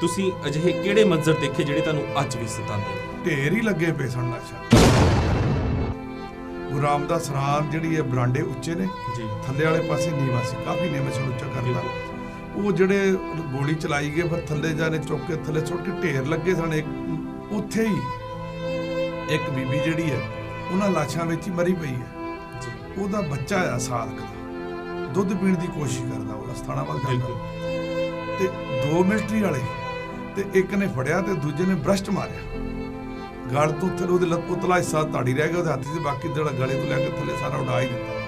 ਤੁਸੀਂ ਅਜਿਹੇ ਕਿਹੜੇ ਮੰਜ਼ਰ ਦੇਖੇ ਜਿਹੜੇ ਤੁਹਾਨੂੰ ਅੱਜ ਵੀ ਸਤਾਉਂਦੇ ਨੇ? ਢੇਰ ਹੀ ਲੱਗੇ ਪਏ ਸਨ ਨਸ਼ਾ। ਗੁਰੂ ਰਾਮਦਾਸ ਰਾਮ ਜਿਹੜੀ ਹੈ ਬਰਾਂਡੇ ਉੱਚੇ ਨੇ ਜੀ, ਥੱਲੇ ਵਾਲੇ ਪਾਸੇ ਨੀਵਾਂ ਸੀ, ਕਾਫੀ ਨੀਵਾਂ ਸੀ, ਉੱਚਾ ਕਰਦਾ। ਉਹ ਜਿਹੜੇ ਗੋਲੀ ਚਲਾਈ ਗਏ ਫਿਰ ਥੱਲੇ ਜਾਣੇ ਚੁੱਕ ਕੇ ਥੱਲੇ ਸੁੱਟ ਕੇ ਢੇਰ ਲੱਗੇ ਸਨ। ਉੱਥੇ ਹੀ ਇੱਕ ਬੀਬੀ ਜਿਹੜੀ ਹੈ ਉਹਨਾਂ ਲਾਸ਼ਾਂ ਵਿੱਚ ਹੀ ਮਰੀ ਪਈ ਹੈ। ਉਹਦਾ ਬੱਚਾ ਆ ਸਾਲ ਕੁ ਦਾ, ਦੁੱਧ ਪੀਣ ਦੀ ਕੋਸ਼ਿਸ਼ ਕਰਦਾ, ਉਹ ਅਸਥਾਣਾ ਵੱਲ ਜਾਂਦਾ ਤੇ ਦੋ ਮਿਲਟਰੀ ਵਾਲੇ ਤੇ ਇੱਕ ਨੇ ਫੜਿਆ ਤੇ ਦੂਜੇ ਨੇ ਬ੍ਰਸ਼ਟ ਮਾਰਿਆ ਗਲ ਤੋਂ ਥੱਲੇ। ਉਹਦੇ ਉਤਲਾ ਹਿੱਸਾ ਤਾੜੀ ਰਹਿ ਗਿਆ ਉਹਦੇ ਹੱਥ 'ਚ, ਬਾਕੀ ਜਿਹੜਾ ਗਲੇ ਤੋਂ ਲੈ ਕੇ ਥੱਲੇ ਸਾਰਾ ਉਡਾ ਹੀ ਦਿੱਤਾ।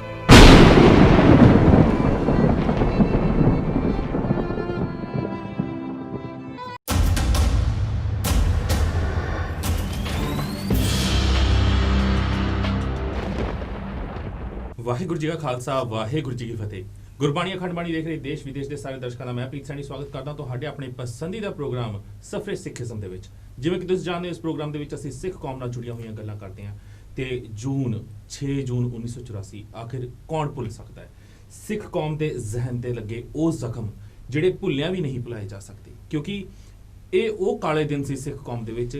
ਵਾਹਿਗੁਰੂ ਜੀ ਕਾ ਖਾਲਸਾ, ਵਾਹਿਗੁਰੂ ਜੀ ਕੀ ਫਤਿਹ। ਗੁਰਬਾਣੀ ਅਖੰਡ ਬਾਣੀ ਦੇਖ ਰਹੇ ਦੇਸ਼ ਵਿਦੇਸ਼ ਦੇ ਸਾਰੇ ਦਰਸ਼ਕਾਂ ਦਾ ਮੈਂ ਪ੍ਰੀਤ ਸੈਣੀ ਸਵਾਗਤ ਕਰਦਾ ਤੁਹਾਡੇ ਆਪਣੇ ਪਸੰਦੀਦਾ ਪ੍ਰੋਗਰਾਮ ਸਫਰੇ ਸਿੱਖੀਜ਼ਮ ਦੇ ਵਿੱਚ। ਜਿਵੇਂ ਕਿ ਤੁਸੀਂ ਜਾਣਦੇ ਹੋ, ਇਸ ਪ੍ਰੋਗਰਾਮ ਦੇ ਵਿੱਚ ਅਸੀਂ ਸਿੱਖ ਕੌਮ ਨਾਲ ਜੁੜੀਆਂ ਹੋਈਆਂ ਗੱਲਾਂ ਕਰਦੇ ਹਾਂ। ਤੇ 6 ਜੂਨ 1984 ਆਖਿਰ ਕੌਣ ਭੁੱਲ ਸਕਦਾ ਹੈ? ਸਿੱਖ ਕੌਮ ਦੇ ਜ਼ਹਿਨ ਤੇ ਲੱਗੇ ਉਹ ਜ਼ਖਮ ਜਿਹੜੇ ਭੁੱਲਿਆਂ ਵੀ ਨਹੀਂ ਭੁਲਾਏ ਜਾ ਸਕਦੇ, ਕਿਉਂਕਿ ਇਹ ਉਹ ਕਾਲੇ ਦਿਨ ਸੀ ਸਿੱਖ ਕੌਮ ਦੇ ਵਿੱਚ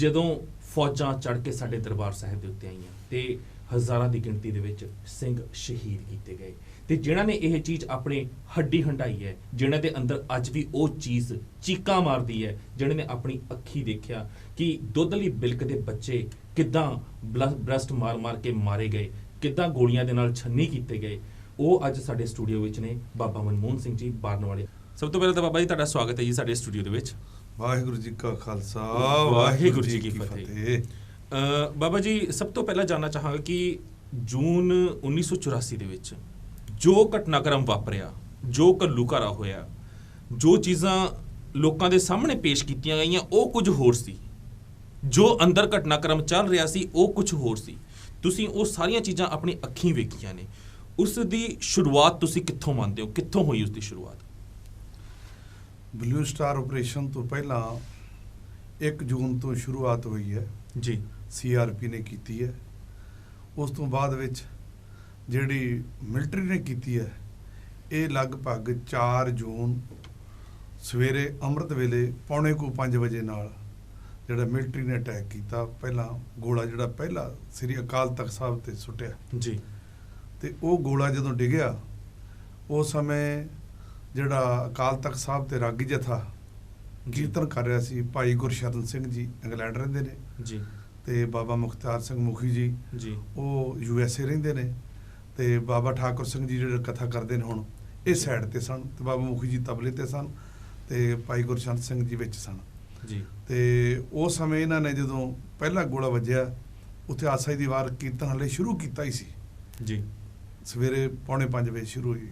ਜਦੋਂ ਫੌਜਾਂ ਚੜ੍ਹ ਕੇ ਸਾਡੇ ਦਰਬਾਰ ਸਾਹਿਬ ਦੇ ਉੱਤੇ ਆਈਆਂ ਤੇ ਹਜ਼ਾਰਾਂ ਦੀ ਗਿਣਤੀ ਦੇ ਵਿੱਚ ਸਿੰਘ ਸ਼ਹੀਦ ਕੀਤੇ ਗਏ। ਤੇ ਜਿਨ੍ਹਾਂ ਨੇ ਇਹ ਚੀਜ਼ ਆਪਣੇ ਹੱਡੀ ਹੰਡਾਈ ਹੈ, ਜਿਨ੍ਹਾਂ ਦੇ ਅੰਦਰ ਅੱਜ ਵੀ ਉਹ ਚੀਜ਼ ਚੀਕਾਂ ਮਾਰਦੀ ਹੈ, ਜਿਨ੍ਹਾਂ ਨੇ ਆਪਣੀ ਅੱਖੀ ਦੇਖਿਆ ਕਿ ਦੁੱਧ ਲਈ ਬਿਲਕਦੇ ਬੱਚੇ ਕਿੱਦਾਂ ਬ੍ਰੈਸਟ ਮਾਰ ਕੇ ਮਾਰੇ ਗਏ, ਕਿੱਦਾਂ ਗੋਲੀਆਂ ਦੇ ਨਾਲ ਛੰਨੀ ਕੀਤੇ ਗਏ, ਉਹ ਅੱਜ ਸਾਡੇ ਸਟੂਡੀਓ ਵਿੱਚ ਨੇ ਬਾਬਾ ਮਨਮੋਹਨ ਸਿੰਘ ਜੀ ਬਾਰਨਵਾਲੇ। ਸਭ ਤੋਂ ਪਹਿਲਾਂ ਤਾਂ ਬਾਬਾ ਜੀ ਤੁਹਾਡਾ ਸਵਾਗਤ ਹੈ ਜੀ ਸਾਡੇ ਸਟੂਡੀਓ ਦੇ ਵਿੱਚ। ਵਾਹਿਗੁਰੂ ਜੀ ਕਾ ਖਾਲਸਾ, ਵਾਹਿਗੁਰੂ ਜੀ ਕੀ ਫਤਿਹ। ਬਾਬਾ ਜੀ, ਸਭ ਤੋਂ ਪਹਿਲਾਂ ਜਾਣਨਾ ਚਾਹਾਂਗਾ ਕਿ ਜੂਨ 1984 ਦੇ ਵਿੱਚ ਜੋ ਘਟਨਾਕ੍ਰਮ ਵਾਪਰਿਆ, ਜੋ ਘੱਲੂਘਾਰਾ ਹੋਇਆ, ਜੋ ਚੀਜ਼ਾਂ ਲੋਕਾਂ ਦੇ ਸਾਹਮਣੇ ਪੇਸ਼ ਕੀਤੀਆਂ ਗਈਆਂ, ਉਹ ਕੁਝ ਹੋਰ ਸੀ। ਜੋ ਅੰਦਰ ਘਟਨਾਕ੍ਰਮ ਚੱਲ ਰਿਹਾ ਸੀ ਉਹ ਕੁਝ ਹੋਰ ਸੀ। ਤੁਸੀਂ ਉਹ ਸਾਰੀਆਂ ਚੀਜ਼ਾਂ ਆਪਣੀ ਅੱਖੀਂ ਵੇਖੀਆਂ ਨੇ। ਉਸ ਦੀ ਸ਼ੁਰੂਆਤ ਤੁਸੀਂ ਕਿੱਥੋਂ ਮੰਨਦੇ ਹੋ? ਕਿੱਥੋਂ ਹੋਈ ਉਸ ਦੀ ਸ਼ੁਰੂਆਤ? ਬਲੂ ਸਟਾਰ ਆਪਰੇਸ਼ਨ ਤੋਂ ਪਹਿਲਾਂ 1 ਜੂਨ ਤੋਂ ਸ਼ੁਰੂਆਤ ਹੋਈ ਹੈ ਜੀ। CRP ਨੇ ਕੀਤੀ ਹੈ। ਉਸ ਤੋਂ ਬਾਅਦ ਵਿੱਚ ਜਿਹੜੀ ਮਿਲਟਰੀ ਨੇ ਕੀਤੀ ਹੈ, ਇਹ ਲਗਭਗ 4 ਜੂਨ ਸਵੇਰੇ ਅੰਮ੍ਰਿਤ ਵੇਲੇ 4:45 ਵਜੇ ਨਾਲ ਜਿਹੜਾ ਮਿਲਟਰੀ ਨੇ ਅਟੈਕ ਕੀਤਾ। ਪਹਿਲਾਂ ਗੋਲਾ ਜਿਹੜਾ ਪਹਿਲਾ ਸ੍ਰੀ ਅਕਾਲ ਤਖਤ ਸਾਹਿਬ ਤੇ ਸੁੱਟਿਆ ਜੀ, ਤੇ ਉਹ ਗੋਲਾ ਜਦੋਂ ਡਿੱਗਿਆ ਉਸ ਸਮੇਂ ਜਿਹੜਾ ਅਕਾਲ ਤਖਤ ਸਾਹਿਬ ਤੇ ਰਾਗੀ ਜਥਾ ਕੀਰਤਨ ਕਰ ਰਿਹਾ ਸੀ, ਭਾਈ ਗੁਰਸ਼ਰਨ ਸਿੰਘ ਜੀ ਇੰਗਲੈਂਡ ਰਹਿੰਦੇ ਨੇ ਜੀ, ਤੇ ਬਾਬਾ ਮੁਖਤਾਰ ਸਿੰਘ ਮੁਖੀ ਜੀ ਉਹ USA ਰਹਿੰਦੇ ਨੇ, ਤੇ ਬਾਬਾ ਠਾਕੁਰ ਸਿੰਘ ਜੀ ਜਿਹੜੇ ਕਥਾ ਕਰਦੇ ਨੇ ਹੁਣ ਇਹ ਸਾਈਡ ਤੇ ਸਨ, ਤੇ ਬਾਬਾ ਮੁਖੀ ਜੀ ਤਬਲੇ ਤੇ ਸਨ, ਤੇ ਭਾਈ ਗੁਰਸ਼ਰਨ ਸਿੰਘ ਜੀ ਵਿੱਚ ਸਨ ਜੀ। ਤੇ ਉਸ ਸਮੇਂ ਇਹਨਾਂ ਨੇ ਜਦੋਂ ਪਹਿਲਾ ਗੋਲਾ ਵੱਜਿਆ ਉੱਥੇ ਆਸਾ ਦੀ ਵਾਰ ਕੀਰਤਨ ਹਲੇ ਸ਼ੁਰੂ ਕੀਤਾ ਹੀ ਸੀ ਜੀ। ਸਵੇਰੇ 4:45 ਵਜੇ ਸ਼ੁਰੂ ਹੋਈ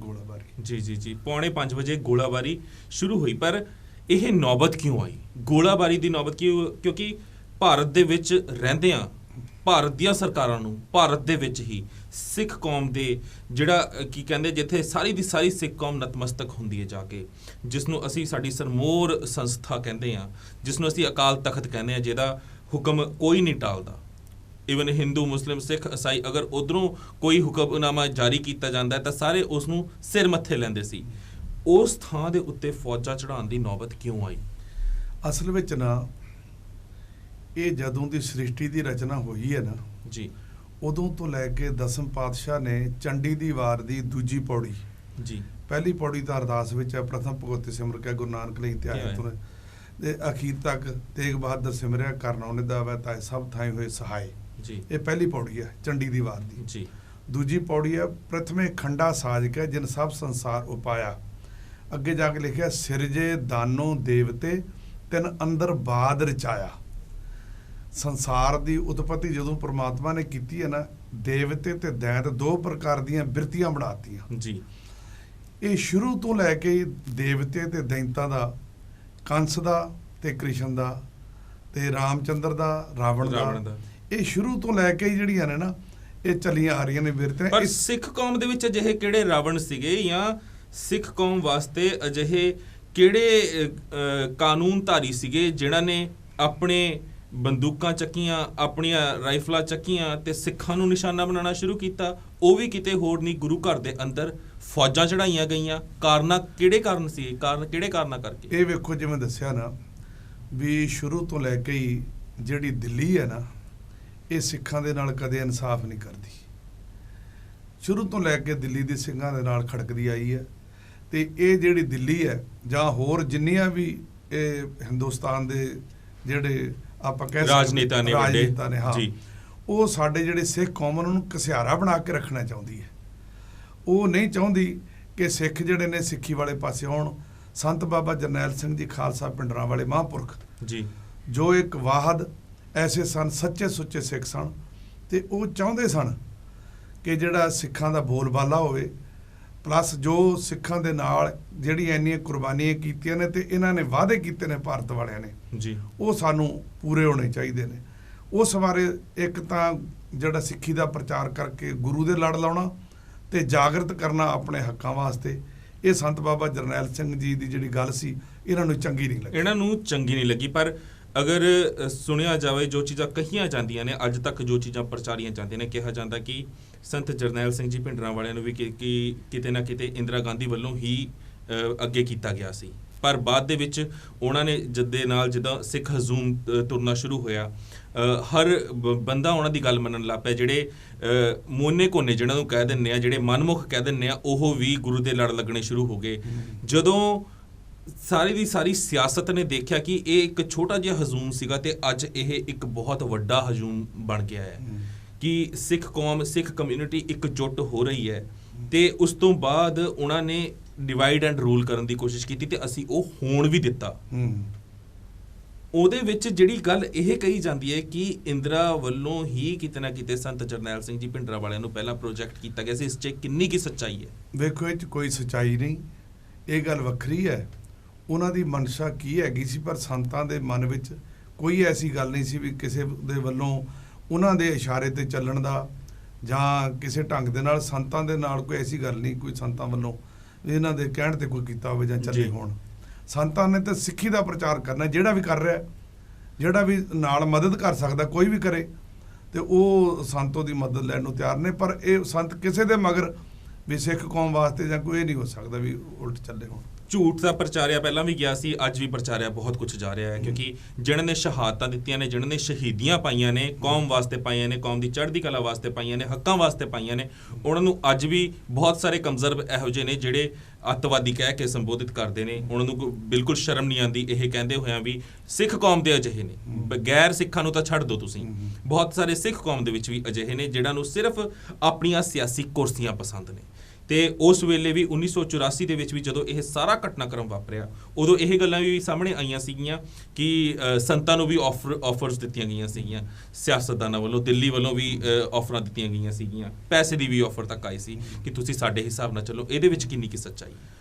ਗੋਲਾਬਾਰੀ। ਜੀ ਜੀ ਜੀ, 4:45 ਵਜੇ ਗੋਲਾਬਾਰੀ ਸ਼ੁਰੂ ਹੋਈ। ਪਰ ਇਹ ਨੌਬਤ ਕਿਉਂ ਆਈ? ਗੋਲਾਬਾਰੀ ਦੀ ਨੌਬਤ ਕਿਉਂ? ਕਿਉਂਕਿ ਭਾਰਤ ਦੇ ਵਿੱਚ ਰਹਿੰਦਿਆਂ ਭਾਰਤ ਦੀਆਂ ਸਰਕਾਰਾਂ ਨੂੰ ਭਾਰਤ ਦੇ ਵਿੱਚ ਹੀ ਸਿੱਖ ਕੌਮ ਦੇ ਜਿਹੜਾ ਕੀ ਕਹਿੰਦੇ, ਜਿੱਥੇ ਸਾਰੀ ਦੀ ਸਾਰੀ ਸਿੱਖ ਕੌਮ ਨਤਮਸਤਕ ਹੁੰਦੀ ਹੈ ਜਾ ਕੇ, ਜਿਸ ਨੂੰ ਅਸੀਂ ਸਾਡੀ ਸਰਮੋਰ ਸੰਸਥਾ ਕਹਿੰਦੇ ਹਾਂ, ਜਿਸ ਨੂੰ ਅਸੀਂ ਅਕਾਲ ਤਖਤ ਕਹਿੰਦੇ ਹਾਂ, ਜਿਹਦਾ ਹੁਕਮ ਕੋਈ ਨਹੀਂ ਟਾਲਦਾ। ਇਵਨ ਹਿੰਦੂ, ਮੁਸਲਿਮ, ਸਿੱਖ, ਈਸਾਈ ਅਗਰ ਉੱਧਰੋਂ ਕੋਈ ਹੁਕਮਨਾਮਾ ਜਾਰੀ ਕੀਤਾ ਜਾਂਦਾ ਹੈ ਤਾਂ ਸਾਰੇ ਉਸ ਨੂੰ ਸਿਰ ਮੱਥੇ ਲੈਂਦੇ ਸੀ। ਉਸ ਥਾਂ ਦੇ ਉੱਤੇ ਫੌਜਾਂ ਚੜ੍ਹਾਉਣ ਦੀ ਨੌਬਤ ਕਿਉਂ ਆਈ? ਅਸਲ ਵਿੱਚ ਨਾ ਇਹ ਜਦੋਂ ਦੀ ਸ੍ਰਿਸ਼ਟੀ ਦੀ ਰਚਨਾ ਹੋਈ ਹੈ ਨਾ ਜੀ, ਉਦੋਂ ਤੋਂ ਲੈ ਕੇ 10ਵੇਂ ਪਾਤਸ਼ਾਹ ਨੇ ਚੰਡੀ ਦੀ ਵਾਰ ਦੀ ਦੂਜੀ ਪੌੜੀ ਜੀ, ਪਹਿਲੀ ਪੌੜੀ ਤਾਂ ਅਰਦਾਸ ਵਿੱਚ ਹੈ, ਪ੍ਰਥਮ ਭਗਵਤੀ ਸਿਮਰ ਕੇ ਗੁਰੂ ਨਾਨਕ ਲਈ ਧਿਆਇ ਤੁਰ ਤੇ ਅਖੀਰ ਤੱਕ ਤੇਗ ਬਹਾਦਰ ਸਿਮਰਿਆ ਕਰਨਾ ਉਹਨੇ ਦਾ ਵੈ ਤਾਂ ਸਭ ਥਾਈ ਹੋਏ ਸਹਾਈ ਜੀ। ਇਹ ਪਹਿਲੀ ਪੌੜੀ ਹੈ ਚੰਡੀ ਦੀ ਵਾਰ ਦੀ ਜੀ। ਦੂਜੀ ਪੌੜੀ ਹੈ ਪ੍ਰਥਮੇ ਖੰਡਾ ਸਾਜ ਕੇ ਜਿਨ ਸਭ ਸੰਸਾਰ ਉਪਾਇਆ। ਅੱਗੇ ਜਾ ਕੇ ਲਿਖਿਆ ਸਿਰਜੇ ਦਾਨੋ ਦੇਵਤੇ ਤਿਨ ਅੰਦਰ ਬਾਦ ਰਚਾਇਆ। ਸੰਸਾਰ ਦੀ ਉਤਪਤੀ ਜਦੋਂ ਪ੍ਰਮਾਤਮਾ ਨੇ ਕੀਤੀ ਹੈ ਨਾ, ਦੇਵਤੇ ਤੇ ਦੈਂਤ 2 ਪ੍ਰਕਾਰ ਦੀਆਂ ਬਿਰਤੀਆਂ ਬਣਾਤੀਆਂ ਜੀ। ਇਹ ਸ਼ੁਰੂ ਤੋਂ ਲੈ ਕੇ ਦੇਵਤੇ ਤੇ ਦੈਂਤਾਂ ਦਾ, ਕੰਸ ਦਾ ਤੇ ਕ੍ਰਿਸ਼ਨ ਦਾ ਤੇ ਰਾਮਚੰਦਰ ਦਾ, ਰਾਵਣ ਦਾ, ਇਹ ਸ਼ੁਰੂ ਤੋਂ ਲੈ ਕੇ ਜਿਹੜੀਆਂ ਨੇ ਨਾ ਇਹ ਚੱਲੀਆਂ ਆ ਰਹੀਆਂ ਨੇ ਬਿਰਤੀਆਂ। ਪਰ ਸਿੱਖ ਕੌਮ ਦੇ ਵਿੱਚ ਅਜਿਹੇ ਕਿਹੜੇ ਰਾਵਣ ਸੀਗੇ, ਜਾਂ ਸਿੱਖ ਕੌਮ ਵਾਸਤੇ ਅਜਿਹੇ ਕਿਹੜੇ ਕਾਨੂੰਨਧਾਰੀ ਸੀਗੇ ਜਿਨ੍ਹਾਂ ਨੇ ਆਪਣੇ ਬੰਦੂਕਾਂ ਚੱਕੀਆਂ, ਆਪਣੀਆਂ ਰਾਈਫਲਾਂ ਚੱਕੀਆਂ ਤੇ ਸਿੱਖਾਂ ਨੂੰ ਨਿਸ਼ਾਨਾ ਬਣਾਉਣਾ ਸ਼ੁਰੂ ਕੀਤਾ। ਉਹ ਵੀ ਕਿਤੇ ਹੋਰ ਨਹੀਂ, ਗੁਰੂ ਘਰ ਦੇ ਅੰਦਰ ਫੌਜਾਂ ਚੜਾਈਆਂ ਗਈਆਂ। ਕਿਹੜੇ ਕਾਰਨ ਸੀ? ਕਿਹੜੇ ਕਾਰਨਾਂ ਕਰਕੇ? ਇਹ ਵੇਖੋ, ਜਿਵੇਂ ਦੱਸਿਆ ਨਾ ਵੀ ਸ਼ੁਰੂ ਤੋਂ ਲੈ ਕੇ ਹੀ ਜਿਹੜੀ ਦਿੱਲੀ ਹੈ ਨਾ, ਇਹ ਸਿੱਖਾਂ ਦੇ ਨਾਲ ਕਦੇ ਇਨਸਾਫ ਨਹੀਂ ਕਰਦੀ। ਸ਼ੁਰੂ ਤੋਂ ਲੈ ਕੇ ਦਿੱਲੀ ਦੇ ਸਿੰਘਾਂ ਦੇ ਨਾਲ ਖੜਕਦੀ ਆਈ ਹੈ। ਤੇ ਇਹ ਜਿਹੜੀ ਦਿੱਲੀ ਹੈ ਜਾਂ ਹੋਰ ਜਿੰਨੀਆਂ ਵੀ ਇਹ ਹਿੰਦੁਸਤਾਨ ਦੇ ਜਿਹੜੇ ਆਪਾਂ ਕਹਿ ਰਾਜਨੇਤਾ ਨੇ ਹਾਂ ਜੀ, ਉਹ ਸਾਡੇ ਜਿਹੜੇ ਸਿੱਖ ਕੌਮ ਨੂੰ ਘਸਿਆਰਾ ਬਣਾ ਕੇ ਰੱਖਣਾ ਚਾਹੁੰਦੀ ਹੈ। ਉਹ ਨਹੀਂ ਚਾਹੁੰਦੀ ਕਿ ਸਿੱਖ ਜਿਹੜੇ ਨੇ ਸਿੱਖੀ ਵਾਲੇ ਪਾਸੇ ਆਉਣ। ਸੰਤ ਬਾਬਾ ਜਰਨੈਲ ਸਿੰਘ ਜੀ ਖਾਲਸਾ ਪਿੰਡਰਾਂ ਵਾਲੇ ਮਹਾਂਪੁਰਖ ਜੀ, ਜੋ ਇੱਕ ਵਾਹਦ ਐਸੇ ਸਨ, ਸੱਚੇ ਸੁੱਚੇ ਸਿੱਖ ਸਨ, ਤੇ ਉਹ ਚਾਹੁੰਦੇ ਸਨ ਕਿ ਜਿਹੜਾ ਸਿੱਖਾਂ ਦਾ ਬੋਲਬਾਲਾ ਹੋਵੇ, ਪਲੱਸ ਜੋ ਸਿੱਖਾਂ ਦੇ ਨਾਲ ਜਿਹੜੀਆਂ ਇੰਨੀਆਂ ਕੁਰਬਾਨੀਆਂ ਕੀਤੀਆਂ ਨੇ ਤੇ ਇਹਨਾਂ ਨੇ ਵਾਅਦੇ ਕੀਤੇ ਨੇ ਭਾਰਤ ਵਾਲਿਆਂ ਨੇ ਜੀ, ਉਹ ਸਾਨੂੰ ਪੂਰੇ ਹੋਣੇ ਚਾਹੀਦੇ ਨੇ। ਉਸ ਬਾਰੇ ਇੱਕ ਤਾਂ ਜਿਹੜਾ ਸਿੱਖੀ ਦਾ ਪ੍ਰਚਾਰ ਕਰਕੇ ਗੁਰੂ ਦੇ ਲੜ ਲਾਉਣਾ ਤੇ ਜਾਗਰਤ ਕਰਨਾ ਆਪਣੇ ਹੱਕਾਂ ਵਾਸਤੇ, ਇਹ ਸੰਤ ਬਾਬਾ ਜਰਨੈਲ ਸਿੰਘ ਜੀ ਦੀ ਜਿਹੜੀ ਗੱਲ ਸੀ ਇਹਨਾਂ ਨੂੰ ਚੰਗੀ ਨਹੀਂ ਲੱਗੀ। ਪਰ ਅਗਰ ਸੁਣਿਆ ਜਾਵੇ, ਜੋ ਚੀਜ਼ਾਂ ਕਹੀਆਂ ਜਾਂਦੀਆਂ ਨੇ ਅੱਜ ਤੱਕ, ਜੋ ਚੀਜ਼ਾਂ ਪ੍ਰਚਾਰੀਆਂ ਜਾਂਦੀਆਂ ਨੇ, ਕਿਹਾ ਜਾਂਦਾ ਕਿ ਸੰਤ ਜਰਨੈਲ ਸਿੰਘ ਜੀ ਭਿੰਡਰਾਂ ਵਾਲਿਆਂ ਨੂੰ ਵੀ ਕਿਤੇ ਨਾ ਕਿਤੇ ਇੰਦਰਾ ਗਾਂਧੀ ਵੱਲੋਂ ਹੀ ਅੱਗੇ ਕੀਤਾ ਗਿਆ ਸੀ। ਪਰ ਬਾਅਦ ਦੇ ਵਿੱਚ ਉਹਨਾਂ ਨੇ ਜਿੱਦਾਂ ਸਿੱਖ ਹਜ਼ੂਮ ਤੁਰਨਾ ਸ਼ੁਰੂ ਹੋਇਆ, ਹਰ ਬੰਦਾ ਉਹਨਾਂ ਦੀ ਗੱਲ ਮੰਨਣ ਲੱਗ ਪਿਆ। ਜਿਹੜੇ ਮੋਨੇ ਕੋਨੇ ਜਿਹਨਾਂ ਨੂੰ ਕਹਿ ਦਿੰਦੇ ਆ, ਜਿਹੜੇ ਮਨਮੁਖ ਕਹਿ ਦਿੰਦੇ ਆ, ਉਹ ਵੀ ਗੁਰੂ ਦੇ ਲੜ ਲੱਗਣੇ ਸ਼ੁਰੂ ਹੋ ਗਏ। ਜਦੋਂ ਸਾਰੀ ਦੀ ਸਾਰੀ ਸਿਆਸਤ ਨੇ ਦੇਖਿਆ ਕਿ ਇਹ ਇੱਕ ਛੋਟਾ ਜਿਹਾ ਹਜੂਮ ਸੀਗਾ ਤੇ ਅੱਜ ਇਹ ਇੱਕ ਬਹੁਤ ਵੱਡਾ ਹਜੂਮ ਬਣ ਗਿਆ ਹੈ ਕਿ ਸਿੱਖ ਕੌਮ, ਸਿੱਖ ਕਮਿਊਨਿਟੀ ਇਕਜੁੱਟ ਹੋ ਰਹੀ ਹੈ। ਤੇ ਉਸ ਤੋਂ ਬਾਅਦ ਉਹਨਾਂ ਨੇ ਡਿਵਾਈਡ ਐਂਡ ਰੂਲ ਕਰਨ ਦੀ ਕੋਸ਼ਿਸ਼ ਕੀਤੀ ਤੇ ਅਸੀਂ ਉਹ ਹੋਣ ਵੀ ਦਿੱਤਾ। ਉਹਦੇ ਵਿੱਚ ਜਿਹੜੀ ਗੱਲ ਇਹ ਕਹੀ ਜਾਂਦੀ ਹੈ ਕਿ ਇੰਦਰਾ ਵੱਲੋਂ ਹੀ ਕਿਤੇ ਨਾ ਕਿਤੇ ਸੰਤ ਜਰਨੈਲ ਸਿੰਘ ਜੀ ਭਿੰਡਰਾਂ ਵਾਲਿਆਂ ਨੂੰ ਪਹਿਲਾਂ ਪ੍ਰੋਜੈਕਟ ਕੀਤਾ ਗਿਆ ਸੀ। ਇਸ 'ਚ ਕਿੰਨੀ ਕੀ ਸੱਚਾਈ ਹੈ? ਵੇਖੋ, ਇਹ 'ਚ ਕੋਈ ਸੱਚਾਈ ਨਹੀਂ। ਇਹ ਗੱਲ ਵੱਖਰੀ ਹੈ ਉਹਨਾਂ ਦੀ ਮਨਸ਼ਾ ਕੀ ਹੈਗੀ ਸੀ, ਪਰ ਸੰਤਾਂ ਦੇ ਮਨ ਵਿੱਚ ਕੋਈ ਐਸੀ ਗੱਲ ਨਹੀਂ ਸੀ ਵੀ ਕਿਸੇ ਦੇ ਵੱਲੋਂ ਉਹਨਾਂ ਦੇ ਇਸ਼ਾਰੇ ਤੇ ਚੱਲਣ ਦਾ ਜਾਂ ਕਿਸੇ ਢੰਗ ਦੇ ਨਾਲ ਸੰਤਾਂ ਦੇ ਨਾਲ ਕੋਈ ਐਸੀ ਗੱਲ ਨਹੀਂ, ਕੋਈ ਸੰਤਾਂ ਵੱਲੋਂ ਇਹਨਾਂ ਦੇ ਕਹਿਣ ਤੇ ਕੋਈ ਕੀਤਾ ਹੋਵੇ ਜਾਂ ਚੱਲੇ ਹੋਣ। ਸੰਤਾਂ ਨੇ ਤਾਂ ਸਿੱਖੀ ਦਾ ਪ੍ਰਚਾਰ ਕਰਨਾ, ਜਿਹੜਾ ਵੀ ਕਰ ਰਿਹਾ, ਜਿਹੜਾ ਵੀ ਨਾਲ ਮਦਦ ਕਰ ਸਕਦਾ, ਕੋਈ ਵੀ ਕਰੇ, ਤੇ ਉਹ ਸੰਤੋਂ ਦੀ ਮਦਦ ਲੈਣ ਨੂੰ ਤਿਆਰ ਨੇ। ਪਰ ਇਹ ਸੰਤ ਕਿਸੇ ਦੇ ਮਗਰ ਵੀ ਸਿੱਖ ਕੌਮ ਵਾਸਤੇ ਜਾਂ ਕੋਈ ਨਹੀਂ ਹੋ ਸਕਦਾ ਵੀ ਉਲਟ ਚੱਲੇ ਹੋਣ। ਝੂਠ ਦਾ ਪ੍ਰਚਾਰਿਆ ਪਹਿਲਾਂ ਵੀ ਗਿਆ ਸੀ, ਅੱਜ ਵੀ ਪ੍ਰਚਾਰਿਆ ਬਹੁਤ ਕੁਝ ਜਾ ਰਿਹਾ ਹੈ, ਕਿਉਂਕਿ ਜਿਹਨਾਂ ਨੇ ਸ਼ਹਾਦਤਾਂ ਦਿੱਤੀਆਂ ਨੇ, ਜਿਹਨਾਂ ਨੇ ਸ਼ਹੀਦੀਆਂ ਪਾਈਆਂ ਨੇ, ਕੌਮ ਵਾਸਤੇ ਪਾਈਆਂ ਨੇ, ਕੌਮ ਦੀ ਚੜ੍ਹਦੀ ਕਲਾ ਵਾਸਤੇ ਪਾਈਆਂ ਨੇ, ਹੱਕਾਂ ਵਾਸਤੇ ਪਾਈਆਂ ਨੇ, ਉਹਨਾਂ ਨੂੰ ਅੱਜ ਵੀ ਬਹੁਤ ਸਾਰੇ ਕਮਜ਼ੋਰ ਇਹੋ ਜਿਹੇ ਨੇ ਜਿਹੜੇ ਅੱਤਵਾਦੀ ਕਹਿ ਕੇ ਸੰਬੋਧਿਤ ਕਰਦੇ ਨੇ। ਉਹਨਾਂ ਨੂੰ ਬਿਲਕੁਲ ਸ਼ਰਮ ਨਹੀਂ ਆਉਂਦੀ ਇਹ ਕਹਿੰਦੇ ਹੋਇਆਂ ਵੀ ਸਿੱਖ ਕੌਮ ਦੇ ਅਜਿਹੇ ਨੇ। ਗੈਰ ਸਿੱਖਾਂ ਨੂੰ ਤਾਂ ਛੱਡ ਦਿਓ ਤੁਸੀਂ, ਬਹੁਤ ਸਾਰੇ ਸਿੱਖ ਕੌਮ ਦੇ ਵਿੱਚ ਵੀ ਅਜਿਹੇ ਨੇ ਜਿਹਨਾਂ ਨੂੰ ਸਿਰਫ ਆਪਣੀਆਂ ਸਿਆਸੀ ਕੁਰਸੀਆਂ ਪਸੰਦ ਨੇ। ਤੇ ਉਸ ਵੇਲੇ ਵੀ 1984 ਦੇ ਵਿੱਚ ਵੀ ਜਦੋਂ ਇਹ ਸਾਰਾ ਘਟਨਾਕ੍ਰਮ ਵਾਪਰਿਆ, ਉਦੋਂ ਇਹ ਗੱਲਾਂ ਵੀ ਸਾਹਮਣੇ ਆਈਆਂ ਸੀਗੀਆਂ ਕਿ ਸੰਤਾਂ ਨੂੰ ਵੀ ਆਫਰਸ ਦਿੱਤੀਆਂ ਗਈਆਂ ਸੀਗੀਆਂ ਸਿਆਸਤਦਾਨਾਂ ਵੱਲੋਂ, ਦਿੱਲੀ ਵੱਲੋਂ ਵੀ ਆਫਰਾਂ ਦਿੱਤੀਆਂ ਗਈਆਂ ਸੀਗੀਆਂ, ਪੈਸੇ ਦੀ ਵੀ ਆਫਰ ਤੱਕ ਆਈ ਸੀ ਕਿ ਤੁਸੀਂ ਸਾਡੇ ਹਿਸਾਬ ਨਾਲ ਚੱਲੋ। ਇਹਦੇ ਵਿੱਚ ਕਿੰਨੀ ਕੀ ਸੱਚਾਈ?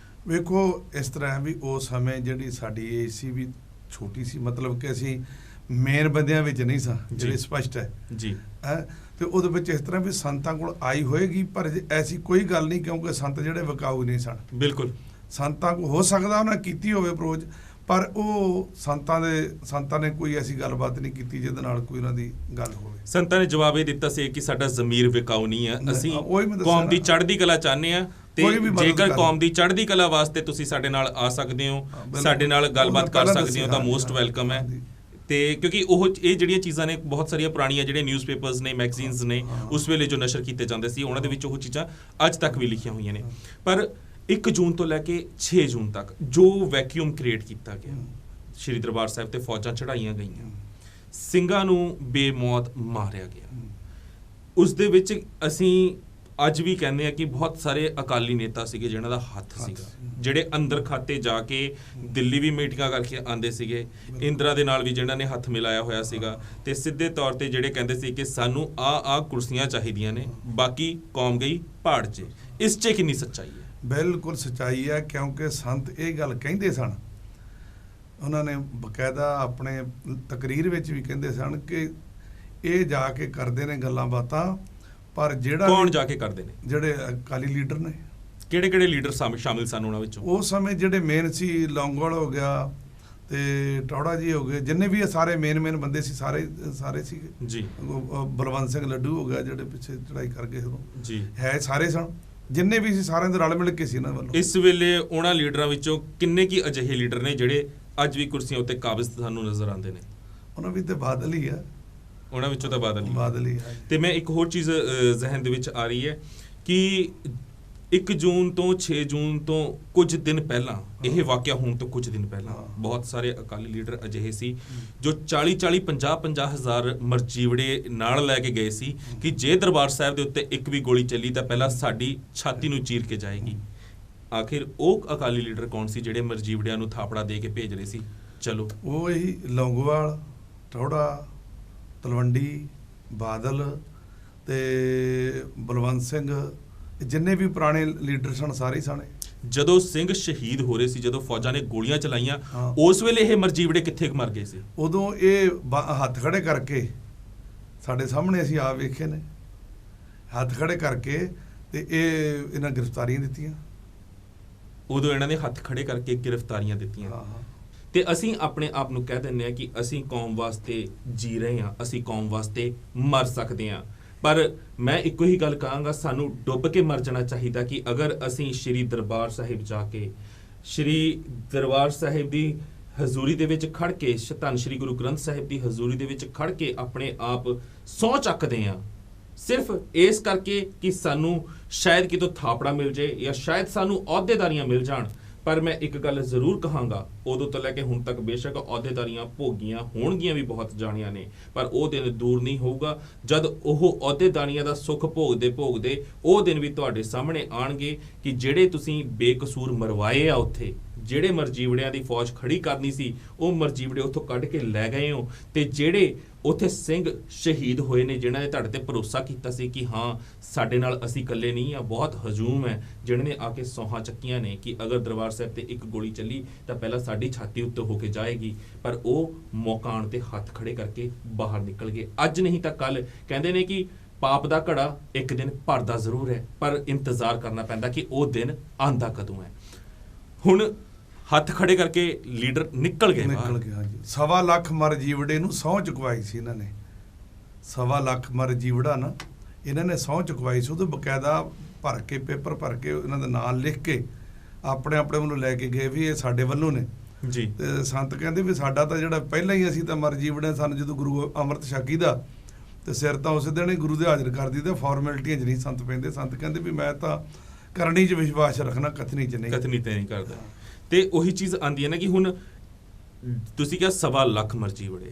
ਵੇਖੋ, ਇਸ ਤਰ੍ਹਾਂ ਵੀ ਉਸ ਸਮੇਂ ਜਿਹੜੀ ਸਾਡੀ ਏਜ ਸੀ ਵੀ ਛੋਟੀ ਸੀ, ਮਤਲਬ ਕਿ ਅਸੀਂ ਮੇਨ ਬੰਦਿਆਂ ਵਿੱਚ ਨਹੀਂ ਸਾਂ, ਜਿਹੜੇ ਸਪਸ਼ਟ ਹੈ ਜੀ ਹੈ। ਤੇ ਉਹਦੇ ਵਿੱਚ ਇਸ ਤਰ੍ਹਾਂ ਵੀ ਸੰਤਾਂ ਕੋਲ ਆਈ ਹੋਏਗੀ, ਪਰ ਐਸੀ ਕੋਈ ਗੱਲ ਨਹੀਂ, ਕਿਉਂਕਿ ਸੰਤ ਜਿਹੜੇ ਵਿਕਾਊ ਨਹੀਂ ਸਨ। ਬਿਲਕੁਲ, ਸੰਤਾਂ ਕੋਲ ਹੋ ਸਕਦਾ ਉਹਨਾਂ ਕੀਤੀ ਹੋਵੇ ਅਪਰੋਚ, ਪਰ ਉਹ ਸੰਤਾਂ ਨੇ ਕੋਈ ਐਸੀ ਗੱਲਬਾਤ ਨਹੀਂ ਕੀਤੀ ਜਿਹਦੇ ਨਾਲ ਕੋਈ ਉਹਨਾਂ ਦੀ ਗੱਲ ਹੋਵੇ। ਸੰਤਾਂ ਨੇ ਜਵਾਬ ਇਹ ਦਿੱਤਾ ਸੀ ਕਿ ਸਾਡਾ ਜ਼ਮੀਰ ਵਿਕਾਊ ਨਹੀਂ ਹੈ, ਅਸੀਂ ਕੌਮ ਦੀ ਚੜ੍ਹਦੀ ਕਲਾ ਚਾਹੁੰਦੇ ਹਾਂ, ਤੇ ਜੇਕਰ ਕੌਮ ਦੀ ਚੜ੍ਹਦੀ ਕਲਾ ਵਾਸਤੇ ਤੁਸੀਂ ਸਾਡੇ ਨਾਲ ਆ ਸਕਦੇ ਹੋ, ਸਾਡੇ ਨਾਲ ਗੱਲਬਾਤ ਕਰ ਸਕਦੇ ਹੋ, ਤਾਂ ਮੋਸਟ ਵੈਲਕਮ ਹੈ। ਤੇ ਕਿਉਂਕਿ ਇਹ ਜਿਹੜੀਆਂ ਚੀਜ਼ਾਂ ਨੇ ਬਹੁਤ ਸਾਰੀਆਂ ਪੁਰਾਣੀਆਂ ਜਿਹੜੇ ਨਿਊਜ਼ਪੇਪਰਸ ਨੇ, ਮੈਗਜ਼ੀਨਸ ਨੇ, ਉਸ ਵੇਲੇ ਜੋ ਨਸ਼ਰ ਕੀਤੇ ਜਾਂਦੇ ਸੀ, ਉਹਨਾਂ ਦੇ ਵਿੱਚ ਉਹ ਚੀਜ਼ਾਂ ਅੱਜ ਤੱਕ ਵੀ ਲਿਖੀਆਂ ਹੋਈਆਂ ਨੇ। ਪਰ 1 ਜੂਨ ਤੋਂ ਲੈ ਕੇ 6 ਜੂਨ ਤੱਕ ਜੋ ਵੈਕਿਊਮ ਕ੍ਰੀਏਟ ਕੀਤਾ ਗਿਆ, ਸ਼੍ਰੀ ਦਰਬਾਰ ਸਾਹਿਬ ਤੇ ਫੌਜਾਂ ਚੜਾਈਆਂ ਗਈਆਂ, ਸਿੰਘਾਂ ਨੂੰ ਬੇਮੌਤ ਮਾਰਿਆ ਗਿਆ, ਉਸ ਦੇ ਵਿੱਚ ਅਸੀਂ ਅੱਜ ਵੀ ਕਹਿੰਦੇ ਆ ਕਿ ਬਹੁਤ ਸਾਰੇ ਅਕਾਲੀ ਨੇਤਾ ਸੀਗੇ ਜਿਹਨਾਂ ਦਾ ਹੱਥ ਸੀਗਾ, ਜਿਹੜੇ ਅੰਦਰ ਖਾਤੇ ਜਾ ਕੇ ਦਿੱਲੀ ਵੀ ਮੀਟਿੰਗਾਂ ਕਰਕੇ ਆਉਂਦੇ ਸੀਗੇ, ਇੰਦਰਾ ਦੇ ਨਾਲ ਵੀ ਜਿਹਨਾਂ ਨੇ ਹੱਥ ਮਿਲਾਇਆ ਹੋਇਆ ਸੀਗਾ, ਤੇ ਸਿੱਧੇ ਤੌਰ ਤੇ ਜਿਹੜੇ ਕਹਿੰਦੇ ਸੀ ਕਿ ਸਾਨੂੰ ਆ ਕੁਰਸੀਆਂ ਚਾਹੀਦੀਆਂ ਨੇ, ਬਾਕੀ ਕੌਮ ਗਈ ਪਹਾੜ 'ਚ। ਇਸ 'ਚ ਕਿੰਨੀ ਸੱਚਾਈ ਹੈ? ਬਿਲਕੁਲ ਸੱਚਾਈ ਹੈ, ਕਿਉਂਕਿ ਸੰਤ ਇਹ ਗੱਲ ਕਹਿੰਦੇ ਸਨ, ਉਹਨਾਂ ਨੇ ਬਕਾਇਦਾ ਆਪਣੇ ਤਕਰੀਰ ਵਿੱਚ ਵੀ ਕਹਿੰਦੇ ਸਨ ਕਿ ਇਹ ਜਾ ਕੇ ਕਰਦੇ ਨੇ ਗੱਲਾਂ ਬਾਤਾਂ, ਪਰ ਜਿਹੜਾ ਕੌਣ ਜਾ ਕੇ ਕਰਦੇ ਨੇ? ਜਿਹੜੇ ਅਕਾਲੀ ਲੀਡਰ ਨੇ। ਕਿਹੜੇ ਲੀਡਰ ਸ਼ਾਮਿਲ ਸਨ ਉਹਨਾਂ ਵਿੱਚੋਂ? ਉਸ ਸਮੇਂ ਜਿਹੜੇ ਮੇਨ ਸੀ, ਲੌਂਗੋਵਾਲ ਹੋ ਗਿਆ, ਤੇ ਟੌੜਾ ਜੀ ਹੋ ਗਏ, ਜਿੰਨੇ ਵੀ ਇਹ ਸਾਰੇ ਮੇਨ ਬੰਦੇ ਸੀ ਸਾਰੇ ਸੀਗੇ ਜੀ। ਬਲਵੰਤ ਸਿੰਘ ਲੱਡੂ ਹੋ ਗਿਆ ਜਿਹੜੇ ਪਿੱਛੇ ਚੜਾਈ ਕਰ ਗਏ ਉਦੋਂ ਜੀ ਹੈ, ਸਾਰੇ ਸਨ, ਜਿੰਨੇ ਵੀ ਸੀ ਸਾਰਿਆਂ ਦੇ ਰਲ ਮਿਲ ਕੇ ਸੀ ਇਹਨਾਂ ਵੱਲੋਂ। ਇਸ ਵੇਲੇ ਉਹਨਾਂ ਲੀਡਰਾਂ ਵਿੱਚੋਂ ਕਿੰਨੇ ਕੀ ਅਜਿਹੇ ਲੀਡਰ ਨੇ ਜਿਹੜੇ ਅੱਜ ਵੀ ਕੁਰਸੀਆਂ ਉੱਤੇ ਕਾਬਜ਼ ਤੁਹਾਨੂੰ ਨਜ਼ਰ ਆਉਂਦੇ ਨੇ? ਉਹਨਾਂ ਵੀ ਤੇ ਬਾਦਲ ਹੀ ਆ, ਉਹਨਾਂ ਵਿੱਚੋਂ ਤਾਂ ਬਾਦਲ ਹੀ ਹੈ। ਤੇ ਮੈਂ ਇੱਕ ਹੋਰ ਚੀਜ਼ ਜ਼ਿਹਨ ਦੇ ਵਿੱਚ ਆ ਰਹੀ ਹੈ ਕਿ 1 ਜੂਨ ਤੋਂ 6 ਜੂਨ ਤੋਂ ਕੁਝ ਦਿਨ ਪਹਿਲਾਂ, ਇਹ ਵਾਕਿਆ ਹੋਣ ਤੋਂ ਕੁਝ ਦਿਨ ਪਹਿਲਾਂ ਬਹੁਤ ਸਾਰੇ ਅਕਾਲੀ ਲੀਡਰ ਅਜਿਹੇ ਸੀ ਜੋ 40 50 ਹਜ਼ਾਰ ਮਰਜੀਵੜੇ ਨਾਲ ਲੈ ਕੇ ਗਏ ਸੀ ਕਿ ਜੇ ਦਰਬਾਰ ਸਾਹਿਬ ਦੇ ਉੱਤੇ ਇੱਕ ਵੀ ਗੋਲੀ ਚੱਲੀ ਤਾਂ ਪਹਿਲਾਂ ਸਾਡੀ ਛਾਤੀ ਨੂੰ ਚੀਰ ਕੇ ਜਾਏਗੀ। ਆਖਿਰ ਉਹ ਅਕਾਲੀ ਲੀਡਰ ਕੌਣ ਸੀ ਜਿਹੜੇ ਮਰਜੀਵੜਿਆਂ ਨੂੰ ਥਾਪੜਾ ਦੇ ਕੇ ਭੇਜ ਰਹੇ ਸੀ? ਚਲੋ ਉਹ ਇਹੀ ਲੌਂਗੋਵਾਲ, ਟੌੜਾ, ਤਲਵੰਡੀ, ਬਾਦਲ ਤੇ ਬਲਵੰਤ ਸਿੰਘ, ਜਿੰਨੇ ਵੀ ਪੁਰਾਣੇ ਲੀਡਰ ਸਨ ਸਾਰੇ ਸਣੇ। ਜਦੋਂ ਸਿੰਘ ਸ਼ਹੀਦ ਹੋ ਰਹੇ ਸੀ, ਜਦੋਂ ਫੌਜਾਂ ਨੇ ਗੋਲੀਆਂ ਚਲਾਈਆਂ, ਉਸ ਵੇਲੇ ਇਹ ਮਰਜੀਵੜੇ ਕਿੱਥੇ ਮਰ ਗਏ ਸੀ? ਉਦੋਂ ਇਹ ਹੱਥ ਖੜੇ ਕਰਕੇ ਸਾਡੇ ਸਾਹਮਣੇ ਅਸੀਂ ਆਪ ਵੇਖੇ ਨੇ, ਹੱਥ ਖੜੇ ਕਰਕੇ ਤੇ ਇਹਨਾਂ ਗ੍ਰਿਫਤਾਰੀਆਂ ਦਿੱਤੀਆਂ। ਉਦੋਂ ਇਹਨਾਂ ਨੇ ਹੱਥ ਖੜੇ ਕਰਕੇ ਗ੍ਰਿਫਤਾਰੀਆਂ ਦਿੱਤੀਆਂ। ਤੇ ਅਸੀਂ ਆਪਣੇ ਆਪ ਨੂੰ ਕਹਿ ਦਿੰਦੇ ਹਾਂ ਕਿ ਅਸੀਂ ਕੌਮ ਵਾਸਤੇ ਜੀ ਰਹੇ ਹਾਂ, ਅਸੀਂ ਕੌਮ ਵਾਸਤੇ ਮਰ ਸਕਦੇ ਹਾਂ। ਪਰ ਮੈਂ ਇੱਕੋ ਹੀ ਗੱਲ ਕਹਾਂਗਾ, ਸਾਨੂੰ ਡੁੱਬ ਕੇ ਮਰ ਜਾਣਾ ਚਾਹੀਦਾ ਕਿ ਅਗਰ ਅਸੀਂ ਸ਼੍ਰੀ ਦਰਬਾਰ ਸਾਹਿਬ ਜਾ ਕੇ, ਸ਼੍ਰੀ ਦਰਬਾਰ ਸਾਹਿਬ ਦੀ ਹਜ਼ੂਰੀ ਦੇ ਵਿੱਚ ਖੜ ਕੇ, ਧੰਨ ਸ਼੍ਰੀ ਗੁਰੂ ਗ੍ਰੰਥ ਸਾਹਿਬ ਦੀ ਹਜ਼ੂਰੀ ਦੇ ਵਿੱਚ ਖੜ ਕੇ ਆਪਣੇ ਆਪ ਸਹੁੰ ਚੱਕਦੇ ਹਾਂ ਸਿਰਫ ਇਸ ਕਰਕੇ ਕਿ ਸਾਨੂੰ ਸ਼ਾਇਦ ਕਿਤੋਂ ਥਾਪੜਾ ਮਿਲ ਜੇ ਜਾਂ ਸ਼ਾਇਦ ਸਾਨੂੰ ਅਹੁਦੇਦਾਰੀਆਂ ਮਿਲ ਜਾਣ। ਪਰ ਮੈਂ ਇੱਕ ਗੱਲ ਜ਼ਰੂਰ ਕਹਾਂਗਾ, ਉਦੋਂ ਤੋਂ ਲੈ ਕੇ ਹੁਣ ਤੱਕ ਬੇਸ਼ੱਕ ਅਹੁਦੇਦਾਰੀਆਂ ਭੋਗੀਆਂ ਹੋਣਗੀਆਂ ਵੀ ਬਹੁਤ ਜਾਣੀਆਂ ਨੇ, ਪਰ ਉਹ ਦਿਨ ਦੂਰ ਨਹੀਂ ਹੋਊਗਾ ਜਦ ਉਹ ਅਹੁਦੇਦਾਰੀਆਂ ਦਾ ਸੁੱਖ ਭੋਗਦੇ ਉਹ ਦਿਨ ਵੀ ਤੁਹਾਡੇ ਸਾਹਮਣੇ ਆਣਗੇ ਕਿ ਜਿਹੜੇ ਤੁਸੀਂ ਬੇਕਸੂਰ ਮਰਵਾਏ ਆ, ਉੱਥੇ ਜਿਹੜੇ ਮਰਜੀਵੜਿਆਂ ਦੀ ਫੌਜ ਖੜੀ ਕਰਨੀ ਸੀ ਉਹ ਮਰਜੀਵੜੇ ਉੱਥੋਂ ਕੱਢ ਕੇ ਲੈ ਗਏ ਹੋ, ਤੇ ਜਿਹੜੇ ਉੱਥੇ ਸਿੰਘ ਸ਼ਹੀਦ ਹੋਏ ਨੇ ਜਿਨ੍ਹਾਂ ਨੇ ਤੁਹਾਡੇ ਤੇ ਭਰੋਸਾ ਕੀਤਾ ਸੀ ਕਿ ਹਾਂ ਸਾਡੇ ਨਾਲ ਅਸੀਂ ਇਕੱਲੇ ਨਹੀਂ ਆ, ਬਹੁਤ ਹਜੂਮ ਹੈ ਜਿਨ੍ਹਾਂ ਨੇ ਆ ਕੇ ਸੌਹਾਂ ਚੱਕੀਆਂ ਨੇ ਕਿ ਅਗਰ ਦਰਬਾਰ ਸਾਹਿਬ ਤੇ ਇੱਕ ਗੋਲੀ ਚੱਲੀ ਤਾਂ ਪਹਿਲਾਂ ਸਾਡੀ ਛਾਤੀ ਉੱਤੇ ਹੋ ਕੇ ਜਾਏਗੀ, ਪਰ ਉਹ ਮੌਕਾ ਆਉਣ ਤੇ ਹੱਥ ਖੜੇ ਕਰਕੇ ਬਾਹਰ ਨਿਕਲ ਗਏ। ਅੱਜ ਨਹੀਂ ਤਾਂ ਕੱਲ ਕਹਿੰਦੇ ਨੇ ਕਿ ਪਾਪ ਦਾ ਘੜਾ ਇੱਕ ਦਿਨ ਭਰਦਾ ਜ਼ਰੂਰ ਹੈ, ਪਰ ਇੰਤਜ਼ਾਰ ਕਰਨਾ ਪੈਂਦਾ ਕਿ ਉਹ ਦਿਨ ਆਂਦਾ ਕਦੋਂ ਹੈ। ਹੁਣ ਹੱਥ ਖੜੇ ਕਰਕੇ ਲੀਡਰ ਨਿਕਲ ਗਏ। ਹਾਂਜੀ, 1.25 ਲੱਖ ਮਰ ਜੀਵੜੇ ਨੂੰ ਸਹੁੰ ਚੁਕਵਾਈ ਸੀ ਇਹਨਾਂ ਨੇ। 1.25 ਲੱਖ ਮਰ ਜੀਵੜਾ ਨਾ ਇਹਨਾਂ ਨੇ ਸਹੁੰ ਚੁਕਵਾਈ ਸੀ, ਉਹਦੇ ਬਕਾਇਦਾ ਭਰ ਕੇ ਪੇਪਰ ਭਰ ਕੇ ਇਹਨਾਂ ਦਾ ਨਾਮ ਲਿਖ ਕੇ ਆਪਣੇ ਵੱਲੋਂ ਲੈ ਕੇ ਗਏ ਵੀ ਇਹ ਸਾਡੇ ਵੱਲੋਂ ਨੇ ਜੀ। ਤੇ ਸੰਤ ਕਹਿੰਦੇ ਵੀ ਸਾਡਾ ਤਾਂ ਜਿਹੜਾ ਪਹਿਲਾਂ ਹੀ ਅਸੀਂ ਤਾਂ ਮਰ ਜੀਵੜੇ, ਸਾਨੂੰ ਜਦੋਂ ਗੁਰੂ ਅੰਮ੍ਰਿਤ ਛਕੀ ਦਾ ਤੇ ਸਿਰ ਤਾਂ ਉਸੇ ਦਿਨ ਹੀ ਗੁਰੂ ਦੇ ਹਾਜ਼ਰ ਕਰ ਦਿੱਤੇ, ਫਾਰਮੈਲਿਟੀਆਂ 'ਚ ਨਹੀਂ ਸੰਤ ਪੈਂਦੇ। ਸੰਤ ਕਹਿੰਦੇ ਵੀ ਮੈਂ ਤਾਂ ਕਰਨੀ 'ਚ ਵਿਸ਼ਵਾਸ ਰੱਖਣਾ, ਕਥਨੀ 'ਚ ਨਹੀਂ, ਕਥਨੀ ਤੇ ਨਹੀਂ ਕਰਦਾ। ਤੇ ਉਹੀ ਚੀਜ਼ ਆਂਦੀ ਹੈ ਨਾ ਕਿ ਹੁਣ ਤੁਸੀਂ ਕਿਹਾ 1.25 ਲੱਖ ਮਰਜੀਵੜੇ,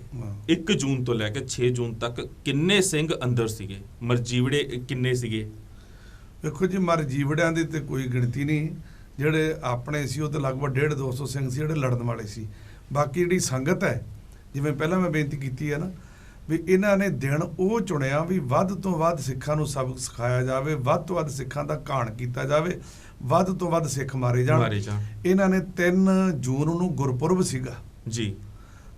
1 ਜੂਨ ਤੋਂ ਲੈ ਕੇ 6 ਜੂਨ ਤੱਕ ਕਿੰਨੇ ਸਿੰਘ ਅੰਦਰ ਸੀਗੇ? ਮਰਜੀਵੜੇ ਕਿੰਨੇ ਸੀਗੇ? ਵੇਖੋ ਜੀ, ਮਰਜੀਵੜਿਆਂ ਦੀ ਤੇ ਕੋਈ ਗਿਣਤੀ ਨਹੀਂ, ਜਿਹੜੇ ਆਪਣੇ ਸੀ ਉਹ ਤਾਂ ਲਗਭਗ 150-200 ਸਿੰਘ ਸੀ ਜਿਹੜੇ ਲੜਨ ਵਾਲੇ ਸੀ। ਬਾਕੀ ਜਿਹੜੀ ਸੰਗਤ ਹੈ, ਜਿਵੇਂ ਪਹਿਲਾਂ ਮੈਂ ਬੇਨਤੀ ਕੀਤੀ ਹੈ ਨਾ ਵੀ ਇਹਨਾਂ ਨੇ ਦਿਨ ਉਹ ਚੁਣਿਆ ਵੀ ਵੱਧ ਤੋਂ ਵੱਧ ਸਿੱਖਾਂ ਨੂੰ ਸਬਕ ਸਿਖਾਇਆ ਜਾਵੇ, ਵੱਧ ਤੋਂ ਵੱਧ ਸਿੱਖਾਂ ਦਾ ਘਾਣ ਕੀਤਾ ਜਾਵੇ, ਵੱਧ ਤੋਂ ਵੱਧ ਸਿੱਖ ਮਾਰੇ ਜਾਣ। ਇਹਨਾਂ ਨੇ 3 ਜੂਨ ਨੂੰ ਗੁਰਪੁਰਬ ਸੀਗਾ ਜੀ,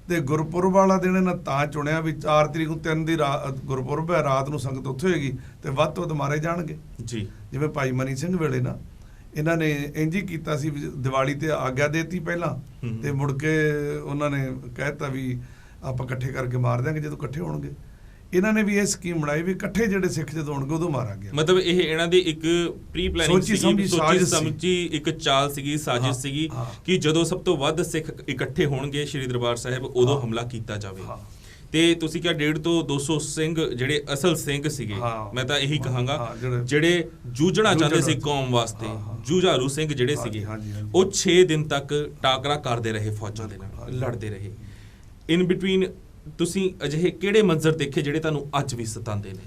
ਤੇ ਗੁਰਪੁਰਬ ਵਾਲਾ ਦਿਨ ਇਹਨਾਂ ਤਾਂ ਚੁਣਿਆ ਵੀ 4 ਤਰੀਕ ਨੂੰ 3 ਦੀ ਰਾਤ ਗੁਰਪੁਰਬ ਹੈ, ਰਾਤ ਨੂੰ ਸੰਗਤ ਉੱਥੇ ਹੋਏਗੀ ਤੇ ਵੱਧ ਤੋਂ ਵੱਧ ਮਾਰੇ ਜਾਣਗੇ ਜੀ। ਜਿਵੇਂ ਭਾਈ ਮਨੀ ਸਿੰਘ ਵੇਲੇ ਨਾ ਇਹਨਾਂ ਨੇ ਇੰਝ ਹੀ ਕੀਤਾ ਸੀ, ਦੀਵਾਲੀ ਤੇ ਆਗਿਆ ਦੇਤੀ ਪਹਿਲਾਂ, ਤੇ ਮੁੜ ਕੇ ਉਹਨਾਂ ਨੇ ਕਹਿਤਾ ਵੀ ਆਪਾਂ ਇਕੱਠੇ ਕਰਕੇ ਮਾਰ ਦਿਆਂਗੇ ਜਦੋਂ ਇਕੱਠੇ ਹੋਣਗੇ। ਇਹਨਾਂ ਨੇ ਵੀ ਇਹ ਸਕੀਮ ਬਣਾਈ ਵੀ ਇਕੱਠੇ ਜਿਹੜੇ ਸਿੱਖ ਜਦੋਂ ਹੋਣਗੇ ਉਦੋਂ ਮਾਰਾਂਗੇ। ਮਤਲਬ ਇਹ ਇਹਨਾਂ ਦੀ ਇੱਕ ਪ੍ਰੀ ਪਲੈਨਿੰਗ ਸੀ, ਸੋਚੀ ਸਮਝੀ ਇੱਕ ਚਾਲ ਸੀਗੀ, ਸਾਜ਼ਿਸ਼ ਸੀਗੀ ਕਿ ਜਦੋਂ ਸਭ ਤੋਂ ਵੱਧ ਸਿੱਖ ਇਕੱਠੇ ਹੋਣਗੇ ਸ਼੍ਰੀ ਦਰਬਾਰ ਸਾਹਿਬ ਉਦੋਂ ਹਮਲਾ ਕੀਤਾ ਜਾਵੇ। ਤੇ ਤੁਸੀਂ ਕਿਹਾ 150 ਤੋਂ 200 ਸਿੰਘ ਜਿਹੜੇ ਅਸਲ ਸਿੰਘ ਸੀਗੇ, ਮੈਂ ਤਾਂ ਇਹੀ ਕਹਾਂਗਾ ਜਿਹੜੇ ਜੂਝਣਾ ਚਾਹੁੰਦੇ ਸੀ ਕੌਮ ਵਾਸਤੇ, ਜੂਝਾਰੂ ਸਿੰਘ ਜਿਹੜੇ ਸੀਗੇ, ਉਹ 6 ਦਿਨ ਤੱਕ ਟਾਕਰਾ ਕਰਦੇ ਰਹੇ ਫੌਜਾਂ ਦੇ ਨਾਲ, ਲੜਦੇ ਰਹੇ। ਇਨ ਬਿਟਵੀਨ ਤੁਸੀਂ ਅਜਿਹੇ ਕਿਹੜੇ ਮੰਜ਼ਰ ਦੇਖੇ ਜਿਹੜੇ ਤੁਹਾਨੂੰ ਅੱਜ ਵੀ ਸਤਾਉਂਦੇ ਨੇ?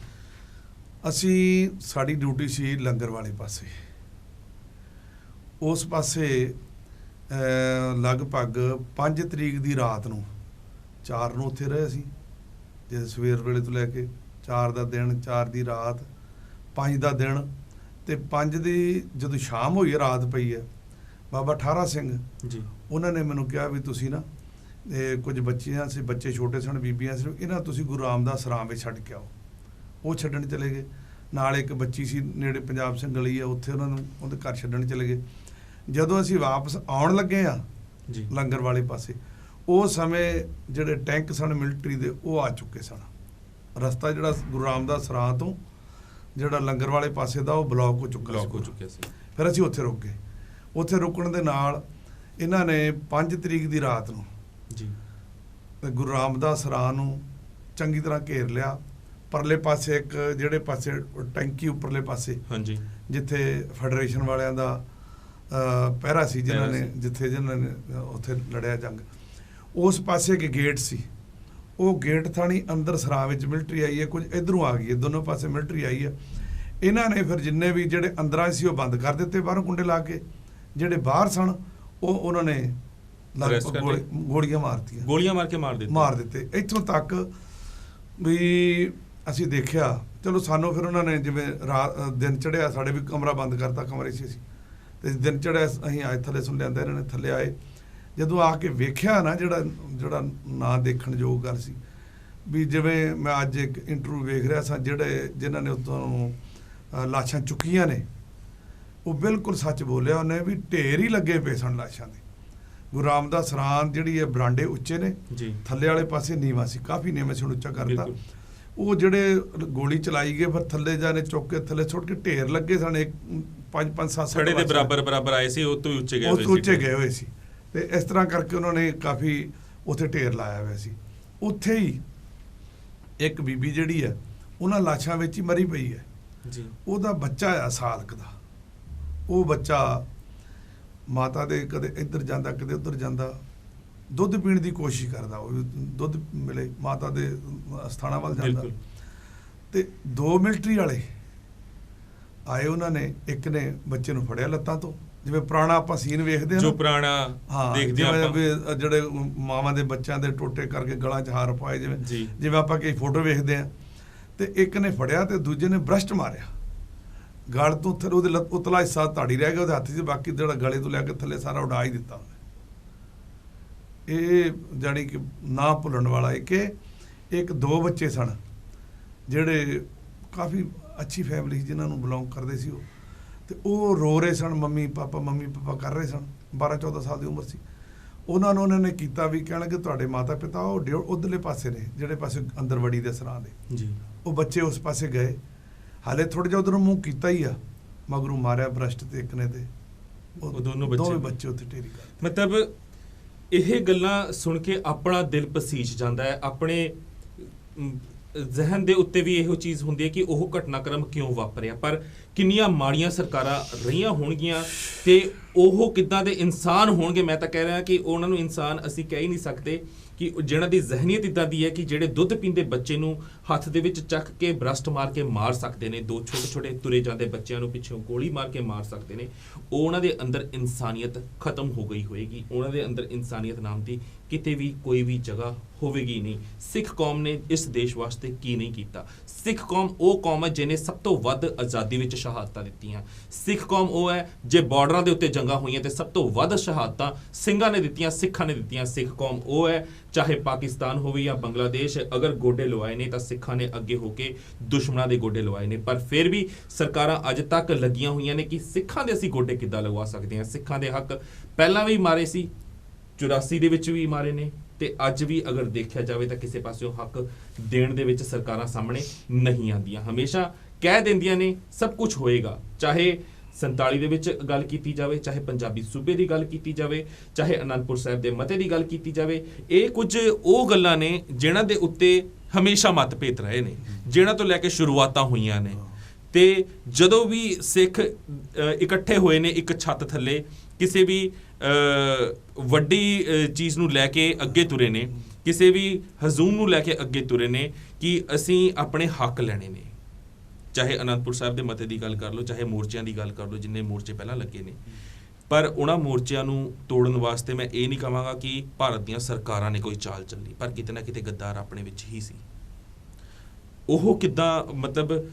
ਅਸੀਂ, ਸਾਡੀ ਡਿਊਟੀ ਸੀ ਲੰਗਰ ਵਾਲੇ ਪਾਸੇ, ਉਸ ਪਾਸੇ ਲਗਭਗ 5 ਤਰੀਕ ਦੀ ਰਾਤ ਨੂੰ 4 ਨੂੰ ਉੱਥੇ ਰਹੇ ਸੀ, ਜੇ ਸਵੇਰ ਵੇਲੇ ਤੋਂ ਲੈ ਕੇ 4 ਦਾ ਦਿਨ, 4 ਦੀ ਰਾਤ, 5 ਦਾ ਦਿਨ, ਤੇ 5 ਦੀ ਜਦੋਂ ਸ਼ਾਮ ਹੋਈ, ਰਾਤ ਪਈ ਹੈ, ਬਾਬਾ ਠਾਰਾ ਸਿੰਘ ਜੀ ਉਹਨਾਂ ਨੇ ਮੈਨੂੰ ਕਿਹਾ ਵੀ ਤੁਸੀਂ ਨਾ ਕੁਝ ਬੱਚੀਆਂ ਸੀ, ਬੱਚੇ ਛੋਟੇ ਸਨ, ਬੀਬੀਆਂ ਸੀ, ਇਹਨਾਂ ਤੁਸੀਂ ਗੁਰੂ ਰਾਮਦਾਸ ਰਾਮ ਵਿੱਚ ਛੱਡ ਕੇ ਆਓ। ਉਹ ਛੱਡਣ ਚਲੇ ਗਏ। ਨਾਲ ਇੱਕ ਬੱਚੀ ਸੀ ਨੇੜੇ ਪੰਜਾਬ ਸਿੰਘ ਗਲੀ ਹੈ, ਉੱਥੇ ਉਹਨਾਂ ਨੂੰ ਉਹਦੇ ਘਰ ਛੱਡਣ ਚਲੇ ਗਏ। ਜਦੋਂ ਅਸੀਂ ਵਾਪਸ ਆਉਣ ਲੱਗੇ ਆ ਜੀ ਲੰਗਰ ਵਾਲੇ ਪਾਸੇ, ਉਹ ਸਮੇਂ ਜਿਹੜੇ ਟੈਂਕ ਸਨ ਮਿਲਟਰੀ ਦੇ ਉਹ ਆ ਚੁੱਕੇ ਸਨ। ਰਸਤਾ ਜਿਹੜਾ ਗੁਰੂ ਰਾਮਦਾਸ ਸਰਾਂ ਤੋਂ ਜਿਹੜਾ ਲੰਗਰ ਵਾਲੇ ਪਾਸੇ ਦਾ ਉਹ ਬਲੌਕ ਹੋ ਚੁੱਕਿਆ ਸੀ। ਫਿਰ ਅਸੀਂ ਉੱਥੇ ਰੁਕ ਗਏ। ਉੱਥੇ ਰੁਕਣ ਦੇ ਨਾਲ ਇਹਨਾਂ ਨੇ 5 ਤਰੀਕ ਦੀ ਰਾਤ ਨੂੰ ਜੀ ਗੁਰੂ ਰਾਮਦਾਸ ਸਰਾਂ ਨੂੰ ਚੰਗੀ ਤਰ੍ਹਾਂ ਘੇਰ ਲਿਆ। ਪਰਲੇ ਪਾਸੇ ਇੱਕ ਜਿਹੜੇ ਪਾਸੇ ਟੈਂਕੀ ਉੱਪਰਲੇ ਪਾਸੇ ਹਾਂਜੀ ਜਿੱਥੇ ਫੈਡਰੇਸ਼ਨ ਵਾਲਿਆਂ ਦਾ ਪਹਿਰਾ ਸੀ ਜਿਨ੍ਹਾਂ ਨੇ ਉੱਥੇ ਲੜਿਆ ਜੰਗ, ਉਸ ਪਾਸੇ ਇੱਕ ਗੇਟ ਸੀ। ਉਹ ਗੇਟ ਥਾਣੀ ਅੰਦਰ ਸਰਾਂ ਵਿੱਚ ਮਿਲਟਰੀ ਆਈ ਹੈ, ਕੁਝ ਇਧਰੋਂ ਆ ਗਈ ਹੈ, ਦੋਨੋਂ ਪਾਸੇ ਮਿਲਟਰੀ ਆਈ ਹੈ। ਇਹਨਾਂ ਨੇ ਫਿਰ ਜਿੰਨੇ ਵੀ ਜਿਹੜੇ ਅੰਦਰਾਂ ਸੀ ਉਹ ਬੰਦ ਕਰ ਦਿੱਤੇ, ਬਾਹਰੋਂ ਕੁੰਡੇ ਲਾ ਕੇ। ਜਿਹੜੇ ਬਾਹਰ ਸਨ ਉਹਨਾਂ ਨੇ ਗੋਲੀਆਂ ਮਾਰ ਕੇ ਮਾਰ ਦਿੱਤੇ। ਇੱਥੋਂ ਤੱਕ ਵੀ ਅਸੀਂ ਦੇਖਿਆ। ਚਲੋ ਸਾਨੂੰ ਫਿਰ ਉਹਨਾਂ ਨੇ ਜਿਵੇਂ ਦਿਨ ਚੜ੍ਹਿਆ, ਸਾਡੇ ਵੀ ਕਮਰਾ ਬੰਦ ਕਰਤਾ, ਕਮਰੇ 'ਚ ਅਸੀਂ, ਤੇ ਦਿਨ ਚੜ੍ਹਿਆ ਅਸੀਂ ਆਏ ਥੱਲੇ ਸੁਣ ਲਿਆਂਦਾ। ਇਹਨਾਂ ਨੇ ਥੱਲੇ ਆਏ, ਜਦੋਂ ਆ ਕੇ ਵੇਖਿਆ ਨਾ ਜਿਹੜਾ ਨਾ ਦੇਖਣ ਯੋਗ ਗੱਲ ਸੀ ਵੀ ਜਿਵੇਂ ਮੈਂ ਅੱਜ ਇੱਕ ਇੰਟਰਵਿਊ ਵੇਖ ਰਿਹਾ ਸਾਂ, ਜਿਨ੍ਹਾਂ ਨੇ ਉੱਥੋਂ ਲਾਸ਼ਾਂ ਚੁੱਕੀਆਂ ਨੇ, ਉਹ ਬਿਲਕੁਲ ਸੱਚ ਬੋਲਿਆ ਉਹਨੇ ਵੀ ਢੇਰ ਹੀ ਲੱਗੇ ਪਏ ਸਨ ਲਾਸ਼ਾਂ ਦੇ। ਗੁਰੂ ਰਾਮਦਾਸ ਸਰਾਂ ਜਿਹੜੀ ਹੈ ਬਰਾਂਡੇ ਉੱਚੇ ਨੇ, ਥੱਲੇ ਵਾਲੇ ਪਾਸੇ ਨੀਵਾਂ ਸੀ, ਕਾਫੀ ਨੀਵਾਂ ਸੀ, ਹੁਣ ਉੱਚਾ ਕਰਤਾ। ਉਹ ਜਿਹੜੇ ਗੋਲੀ ਚਲਾਈ ਗਏ ਫਿਰ ਥੱਲੇ ਜਾਣੇ ਚੁੱਕ ਕੇ ਥੱਲੇ ਸੁੱਟ ਕੇ ਢੇਰ ਲੱਗੇ ਸਨ, 5-7 ਦੇ ਬਰਾਬਰ ਆਏ ਸੀ, ਉਹ ਤੋਂ ਉੱਚੇ ਗਏ ਹੋਏ ਸੀ। ਤੇ ਇਸ ਤਰ੍ਹਾਂ ਕਰਕੇ ਉਹਨਾਂ ਨੇ ਕਾਫੀ ਉੱਥੇ ਢੇਰ ਲਾਇਆ ਹੋਇਆ ਸੀ। ਉੱਥੇ ਹੀ ਇੱਕ ਬੀਬੀ ਜਿਹੜੀ ਹੈ ਉਹਨਾਂ ਲਾਸ਼ਾਂ ਵਿੱਚ ਹੀ ਮਰੀ ਪਈ ਹੈ ਜੀ। ਉਹਦਾ ਬੱਚਾ ਆ ਸਾਲ ਕੁ ਦਾ। ਉਹ ਬੱਚਾ ਮਾਤਾ ਦੇ ਕਦੇ ਇੱਧਰ ਜਾਂਦਾ ਕਦੇ ਉੱਧਰ ਜਾਂਦਾ, ਦੁੱਧ ਪੀਣ ਦੀ ਕੋਸ਼ਿਸ਼ ਕਰਦਾ, ਉਹ ਦੁੱਧ ਮਿਲੇ, ਮਾਤਾ ਦੇ ਅਸਥਾਨਾਂ ਵੱਲ ਜਾਂਦਾ। ਤੇ 2 ਮਿਲਟਰੀ ਵਾਲੇ ਆਏ, ਉਹਨਾਂ ਨੇ ਇੱਕ ਨੇ ਬੱਚੇ ਨੂੰ ਫੜਿਆ ਲੱਤਾਂ ਤੋਂ, ਜਿਵੇਂ ਪੁਰਾਣਾ ਆਪਾਂ ਸੀਨ ਵੇਖਦੇ ਹਾਂ, ਜੋ ਪੁਰਾਣਾ ਦੇਖਦੇ ਆਪਾਂ, ਜਿਹੜੇ ਮਾਵਾਂ ਦੇ ਬੱਚਿਆਂ ਦੇ ਟੋਟੇ ਕਰਕੇ ਗਲਾਂ 'ਚ ਹਾਰ ਪਾਏ, ਜਿਵੇਂ ਆਪਾਂ ਕਈ ਫੋਟੋ ਵੇਖਦੇ ਹਾਂ। ਤੇ ਇੱਕ ਨੇ ਫੜਿਆ ਤੇ ਦੂਜੇ ਨੇ ਬ੍ਰਸ਼ਟ ਮਾਰਿਆ ਗਲ ਤੋਂ, ਫਿਰ ਉਹਦੇ ਉਤਲਾ ਹਿੱਸਾ ਧਾੜੀ ਰਹਿ ਗਿਆ ਉਹਦੇ ਹੱਥ 'ਚ, ਬਾਕੀ ਜਿਹੜਾ ਗਲੇ ਤੋਂ ਲੈ ਕੇ ਥੱਲੇ ਸਾਰਾ ਉਡਾ ਹੀ ਦਿੱਤਾ ਉਹਨੇ। ਇਹ ਜਾਣੀ ਕਿ ਨਾ ਭੁੱਲਣ ਵਾਲਾ ਹੈ ਕਿ ਇੱਕ 2 ਬੱਚੇ ਸਨ ਜਿਹੜੇ ਕਾਫੀ ਅੱਛੀ ਫੈਮਿਲੀ ਸੀ, ਜਿਨ੍ਹਾਂ ਨੂੰ ਬਿਲੋਂਗ ਕਰਦੇ ਸੀ ਉਹ, ਤੇ ਉਹ ਰੋ ਰਹੇ ਸਨ, ਮੰਮੀ ਪਾਪਾ ਕਰ ਰਹੇ ਸਨ। 12-14 ਸਾਲ ਦੀ ਉਮਰ ਸੀ ਉਹਨਾਂ ਨੂੰ। ਉਹਨਾਂ ਨੇ ਕੀਤਾ ਵੀ ਕਹਿਣਾ ਕਿ ਤੁਹਾਡੇ ਮਾਤਾ ਪਿਤਾ ਉਹ ਉੱਧਰਲੇ ਪਾਸੇ ਨੇ, ਜਿਹੜੇ ਪਾਸੇ ਅੰਦਰ ਵੜੀ ਦੇ ਸਰਾਂ ਦੇ ਜੀ। ਉਹ ਬੱਚੇ ਉਸ ਪਾਸੇ ਗਏ, ਹਾਲੇ ਥੋੜ੍ਹਾ ਜਿਹਾ ਉਧਰੋਂ ਮੂੰਹ ਕੀਤਾ ਹੀ ਆ, ਮਗਰੋਂ ਮਾਰਿਆ ਬ੍ਰਸ਼ਟ ਤੇ ਇੱਕ ਨੇ, ਤੇ ਉਹ ਦੋਵੇਂ ਬੱਚੇ ਉੱਥੇ ਢੇਰੀ ਕਰ। ਮਤਲਬ ਇਹ ਗੱਲਾਂ ਸੁਣ ਕੇ ਆਪਣਾ ਦਿਲ ਪਸੀਜ ਜਾਂਦਾ ਹੈ। ਆਪਣੇ ਜ਼ਿਹਨ ਦੇ ਉੱਤੇ ਵੀ ਇਹੋ ਚੀਜ਼ ਹੁੰਦੀ ਹੈ ਕਿ ਉਹ ਘਟਨਾਕ੍ਰਮ ਕਿਉਂ ਵਾਪਰਿਆ, ਪਰ ਕਿੰਨੀਆਂ ਮਾੜੀਆਂ ਸਰਕਾਰਾਂ ਰਹੀਆਂ ਹੋਣਗੀਆਂ ਤੇ ਉਹ ਕਿੱਦਾਂ ਦੇ ਇਨਸਾਨ ਹੋਣਗੇ। ਮੈਂ ਤਾਂ ਕਹਿ ਰਿਹਾ ਕਿ ਉਹਨਾਂ ਨੂੰ ਇਨਸਾਨ ਅਸੀਂ ਕਹਿ ਹੀ ਨਹੀਂ ਸਕਦੇ, ਕਿ ਜਿਹਨਾਂ ਦੀ ਜ਼ਹਿਨੀਅਤ ਇੱਦਾਂ ਦੀ ਹੈ ਕਿ ਜਿਹੜੇ ਦੁੱਧ ਪੀਂਦੇ ਬੱਚੇ ਨੂੰ ਹੱਥ ਦੇ ਵਿੱਚ ਚੱਕ ਕੇ ਬ੍ਰਸ਼ਟ ਮਾਰ ਕੇ ਮਾਰ ਸਕਦੇ ਨੇ, 2 ਛੋਟੇ ਤੁਰੇ ਜਾਂਦੇ ਬੱਚਿਆਂ ਨੂੰ ਪਿੱਛੋਂ ਗੋਲੀ ਮਾਰ ਕੇ ਮਾਰ ਸਕਦੇ ਨੇ। ਉਹਨਾਂ ਦੇ ਅੰਦਰ ਇਨਸਾਨੀਅਤ ਖਤਮ ਹੋ ਗਈ ਹੋਏਗੀ, ਉਹਨਾਂ ਦੇ ਅੰਦਰ ਇਨਸਾਨੀਅਤ ਨਾਮ ਦੀ ਕਿਤੇ ਵੀ ਕੋਈ ਵੀ ਜਗ੍ਹਾ ਹੋਵੇਗੀ ਨਹੀਂ। ਸਿੱਖ ਕੌਮ ਨੇ ਇਸ ਦੇਸ਼ ਵਾਸਤੇ ਕੀ ਨਹੀਂ ਕੀਤਾ। ਸਿੱਖ ਕੌਮ ਉਹ ਕੌਮ ਹੈ ਜਿਹਨੇ ਸਭ ਤੋਂ ਵੱਧ ਆਜ਼ਾਦੀ ਵਿੱਚ ਸ਼ਹਾਦਤਾਂ ਦਿੱਤੀਆਂ। ਸਿੱਖ ਕੌਮ ਉਹ ਹੈ ਜੇ ਬਾਰਡਰਾਂ ਦੇ ਉੱਤੇ ਜੰਗਾਂ ਹੋਈਆਂ ਤੇ ਸਭ ਤੋਂ ਵੱਧ ਸ਼ਹਾਦਤਾਂ ਸਿੰਘਾਂ ਨੇ ਦਿੱਤੀਆਂ, ਸਿੱਖਾਂ ਨੇ ਦਿੱਤੀਆਂ। ਸਿੱਖ ਕੌਮ ਉਹ ਹੈ ਚਾਹੇ ਪਾਕਿਸਤਾਨ ਹੋਵੇ ਜਾਂ ਬੰਗਲਾਦੇਸ਼, ਅਗਰ ਗੋਡੇ ਲਵਾਏ ਨੇ ਤਾਂ ਸਿੱਖਾਂ ਨੇ ਅੱਗੇ ਹੋ ਕੇ ਦੁਸ਼ਮਣਾਂ ਦੇ ਗੋਡੇ ਲਵਾਏ ਨੇ। ਪਰ ਫਿਰ ਵੀ ਸਰਕਾਰਾਂ ਅੱਜ ਤੱਕ ਲੱਗੀਆਂ ਹੋਈਆਂ ਨੇ ਕਿ ਸਿੱਖਾਂ ਦੇ ਅਸੀਂ ਗੋਡੇ ਕਿੱਦਾਂ ਲਗਵਾ ਸਕਦੇ ਹਾਂ। ਸਿੱਖਾਂ ਦੇ ਹੱਕ ਪਹਿਲਾਂ ਵੀ ਮਾਰੇ ਸੀ, 84 ਦੇ ਵਿੱਚ ਵੀ ਮਾਰੇ ਨੇ, ਤੇ ਅੱਜ ਵੀ ਅਗਰ ਦੇਖਿਆ ਜਾਵੇ ਤਾਂ ਕਿਸੇ ਪਾਸਿਓਂ ਹੱਕ ਦੇਣ ਦੇ ਵਿੱਚ ਸਰਕਾਰਾਂ ਸਾਹਮਣੇ ਨਹੀਂ ਆਉਂਦੀਆਂ। ਹਮੇਸ਼ਾ ਕਹਿ ਦਿੰਦੀਆਂ ਨੇ ਸਭ ਕੁਝ ਹੋਏਗਾ, ਚਾਹੇ 47 ਦੇ ਵਿੱਚ ਗੱਲ ਕੀਤੀ ਜਾਵੇ, ਚਾਹੇ ਪੰਜਾਬੀ ਸੂਬੇ ਦੀ ਗੱਲ ਕੀਤੀ ਜਾਵੇ, ਚਾਹੇ ਅਨੰਦਪੁਰ ਸਾਹਿਬ ਦੇ ਮਤੇ ਦੀ ਗੱਲ ਕੀਤੀ ਜਾਵੇ। ਇਹ ਕੁਝ ਉਹ ਗੱਲਾਂ ਨੇ ਜਿਨ੍ਹਾਂ ਦੇ ਉੱਤੇ ਹਮੇਸ਼ਾ ਮਤਭੇਦ ਰਹੇ ਨੇ, ਜਿਨ੍ਹਾਂ ਤੋਂ ਲੈ ਕੇ ਸ਼ੁਰੂਆਤਾਂ ਹੋਈਆਂ ਨੇ। ਤੇ ਜਦੋਂ ਵੀ ਸਿੱਖ ਇਕੱਠੇ ਹੋਏ ਨੇ ਇੱਕ ਛੱਤ ਥੱਲੇ, ਕਿਸੇ ਵੀ ਵੱਡੀ ਚੀਜ਼ ਨੂੰ ਲੈ ਕੇ ਅੱਗੇ ਤੁਰੇ ਨੇ, ਕਿਸੇ ਵੀ ਹਜ਼ੂਮ ਨੂੰ ਲੈ ਕੇ ਅੱਗੇ ਤੁਰੇ ਨੇ ਕਿ ਅਸੀਂ ਆਪਣੇ ਹੱਕ ਲੈਣੇ ਨੇ। ਚਾਹੇ ਅਨੰਦਪੁਰ ਸਾਹਿਬ ਦੇ ਮਤੇ ਦੀ ਗੱਲ ਕਰ ਲਓ, ਚਾਹੇ ਮੋਰਚਿਆਂ ਦੀ ਗੱਲ ਕਰ ਲਓ, ਜਿੰਨੇ ਮੋਰਚੇ ਪਹਿਲਾਂ ਲੱਗੇ ਨੇ। ਪਰ ਉਹਨਾਂ ਮੋਰਚਿਆਂ ਨੂੰ ਤੋੜਨ ਵਾਸਤੇ ਮੈਂ ਇਹ ਨਹੀਂ ਕਹਾਂਗਾ ਕਿ ਭਾਰਤ ਦੀਆਂ ਸਰਕਾਰਾਂ ਨੇ ਕੋਈ ਚਾਲ ਚੱਲੀ, ਪਰ ਕਿਤੇ ਨਾ ਕਿਤੇ ਗੱਦਾਰ ਆਪਣੇ ਵਿੱਚ ਹੀ ਸੀ। ਉਹ ਕਿੱਦਾਂ ਮਤਲਬ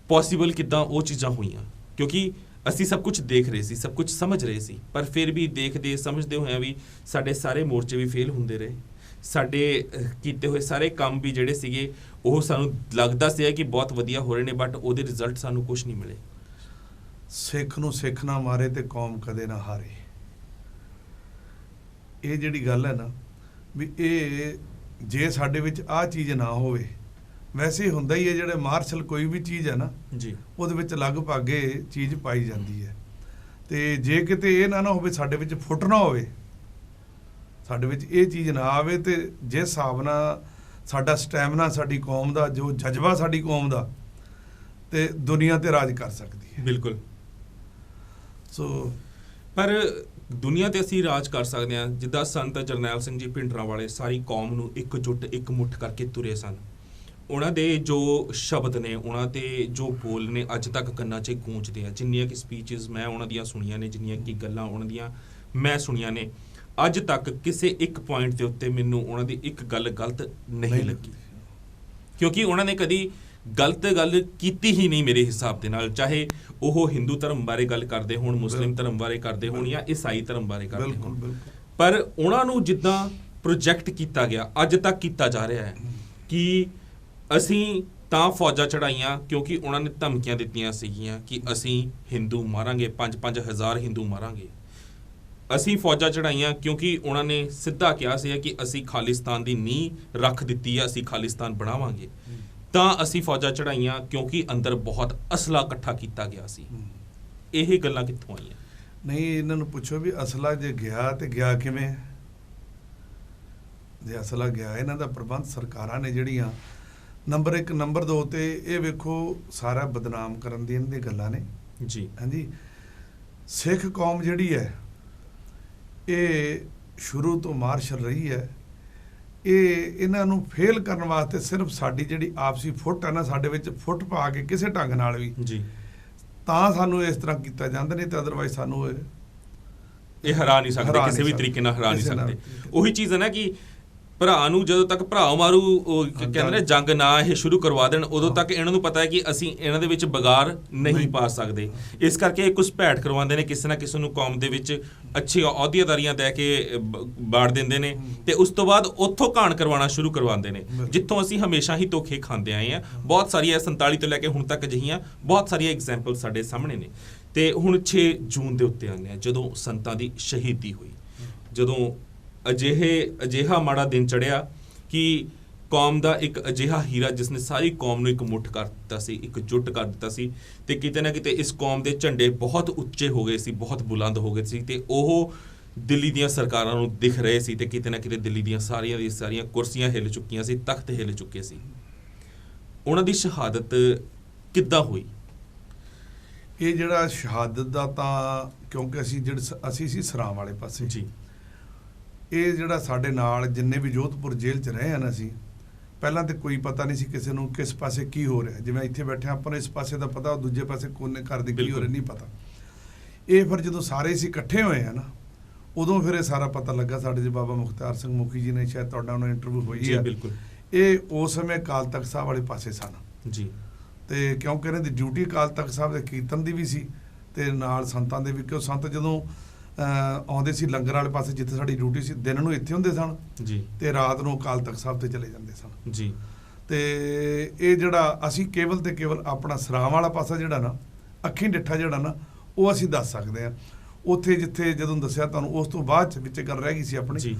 ਪੋਸੀਬਲ ਕਿੱਦਾਂ ਉਹ ਚੀਜ਼ਾਂ ਹੋਈਆਂ, ਕਿਉਂਕਿ ਅਸੀਂ ਸਭ ਕੁਝ ਦੇਖ ਰਹੇ ਸੀ, ਸਭ ਕੁਝ ਸਮਝ ਰਹੇ ਸੀ, ਪਰ ਫਿਰ ਵੀ ਦੇਖਦੇ ਸਮਝਦੇ ਹੋਇਆਂ ਵੀ ਸਾਡੇ ਸਾਰੇ ਮੋਰਚੇ ਵੀ ਫੇਲ ਹੁੰਦੇ ਰਹੇ। ਸਾਡੇ ਕੀਤੇ ਹੋਏ ਸਾਰੇ ਕੰਮ ਵੀ ਜਿਹੜੇ ਸੀਗੇ ਉਹ ਸਾਨੂੰ ਲੱਗਦਾ ਸੀ ਕਿ ਬਹੁਤ ਵਧੀਆ ਹੋ ਰਹੇ ਨੇ, ਬਟ ਉਹਦੇ ਰਿਜ਼ਲਟ ਸਾਨੂੰ ਕੁਝ ਨਹੀਂ ਮਿਲੇ। ਸਿੱਖ ਨੂੰ ਸਿੱਖ ਨਾ ਮਾਰੇ ਤੇ ਕੌਮ ਕਦੇ ਨਾ ਹਾਰੇ, ਇਹ ਜਿਹੜੀ ਗੱਲ ਹੈ ਨਾ, ਵੀ ਇਹ ਜੇ ਸਾਡੇ ਵਿੱਚ ਆਹ ਚੀਜ਼ ਨਾ ਹੋਵੇ, ਵੈਸੇ ਹੁੰਦਾ ਹੀ ਹੈ ਜਿਹੜੇ ਮਾਰਸ਼ਲ ਕੋਈ ਵੀ ਚੀਜ਼ ਹੈ ਨਾ ਜੀ, ਉਹਦੇ ਵਿੱਚ ਲਗਭਗ ਇਹ ਚੀਜ਼ ਪਾਈ ਜਾਂਦੀ ਹੈ। ਤੇ ਜੇ ਕਿਤੇ ਇਹ ਨਾ ਹੋਵੇ, ਸਾਡੇ ਵਿੱਚ ਫੁੱਟ ਨਾ ਹੋਵੇ, ਸਾਡੇ ਵਿੱਚ ਇਹ ਚੀਜ਼ ਨਾ ਆਵੇ, ਤੇ ਜਿਸ ਹਿਸਾਬ ਨਾਲ ਸਾਡਾ ਸਟੈਮਿਨਾ, ਸਾਡੀ ਕੌਮ ਦਾ ਜੋ ਜਜ਼ਬਾ, ਸਾਡੀ ਕੌਮ ਦਾ, ਤੇ ਦੁਨੀਆ ਤੇ ਰਾਜ ਕਰ ਸਕਦੀ ਹੈ। ਬਿਲਕੁਲ। ਸੋ ਪਰ ਦੁਨੀਆ ਤੇ ਅਸੀਂ ਰਾਜ ਕਰ ਸਕਦੇ ਹਾਂ ਜਿੱਦਾਂ ਸੰਤ ਜਰਨੈਲ ਸਿੰਘ ਜੀ ਭਿੰਡਰਾਂਵਾਲੇ ਸਾਰੀ ਕੌਮ ਨੂੰ ਇਕਜੁੱਟ ਇੱਕ ਮੁੱਠ ਕਰਕੇ ਤੁਰੇ ਸਨ। ਉਹਨਾਂ ਦੇ ਜੋ ਸ਼ਬਦ ਨੇ, ਉਹਨਾਂ ਦੇ ਜੋ ਬੋਲ ਨੇ ਅੱਜ ਤੱਕ ਕੰਨਾਂ 'ਚ ਗੂੰਜਦੇ ਆ। ਜਿੰਨੀਆਂ ਕਿ ਸਪੀਚਸ ਮੈਂ ਉਹਨਾਂ ਦੀਆਂ ਸੁਣੀਆਂ ਨੇ, ਜਿੰਨੀਆਂ ਕਿ ਗੱਲਾਂ ਉਹਨਾਂ ਦੀਆਂ ਮੈਂ ਸੁਣੀਆਂ ਨੇ, ਅੱਜ ਤੱਕ ਕਿਸੇ ਇੱਕ ਪੁਆਇੰਟ ਦੇ ਉੱਤੇ ਮੈਨੂੰ ਉਹਨਾਂ ਦੀ ਇੱਕ ਗੱਲ ਗਲਤ ਨਹੀਂ ਲੱਗੀ, ਕਿਉਂਕਿ ਉਹਨਾਂ ਨੇ ਕਦੀ ਗਲਤ ਗੱਲ ਕੀਤੀ ਹੀ ਨਹੀਂ ਮੇਰੇ ਹਿਸਾਬ ਦੇ ਨਾਲ। ਚਾਹੇ ਉਹ ਹਿੰਦੂ ਧਰਮ ਬਾਰੇ ਗੱਲ ਕਰਦੇ ਹੋਣ, ਮੁਸਲਿਮ ਧਰਮ ਬਾਰੇ ਕਰਦੇ ਹੋਣ, ਜਾਂ ਈਸਾਈ ਧਰਮ ਬਾਰੇ ਕਰਦੇ ਹੋਣ, ਪਰ ਉਹਨਾਂ ਨੂੰ ਜਿੱਦਾਂ ਪ੍ਰੋਜੈਕਟ ਕੀਤਾ ਗਿਆ, ਅੱਜ ਤੱਕ ਕੀਤਾ ਜਾ ਰਿਹਾ ਹੈ ਕਿ ਅਸੀਂ ਤਾਂ ਫੌਜਾਂ ਚੜਾਈਆਂ ਕਿਉਂਕਿ ਉਹਨਾਂ ਨੇ ਧਮਕੀਆਂ ਦਿੱਤੀਆਂ ਸੀਗੀਆਂ ਕਿ ਅਸੀਂ ਹਿੰਦੂ ਮਾਰਾਂਗੇ, 5,000 ਹਿੰਦੂ ਮਾਰਾਂਗੇ। ਅਸੀਂ ਫੌਜਾਂ ਚੜਾਈਆਂ ਕਿਉਂਕਿ ਉਹਨਾਂ ਨੇ ਸਿੱਧਾ ਕਿਹਾ ਸੀ ਕਿ ਅਸੀਂ ਖਾਲਿਸਤਾਨ ਦੀ ਨੀਂਹ ਰੱਖ ਦਿੱਤੀ ਹੈ, ਅਸੀਂ ਖਾਲਿਸਤਾਨ ਬਣਾਵਾਂਗੇ। ਤਾਂ ਅਸੀਂ ਫੌਜਾਂ ਚੜਾਈਆਂ ਕਿਉਂਕਿ ਅੰਦਰ ਬਹੁਤ ਅਸਲਾ ਇਕੱਠਾ ਕੀਤਾ ਗਿਆ ਸੀ। ਇਹ ਗੱਲਾਂ ਕਿੱਥੋਂ ਆਈਆਂ? ਨਹੀਂ, ਇਹਨਾਂ ਨੂੰ ਪੁੱਛੋ ਵੀ ਅਸਲਾ ਜੇ ਗਿਆ ਤੇ ਗਿਆ ਕਿਵੇਂ? ਜੇ ਅਸਲਾ ਗਿਆ, ਇਹਨਾਂ ਦਾ ਪ੍ਰਬੰਧ ਸਰਕਾਰਾਂ ਨੇ ਜਿਹੜੀਆਂ ਨੰਬਰ 1 ਨੰਬਰ 2 ਤੇ ਇਹ ਵੇਖੋ ਸਾਰਾ ਬਦਨਾਮ ਕਰਨ ਦੀਆਂ ਇਹਨਾਂ ਦੀਆਂ ਗੱਲਾਂ ਨੇ ਜੀ। ਹਾਂਜੀ, ਸਿੱਖ ਕੌਮ ਜਿਹੜੀ ਹੈ ਇਹ ਸ਼ੁਰੂ ਤੋਂ ਮਾਰਸ਼ਲ ਰਹੀ ਹੈ। ਇਹ ਇਹਨਾਂ ਨੂੰ ਫੇਲ ਕਰਨ ਵਾਸਤੇ ਸਿਰਫ ਸਾਡੀ ਜਿਹੜੀ ਆਪਸੀ ਫੁੱਟ ਹੈ ਨਾ, ਸਾਡੇ ਵਿੱਚ ਫੁੱਟ ਪਾ ਕੇ ਕਿਸੇ ਢੰਗ ਨਾਲ ਵੀ ਜੀ ਤਾਂ ਸਾਨੂੰ ਇਸ ਤਰ੍ਹਾਂ ਕੀਤਾ ਜਾਂਦਾ, ਨਹੀਂ ਤਾਂ ਅਦਰਵਾਈਜ਼ ਸਾਨੂੰ ਇਹ ਹਰਾ ਨਹੀਂ ਸਕਦੇ, ਕਿਸੇ ਵੀ ਤਰੀਕੇ ਨਾਲ ਹਰਾ ਨਹੀਂ ਸਕਦੇ। ਉਹੀ ਚੀਜ਼ ਹੈ ਨਾ ਕਿ ਭਰਾ ਨੂੰ ਜਦੋਂ ਤੱਕ ਭਰਾ ਮਾਰੂ, ਉਹ ਕਹਿੰਦੇ ਨੇ ਜੰਗ ਨਾ ਇਹ ਸ਼ੁਰੂ ਕਰਵਾ ਦੇਣ, ਉਦੋਂ ਤੱਕ ਇਹਨਾਂ ਨੂੰ ਪਤਾ ਹੈ ਕਿ ਅਸੀਂ ਇਹਨਾਂ ਦੇ ਵਿੱਚ ਬਗਾਰ ਨਹੀਂ ਪਾ ਸਕਦੇ। ਇਸ ਕਰਕੇ ਇਹ ਘੁਸਪੈਠ ਕਰਵਾਉਂਦੇ ਨੇ, ਕਿਸੇ ਨਾ ਕਿਸੇ ਨੂੰ ਕੌਮ ਦੇ ਵਿੱਚ ਅੱਛੀ ਅਹੁਦੇਦਾਰੀਆਂ ਦੇ ਕੇ ਬਾੜ ਦਿੰਦੇ ਨੇ, ਤੇ ਉਸ ਤੋਂ ਬਾਅਦ ਉੱਥੋਂ ਘਾਣ ਕਰਵਾਉਣਾ ਸ਼ੁਰੂ ਕਰਵਾਉਂਦੇ ਨੇ, ਜਿੱਥੋਂ ਅਸੀਂ ਹਮੇਸ਼ਾ ਹੀ ਧੋਖੇ ਖਾਂਦੇ ਆਏ ਹਾਂ। ਬਹੁਤ ਸਾਰੀਆਂ 47 ਤੋਂ ਲੈ ਕੇ ਹੁਣ ਤੱਕ ਅਜਿਹੀਆਂ ਬਹੁਤ ਸਾਰੀਆਂ ਐਗਜ਼ਾਮਪਲ ਸਾਡੇ ਸਾਹਮਣੇ ਨੇ। ਤੇ ਹੁਣ 6 ਜੂਨ ਦੇ ਉੱਤੇ ਆਉਂਦੇ ਹਾਂ, ਜਦੋਂ ਸੰਤਾਂ ਦੀ ਸ਼ਹੀਦੀ ਹੋਈ, ਜਦੋਂ ਅਜਿਹਾ ਮਾੜਾ ਦਿਨ ਚੜਿਆ ਕਿ ਕੌਮ ਦਾ ਇੱਕ ਅਜਿਹਾ ਹੀਰਾ ਜਿਸ ਨੇ ਸਾਰੀ ਕੌਮ ਨੂੰ ਇੱਕ ਮੁੱਠ ਕਰ ਦਿੱਤਾ ਸੀ, ਇਕਜੁੱਟ ਕਰ ਦਿੱਤਾ ਸੀ, ਤੇ ਕਿਤੇ ਨਾ ਕਿਤੇ ਇਸ ਕੌਮ ਦੇ ਝੰਡੇ ਬਹੁਤ ਉੱਚੇ ਹੋ ਗਏ ਸੀ, ਬਹੁਤ ਬੁਲੰਦ ਹੋ ਗਏ ਸੀ, ਤੇ ਉਹ ਦਿੱਲੀ ਦੀਆਂ ਸਰਕਾਰਾਂ ਨੂੰ ਦਿਖ ਰਹੇ ਸੀ, ਤੇ ਕਿਤੇ ਨਾ ਕਿਤੇ ਦਿੱਲੀ ਦੀਆਂ ਸਾਰੀਆਂ ਕੁਰਸੀਆਂ ਹਿੱਲ ਚੁੱਕੀਆਂ ਸੀ, ਤਖਤ ਹਿੱਲ ਚੁੱਕੇ ਸੀ। ਉਹਨਾਂ ਦੀ ਸ਼ਹਾਦਤ ਕਿੱਦਾਂ ਹੋਈ? ਇਹ ਜਿਹੜਾ ਸ਼ਹਾਦਤ ਦਾ ਤਾਂ ਕਿਉਂਕਿ ਅਸੀਂ ਸੀ ਸਰਾਂ ਵਾਲੇ ਪਾਸੇ ਜੀ। ਇਹ ਜਿਹੜਾ ਸਾਡੇ ਨਾਲ ਜਿੰਨੇ ਵੀ ਜੋਧਪੁਰ ਜੇਲ੍ਹ 'ਚ ਰਹੇ ਹਨ, ਅਸੀਂ ਪਹਿਲਾਂ ਤੇ ਕੋਈ ਪਤਾ ਨਹੀਂ ਸੀ ਕਿਸੇ ਨੂੰ ਕਿਸ ਪਾਸੇ ਕੀ ਹੋ ਰਿਹਾ। ਜਿਵੇਂ ਇੱਥੇ ਬੈਠੇ ਆਪਾਂ ਨੂੰ ਇਸ ਪਾਸੇ ਦਾ ਪਤਾ, ਦੂਜੇ ਪਾਸੇ ਕੋਨੇ ਘਰ ਦੇ ਕੀ ਹੋ ਰਿਹਾ ਨਹੀਂ ਪਤਾ। ਇਹ ਫਿਰ ਜਦੋਂ ਸਾਰੇ ਅਸੀਂ ਇਕੱਠੇ ਹੋਏ ਆ ਨਾ, ਉਦੋਂ ਫਿਰ ਇਹ ਸਾਰਾ ਪਤਾ ਲੱਗਾ। ਸਾਡੇ ਜੀ ਬਾਬਾ ਮੁਖਤਾਰ ਸਿੰਘ ਮੁਖੀ ਜੀ ਨੇ, ਸ਼ਾਇਦ ਤੁਹਾਡਾ ਉਹਨਾਂ ਇੰਟਰਵਿਊ ਹੋਈ ਹੈ। ਬਿਲਕੁਲ। ਇਹ ਉਸ ਸਮੇਂ ਅਕਾਲ ਤਖਤ ਸਾਹਿਬ ਵਾਲੇ ਪਾਸੇ ਸਨ ਜੀ, ਤੇ ਕਿਉਂਕਿ ਇਹਨਾਂ ਦੀ ਡਿਊਟੀ ਅਕਾਲ ਤਖਤ ਸਾਹਿਬ ਦੇ ਕੀਰਤਨ ਦੀ ਵੀ ਸੀ ਤੇ ਨਾਲ ਸੰਤਾਂ ਦੇ ਵੀ, ਕਿਉਂ ਸੰਤ ਜਦੋਂ ਆਉਂਦੇ ਸੀ ਲੰਗਰ ਵਾਲੇ ਪਾਸੇ ਜਿੱਥੇ ਸਾਡੀ ਡਿਊਟੀ ਸੀ, ਦਿਨ ਨੂੰ ਇੱਥੇ ਹੁੰਦੇ ਸਨ ਜੀ, ਤੇ ਰਾਤ ਨੂੰ ਅਕਾਲ ਤਖਤ ਸਾਹਿਬ ਤੇ ਚਲੇ ਜਾਂਦੇ ਸਨ ਜੀ। ਤੇ ਇਹ ਜਿਹੜਾ ਅਸੀਂ ਕੇਵਲ ਤੇ ਕੇਵਲ ਆਪਣਾ ਸਰਾਂ ਵਾਲਾ ਪਾਸਾ ਜਿਹੜਾ ਨਾ, ਅੱਖੀਂ ਡਿੱਠਾ ਜਿਹੜਾ ਨਾ, ਉਹ ਅਸੀਂ ਦੱਸ ਸਕਦੇ ਹਾਂ। ਉੱਥੇ ਜਿੱਥੇ ਜਦੋਂ ਦੱਸਿਆ ਤੁਹਾਨੂੰ, ਉਸ ਤੋਂ ਬਾਅਦ ਵਿੱਚ ਗੱਲ ਰਹਿ ਗਈ ਸੀ ਆਪਣੀ ਜੀ।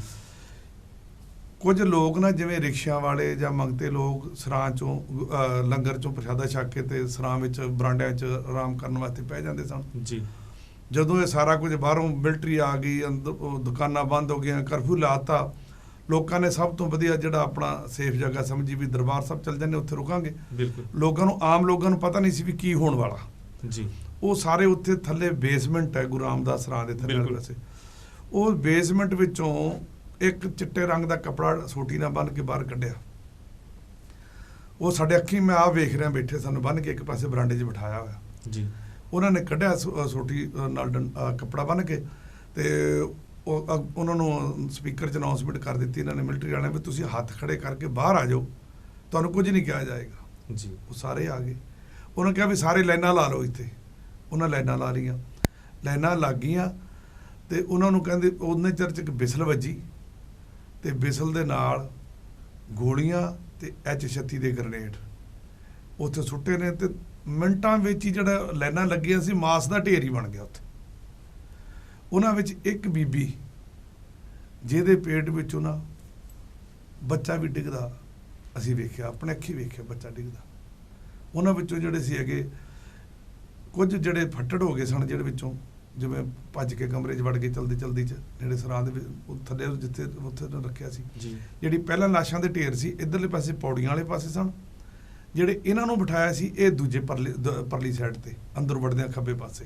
ਕੁਝ ਲੋਕ ਨਾ ਜਿਵੇਂ ਰਿਕਸ਼ਿਆਂ ਵਾਲੇ ਜਾਂ ਮੰਗਤੇ ਲੋਕ ਸਰਾਂ ਚੋਂ ਲੰਗਰ ਚੋਂ ਪ੍ਰਸ਼ਾਦਾ ਛਕ ਕੇ ਤੇ ਸਰਾਂ ਵਿੱਚ ਬਰਾਂਡਿਆਂ 'ਚ ਆਰਾਮ ਕਰਨ ਵਾਸਤੇ ਪੈ ਜਾਂਦੇ ਸਨ ਜੀ। ਜਦੋਂ ਇਹ ਸਾਰਾ ਕੁਝ ਬਾਹਰੋਂ ਮਿਲਟਰੀ ਆ ਗਈ, ਦੁਕਾਨਾਂ ਬੰਦ ਹੋ ਗਈਆਂ, ਕਰਫਿਊ ਲਾਤਾ, ਲੋਕਾਂ ਨੇ ਸਭ ਤੋਂ ਵਧੀਆ ਜਿਹੜਾ ਆਪਣਾ ਸੇਫ ਜਗ੍ਹਾ ਸਮਝੀ ਵੀ ਦਰਬਾਰ ਸਾਹਿਬ ਚੱਲ ਜਾਂਦੇ, ਉੱਥੇ ਰੁਕਾਂਗੇ। ਬਿਲਕੁਲ। ਲੋਕਾਂ ਨੂੰ, ਆਮ ਲੋਕਾਂ ਨੂੰ ਪਤਾ ਨਹੀਂ ਸੀ ਵੀ ਕੀ ਹੋਣ ਵਾਲਾ ਜੀ। ਉਹ ਸਾਰੇ ਉੱਥੇ ਥੱਲੇ ਬੇਸਮੈਂਟ ਹੈ ਗੁਰੂ ਰਾਮਦਾਸ ਸਰਾਂ ਦੇ ਥੱਲੇ ਵੈਸੇ, ਉਹ ਬੇਸਮੈਂਟ ਵਿੱਚੋਂ ਇੱਕ ਚਿੱਟੇ ਰੰਗ ਦਾ ਕੱਪੜਾ ਸੋਟੀ ਨਾਲ ਬੰਨ੍ਹ ਕੇ ਬਾਹਰ ਕੱਢਿਆ। ਉਹ ਸਾਡੇ ਅੱਖੀਂ ਮੈਂ ਆਪ ਵੇਖ ਰਿਹਾ, ਬੈਠੇ ਸਾਨੂੰ ਬੰਨ੍ਹ ਕੇ ਇੱਕ ਪਾਸੇ ਬਰਾਂਡੇ 'ਚ ਬਿਠਾਇਆ ਹੋਇਆ ਜੀ। ਉਹਨਾਂ ਨੇ ਕੱਢਿਆ ਸੋਟੀ ਨਾਲ ਕੱਪੜਾ ਬੰਨ੍ਹ ਕੇ, ਤੇ ਉਹਨਾਂ ਨੂੰ ਸਪੀਕਰ 'ਚ ਅਨਾਉਂਸਮੈਂਟ ਕਰ ਦਿੱਤੀ ਇਹਨਾਂ ਨੇ ਮਿਲਟਰੀ ਵਾਲਿਆਂ ਵੀ ਤੁਸੀਂ ਹੱਥ ਖੜੇ ਕਰਕੇ ਬਾਹਰ ਆ ਜਾਓ, ਤੁਹਾਨੂੰ ਕੁਝ ਨਹੀਂ ਕਿਹਾ ਜਾਏਗਾ ਜੀ। ਉਹ ਸਾਰੇ ਆ ਗਏ। ਉਹਨਾਂ ਕਿਹਾ ਵੀ ਸਾਰੇ ਲਾਈਨਾਂ ਲਾ ਲਓ ਇੱਥੇ। ਉਹਨਾਂ ਲਾਈਨਾਂ ਲਾ ਲਈਆਂ, ਲਾਈਨਾਂ ਲੱਗ ਗਈਆਂ, ਤੇ ਉਹਨਾਂ ਨੂੰ ਕਹਿੰਦੇ ਉਹਨੇ ਚਿਰ 'ਚ ਇੱਕ ਬਿਸਲ ਵੱਜੀ, ਤੇ ਬਿਸਲ ਦੇ ਨਾਲ ਗੋਲੀਆਂ ਤੇ H-36 ਦੇ ਗ੍ਰਨੇਡ ਉੱਥੇ ਸੁੱਟੇ ਨੇ, ਤੇ ਮਿੰਟਾਂ ਵਿੱਚ ਹੀ ਜਿਹੜਾ ਲਾਈਨਾਂ ਲੱਗੀਆਂ ਸੀ, ਮਾਸ ਦਾ ਢੇਰ ਹੀ ਬਣ ਗਿਆ ਉੱਥੇ। ਉਹਨਾਂ ਵਿੱਚ ਇੱਕ ਬੀਬੀ ਜਿਹਦੇ ਪੇਟ ਵਿੱਚੋਂ ਨਾ ਬੱਚਾ ਵੀ ਡਿੱਗਦਾ ਅਸੀਂ ਵੇਖਿਆ, ਆਪਣੇ ਅੱਖੀ ਵੇਖਿਆ ਬੱਚਾ ਡਿੱਗਦਾ। ਉਹਨਾਂ ਵਿੱਚੋਂ ਜਿਹੜੇ ਸੀ ਹੈਗੇ ਕੁਝ ਜਿਹੜੇ ਫੱਟੜ ਹੋ ਗਏ ਸਨ, ਜਿਹੜੇ ਵਿੱਚੋਂ ਜਿਵੇਂ ਭੱਜ ਕੇ ਕਮਰੇ 'ਚ ਵੜ ਗਏ ਚਲਦੀ ਚਲਦੀ 'ਚ, ਜਿਹੜੇ ਸਰਾਂ ਦੇ ਵਿੱਚ ਥੱਲੇ ਜਿੱਥੇ ਉੱਥੇ ਰੱਖਿਆ ਸੀ। ਜਿਹੜੀ ਪਹਿਲਾਂ ਲਾਸ਼ਾਂ ਦੇ ਢੇਰ ਸੀ ਇੱਧਰਲੇ ਪਾਸੇ ਪੌੜੀਆਂ ਵਾਲੇ ਪਾਸੇ ਸਨ, ਜਿਹੜੇ ਇਹਨਾਂ ਨੂੰ ਬਿਠਾਇਆ ਸੀ ਇਹ ਦੂਜੇ ਪਰਲੀ ਸਾਈਡ ਤੇ ਅੰਦਰ ਵੜਦਿਆਂ ਖੱਬੇ ਪਾਸੇ।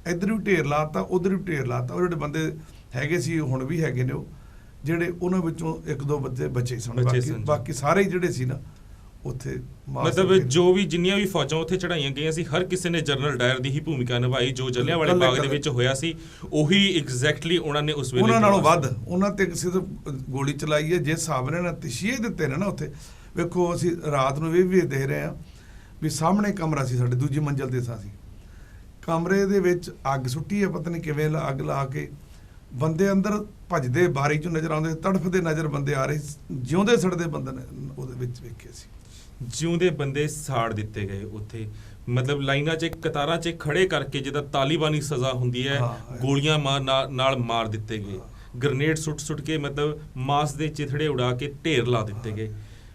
ਇੱਧਰ ਵੀ ਢੇਰ ਲਾਤਾ, ਉੱਧਰ ਵੀ ਢੇਰ ਲਾਤਾ। ਉਹ ਜਿਹੜੇ ਬੰਦੇ ਹੈਗੇ ਸੀ ਹੁਣ ਵੀ ਹੈਗੇ ਨੇ, ਉਹ ਜਿਹੜੇ ਉਹਨਾਂ ਵਿੱਚੋਂ ਇੱਕ ਦੋ ਬੱਚੇ ਬਚੇ ਸਨ, ਬਾਕੀ ਸਾਰੇ ਜਿਹੜੇ ਸੀ ਨਾ ਉੱਥੇ ਮਤਲਬ ਜੋ ਵੀ ਜਿੰਨੀਆਂ ਵੀ ਫੌਜਾਂ ਉੱਥੇ ਚੜਾਈਆਂ ਗਈਆਂ ਸੀ, ਹਰ ਕਿਸੇ ਨੇ ਜਨਰਲ ਡਾਇਰ ਦੀ ਹੀ ਭੂਮਿਕਾ ਨਿਭਾਈ। ਜੋ ਜਲਿਆਂਵਾਲੇ ਬਾਗ ਦੇ ਵਿੱਚ ਹੋਇਆ ਸੀ ਉਹੀ ਐਗਜ਼ੈਕਟਲੀ ਉਹਨਾਂ ਨੇ ਉਸ ਵੇਲੇ ਉਹਨਾਂ ਨਾਲੋਂ ਵੱਧ ਉਹਨਾਂ ਤੇ ਸਿਰਫ ਗੋਲੀ ਚਲਾਈ ਹੈ। ਜੇ ਹਿਸਾਬ ਨੇ ਨਾ ਤਸ਼ੀਏ ਦਿੱਤੇ ਨੇ ਨਾ ਉੱਥੇ, ਵੇਖੋ ਅਸੀਂ ਰਾਤ ਨੂੰ ਵੀ ਦੇਖ ਰਹੇ ਹਾਂ ਵੀ ਸਾਹਮਣੇ ਕਮਰਾ ਸੀ ਸਾਡੇ, ਦੂਜੀ ਮੰਜ਼ਲ ਤੇ ਸਾਂ ਸੀ, ਕਮਰੇ ਦੇ ਵਿੱਚ ਅੱਗ ਸੁੱਟੀ ਹੈ, ਪਤਾ ਨਹੀਂ ਕਿਵੇਂ ਅੱਗ ਲਾ ਕੇ ਬੰਦੇ ਅੰਦਰ ਭੱਜਦੇ ਬਾਰੀ ਚੋਂ ਨਜ਼ਰ ਆਉਂਦੇ, ਤੜਫਦੇ ਨਜ਼ਰ ਬੰਦੇ ਆ ਰਹੇ, ਜਿਉਂਦੇ ਸੜਦੇ ਬੰਦੇ ਨੇ ਉਹਦੇ ਵਿੱਚ ਵੇਖੇ ਸੀ। ਜਿਉਂਦੇ ਬੰਦੇ ਸਾੜ ਦਿੱਤੇ ਗਏ ਉੱਥੇ, ਮਤਲਬ ਲਾਈਨਾਂ 'ਚ ਕਤਾਰਾਂ 'ਚ ਖੜੇ ਕਰਕੇ ਜਿੱਦਾਂ ਤਾਲੀਬਾਨੀ ਸਜ਼ਾ ਹੁੰਦੀ ਹੈ, ਗੋਲੀਆਂ ਨਾਲ ਮਾਰ ਦਿੱਤੇ ਗਏ, ਗ੍ਰਨੇਡ ਸੁੱਟ ਕੇ ਮਤਲਬ ਮਾਸ ਦੇ ਚਿਥੜੇ ਉਡਾ ਕੇ ਢੇਰ ਲਾ ਦਿੱਤੇ ਗਏ।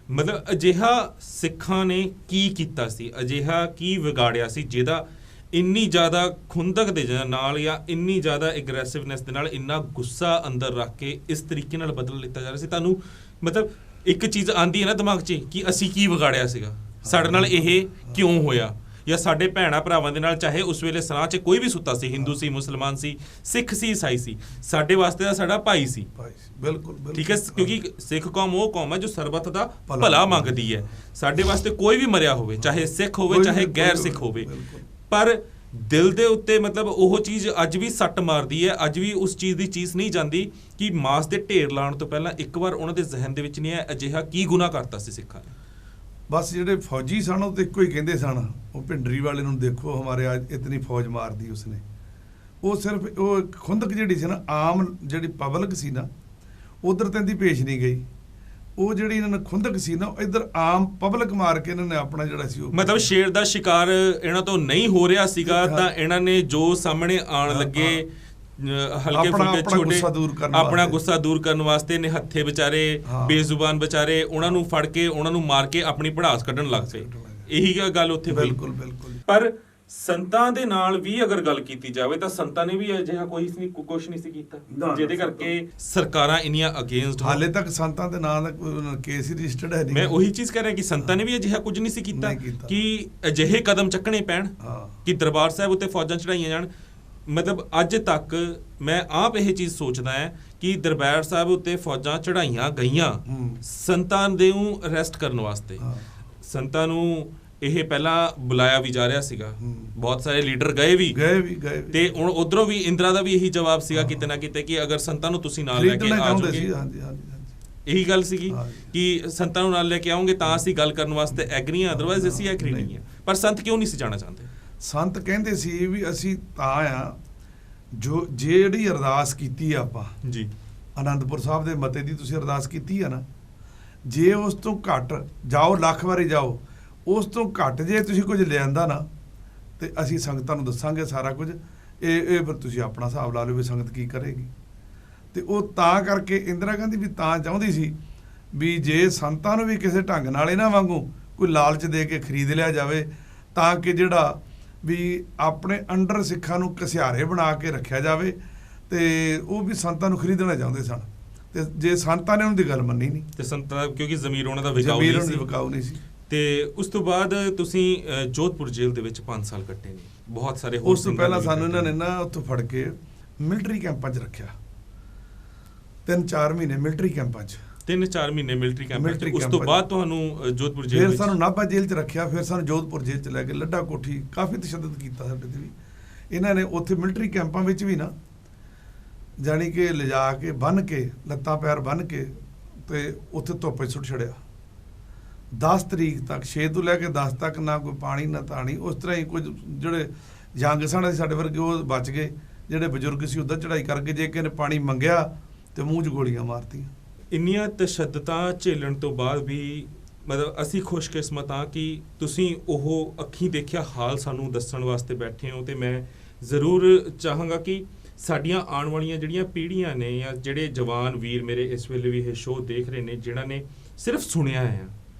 ਮਤਲਬ ਅਜਿਹਾ ਸਿੱਖਾਂ ਨੇ ਕੀ ਕੀਤਾ ਸੀ, ਅਜਿਹਾ ਕੀ ਵਿਗਾੜਿਆ ਸੀ ਜਿਹਦਾ ਇੰਨੀ ਜ਼ਿਆਦਾ ਖੁੰਦਕ ਦੇ ਨਾਲ ਜਾਂ ਇੰਨੀ ਜ਼ਿਆਦਾ ਐਗਰੈਸਿਵਨੈਸ ਦੇ ਨਾਲ ਇੰਨਾ ਗੁੱਸਾ ਅੰਦਰ ਰੱਖ ਕੇ ਇਸ ਤਰੀਕੇ ਨਾਲ ਬਦਲ ਲਿੱਤਾ ਜਾ ਰਿਹਾ ਸੀ। ਤੁਹਾਨੂੰ ਮਤਲਬ ਇੱਕ ਚੀਜ਼ ਆਉਂਦੀ ਹੈ ਨਾ ਦਿਮਾਗ 'ਚ ਕਿ ਅਸੀਂ ਕੀ ਵਿਗਾੜਿਆ ਸੀਗਾ, ਸਾਡੇ ਨਾਲ ਇਹ ਕਿਉਂ ਹੋਇਆ, ਜਾਂ ਸਾਡੇ ਭੈਣਾਂ ਭਰਾਵਾਂ ਦੇ ਨਾਲ, ਚਾਹੇ ਉਸ ਵੇਲੇ ਸਰਾਂ 'ਚ ਕੋਈ ਵੀ ਸੁੱਤਾ ਸੀ, ਹਿੰਦੂ ਸੀ, ਮੁਸਲਮਾਨ ਸੀ, ਸਿੱਖ ਸੀ, ਈਸਾਈ ਸੀ, ਸਾਡੇ ਵਾਸਤੇ ਤਾਂ ਸਾਡਾ ਭਾਈ ਸੀ। ਬਿਲਕੁਲ ਠੀਕ ਹੈ, ਕਿਉਂਕਿ ਸਿੱਖ ਕੌਮ ਉਹ ਕੌਮ ਹੈ ਜੋ ਸਰਬੱਤ ਦਾ ਭਲਾ ਮੰਗਦੀ ਹੈ। ਸਾਡੇ ਵਾਸਤੇ ਕੋਈ ਵੀ ਮਰਿਆ ਹੋਵੇ, ਚਾਹੇ ਸਿੱਖ ਹੋਵੇ ਚਾਹੇ ਗੈਰ ਸਿੱਖ ਹੋਵੇ, ਪਰ ਦਿਲ ਦੇ ਉੱਤੇ ਮਤਲਬ ਉਹ ਚੀਜ਼ ਅੱਜ ਵੀ ਸੱਟ ਮਾਰਦੀ ਹੈ। ਅੱਜ ਵੀ ਉਸ ਚੀਜ਼ ਦੀ ਚੀਜ਼ ਨਹੀਂ ਜਾਂਦੀ ਕਿ ਮਾਸ ਦੇ ਢੇਰ ਲਾਉਣ ਤੋਂ ਪਹਿਲਾਂ ਇੱਕ ਵਾਰ ਉਹਨਾਂ ਦੇ ਜ਼ਿਹਨ ਦੇ ਵਿੱਚ ਨਹੀਂ ਹੈ ਅਜਿਹਾ ਕੀ ਗੁਨਾਹ ਕਰਤਾ ਸੀ ਸਿੱਖਾਂ ਨੇ। ਬਸ ਜਿਹੜੇ ਫੌਜੀ ਸਨ ਉਹ ਤਾਂ ਇੱਕੋ ਹੀ ਕਹਿੰਦੇ ਸਨ, ਉਹ ਭਿੰਡਰੀ ਵਾਲੇ ਨੂੰ ਦੇਖੋ ਹਮਾਰੇ ਅੱਜ ਇਤਨੀ ਫੌਜ ਮਾਰਦੀ ਉਸਨੇ। ਉਹ ਸਿਰਫ ਉਹ ਖੁੰਦਕ ਜਿਹੜੀ ਸੀ ਨਾ, ਆਮ ਜਿਹੜੀ ਪਬਲਿਕ ਸੀ ਨਾ ਉਧਰ ਤੇ ਦੀ ਪੇਸ਼ ਨਹੀਂ ਗਈ। ਉਹ ਜਿਹੜੀ ਇਹਨਾਂ ਨੇ ਖੁੰਦਕ ਸੀ ਨਾ, ਇੱਧਰ ਆਮ ਪਬਲਿਕ ਮਾਰ ਕੇ ਇਹਨਾਂ ਨੇ ਆਪਣਾ ਜਿਹੜਾ ਸੀ ਉਹ ਮਤਲਬ ਸ਼ੇਰ ਦਾ ਸ਼ਿਕਾਰ ਇਹਨਾਂ ਤੋਂ ਨਹੀਂ ਹੋ ਰਿਹਾ ਸੀਗਾ, ਤਾਂ ਇਹਨਾਂ ਨੇ ਜੋ ਸਾਹਮਣੇ ਆਉਣ ਲੱਗੇ ਹਲਕੇ ਫੁਲਕੇ ਛੋਟੇ ਆਪਣਾ ਗੁੱਸਾ ਦੂਰ ਕਰਨ ਵਾਸਤੇ ਨੇ ਹੱਥੇ ਵਿਚਾਰੇ ਬੇਜ਼ੁਬਾਨ ਵਿਚਾਰੇ ਉਹਨਾਂ ਨੂੰ ਫੜ ਕੇ ਉਹਨਾਂ ਨੂੰ ਮਾਰ ਕੇ ਆਪਣੀ ਭੜਾਸ ਕੱਢਣ ਲੱਗ ਪਏ। ਇਹੀ ਗੱਲ ਉੱਥੇ ਬਿਲਕੁਲ। ਪਰ ਸੰਤਾਂ ਦੇ ਨਾਲ ਵੀ ਅਗਰ ਗੱਲ ਕੀਤੀ ਜਾਵੇ ਤਾਂ ਸੰਤਾਂ ਨੇ ਵੀ ਅਜਿਹਾ ਕੁਛ ਨਹੀਂ ਸੀ ਕੀਤਾ ਜਿਹਦੇ ਕਰਕੇ ਸਰਕਾਰਾਂ ਇੰਨੀਆਂ ਅਗੇਂਸਟ। ਹਾਲੇ ਤੱਕ ਸੰਤਾਂ ਦੇ ਨਾਂ ਦਾ ਕੋਈ ਕੇਸ ਹੀ ਰਜਿਸਟਰਡ ਹੈ ਨਹੀਂ। ਮੈਂ ਉਹੀ ਚੀਜ਼ ਕਹਿ ਰਿਹਾ ਕਿ ਸੰਤਾਂ ਨੇ ਵੀ ਅਜਿਹਾ ਕੁਝ ਨਹੀਂ ਸੀ ਕੀਤਾ ਕਿ ਅਜਿਹੇ ਕਦਮ ਚੱਕਣੇ ਪੈਣ ਕਿ ਦਰਬਾਰ ਸਾਹਿਬ ਉੱਤੇ ਫੌਜਾਂ ਚੜਾਈਆਂ ਜਾਣ। ਮਤਲਬ ਅੱਜ ਤੱਕ ਮੈਂ ਆਪ ਇਹ ਚੀਜ਼ ਸੋਚਦਾ ਹਾਂ ਕਿ ਦਰਬਾਰ ਸਾਹਿਬ ਉੱਤੇ ਫੌਜਾਂ ਚੜਾਈਆਂ ਗਈਆਂ ਸੰਤਾਂ ਦੇ ਨੂੰ ਅਰੈਸਟ ਕਰਨ ਵਾਸਤੇ। ਸੰਤਾਂ ਨੂੰ ਇਹ ਪਹਿਲਾਂ ਬੁਲਾਇਆ ਵੀ ਜਾ ਰਿਹਾ ਸੀਗਾ, ਬਹੁਤ ਸਾਰੇ ਲੀਡਰ ਗਏ ਵੀ ਤੇ ਹੁਣ ਉਧਰੋਂ ਵੀ ਇੰਦਰਾ ਦਾ ਵੀ ਇਹੀ ਜਵਾਬ ਸੀਗਾ ਕਿਤੇ ਨਾ ਕਿਤੇ ਕਿ ਅਗਰ ਸੰਤਾਂ ਨੂੰ ਤੁਸੀਂ ਨਾਲ ਲੈ ਕੇ ਆ ਜਾਓਗੇ, ਇਹੀ ਗੱਲ ਸੀਗੀ ਕਿ ਸੰਤਾਂ ਨੂੰ ਨਾਲ ਲੈ ਕੇ ਆਓਗੇ ਤਾਂ ਅਸੀਂ ਗੱਲ ਕਰਨ ਵਾਸਤੇ ਐਗਰੀ ਹਾਂ, ਅਦਰਵਾਈਜ਼ ਅਸੀਂ ਐਗਰੀ ਨਹੀਂ ਹਾਂ। ਪਰ ਸੰਤ ਕਿਉਂ ਨਹੀਂ ਸੀ ਜਾਣਾ ਚਾਹੁੰਦੇ? ਸੰਤ ਕਹਿੰਦੇ ਸੀ ਵੀ ਅਸੀਂ ਤਾਂ ਆ ਜੋ ਜਿਹੜੀ ਅਰਦਾਸ ਕੀਤੀ ਆਪਾਂ ਜੀ ਆਨੰਦਪੁਰ ਸਾਹਿਬ ਦੇ ਮਤੇ ਦੀ ਤੁਸੀਂ ਅਰਦਾਸ ਕੀਤੀ ਆ ਨਾ, ਜੇ ਉਸ ਤੋਂ ਘੱਟ ਜਾਓ, ਲੱਖ ਵਾਰੀ ਜਾਓ, ਉਸ ਤੋਂ ਘੱਟ ਜੇ ਤੁਸੀਂ ਕੁਝ ਲਿਆਂਦਾ ਨਾ ਤੇ ਅਸੀਂ ਸੰਗਤਾਂ ਨੂੰ ਦੱਸਾਂਗੇ ਸਾਰਾ ਕੁਝ। ਇਹ ਫਿਰ ਤੁਸੀਂ ਆਪਣਾ ਹਿਸਾਬ ਲਾ ਲਓ ਵੀ ਸੰਗਤ ਕੀ ਕਰੇਗੀ। ਤੇ ਉਹ ਤਾਂ ਕਰਕੇ ਇੰਦਰਾ ਗਾਂਧੀ ਵੀ ਤਾਂ ਚਾਹੁੰਦੀ ਸੀ ਵੀ ਜੇ ਸੰਤਾਂ ਨੂੰ ਵੀ ਕਿਸੇ ਢੰਗ ਨਾਲ ਇਹਨਾਂ ਵਾਂਗੂ ਕੋਈ ਲਾਲਚ ਦੇ ਕੇ ਖਰੀਦ ਲਿਆ ਜਾਵੇ ਤਾਂ ਕਿ ਜਿਹੜਾ ਵੀ ਆਪਣੇ ਅੰਡਰ ਸਿੱਖਾਂ ਨੂੰ ਘਸਿਆਰੇ ਬਣਾ ਕੇ ਰੱਖਿਆ ਜਾਵੇ, ਤੇ ਉਹ ਵੀ ਸੰਤਾਂ ਨੂੰ ਖਰੀਦਣਾ ਚਾਹੁੰਦੇ ਸਨ। ਤੇ ਜੇ ਸੰਤਾਂ ਨੇ ਉਹਨਾਂ ਦੀ ਗੱਲ ਮੰਨੀ ਨਹੀਂ ਤੇ ਸੰਤਾਂ ਕਿਉਂਕਿ ਜ਼ਮੀਰ ਉਹਨਾਂ ਦਾ ਵਿਕਾਊ ਨਹੀਂ ਸੀ। ਤੇ ਉਸ ਤੋਂ ਬਾਅਦ ਤੁਸੀਂ ਜੋਧਪੁਰ ਜੇਲ੍ਹ ਦੇ ਵਿੱਚ 5 ਸਾਲ ਕੱਟੇ ਨੇ, ਬਹੁਤ ਸਾਰੇ। ਉਸ ਤੋਂ ਪਹਿਲਾਂ ਸਾਨੂੰ ਇਹਨਾਂ ਨੇ ਨਾ ਉੱਥੋਂ ਫੜ ਕੇ ਮਿਲਟਰੀ ਕੈਂਪਾਂ 'ਚ ਰੱਖਿਆ, 3-4 ਮਹੀਨੇ ਮਿਲਟਰੀ ਕੈਂਪਾਂ 'ਚ। 3-4 ਮਹੀਨੇ ਮਿਲਟਰੀ ਕੈਂਪਾਂ 'ਚ। ਉਸ ਤੋਂ ਬਾਅਦ ਤੁਹਾਨੂੰ ਜੋਧਪੁਰ ਜੇਲ੍ਹ ਫਿਰ ਸਾਨੂੰ ਨਾਭਾ ਜੇਲ੍ਹ 'ਚ ਰੱਖਿਆ, ਫਿਰ ਸਾਨੂੰ ਜੋਧਪੁਰ ਜੇਲ੍ਹ 'ਚ ਲੈ ਕੇ ਲੱਡਾ ਕੋਠੀ ਕਾਫੀ ਤਸ਼ੱਦਦ ਕੀਤਾ ਸਾਡੇ ਤੇ ਵੀ ਇਹਨਾਂ ਨੇ। ਉੱਥੇ ਮਿਲਟਰੀ ਕੈਂਪਾਂ ਵਿੱਚ ਵੀ ਨਾ ਜਾਣੀ ਕਿ ਲਿਜਾ ਕੇ ਬੰਨ੍ਹ ਕੇ ਲੱਤਾਂ ਪੈਰ ਬੰਨ੍ਹ ਕੇ ਤੇ ਉੱਥੇ ਧੁੱਪ 'ਚ ਸੁੱਟ ਛੜਿਆ। 10 ਤਰੀਕ ਤੱਕ 6 ਤੋਂ ਲੈ ਕੇ 10 ਤੱਕ ਨਾ ਕੋਈ ਪਾਣੀ ਨਾ ਤਾਣੀ। ਉਸ ਤਰ੍ਹਾਂ ਹੀ ਕੁਝ ਜਿਹੜੇ ਜੰਗ ਸਨ ਸਾਡੇ ਵਰਗੇ ਉਹ ਬਚ ਗਏ, ਜਿਹੜੇ ਬਜ਼ੁਰਗ ਸੀ ਉੱਦਾਂ ਚੜ੍ਹਾਈ ਕਰਕੇ ਜੇ ਕਿਸੇ ਨੇ ਪਾਣੀ ਮੰਗਿਆ ਤੇ ਮੂੰਹ 'ਚ ਗੋਲੀਆਂ ਮਾਰਤੀਆਂ। ਇੰਨੀਆਂ ਤਸ਼ੱਦਦਾਂ ਝੇਲਣ ਤੋਂ ਬਾਅਦ ਵੀ ਮਤਲਬ ਅਸੀਂ ਖੁਸ਼ਕਿਸਮਤ ਹਾਂ ਕਿ ਤੁਸੀਂ ਉਹ ਅੱਖੀਂ ਦੇਖਿਆ ਹਾਲ ਸਾਨੂੰ ਦੱਸਣ ਵਾਸਤੇ ਬੈਠੇ ਹੋ। ਤੇ ਮੈਂ ਜ਼ਰੂਰ ਚਾਹਾਂਗਾ ਕਿ ਸਾਡੀਆਂ ਆਉਣ ਵਾਲੀਆਂ ਜਿਹੜੀਆਂ ਪੀੜ੍ਹੀਆਂ ਨੇ ਜਾਂ ਜਿਹੜੇ ਜਵਾਨ ਵੀਰ ਮੇਰੇ ਇਸ ਵੇਲੇ ਵੀ ਇਹ ਸ਼ੋਅ ਦੇਖ ਰਹੇ ਨੇ, ਜਿਨ੍ਹਾਂ ਨੇ ਸਿਰਫ ਸੁਣਿਆ ਆ,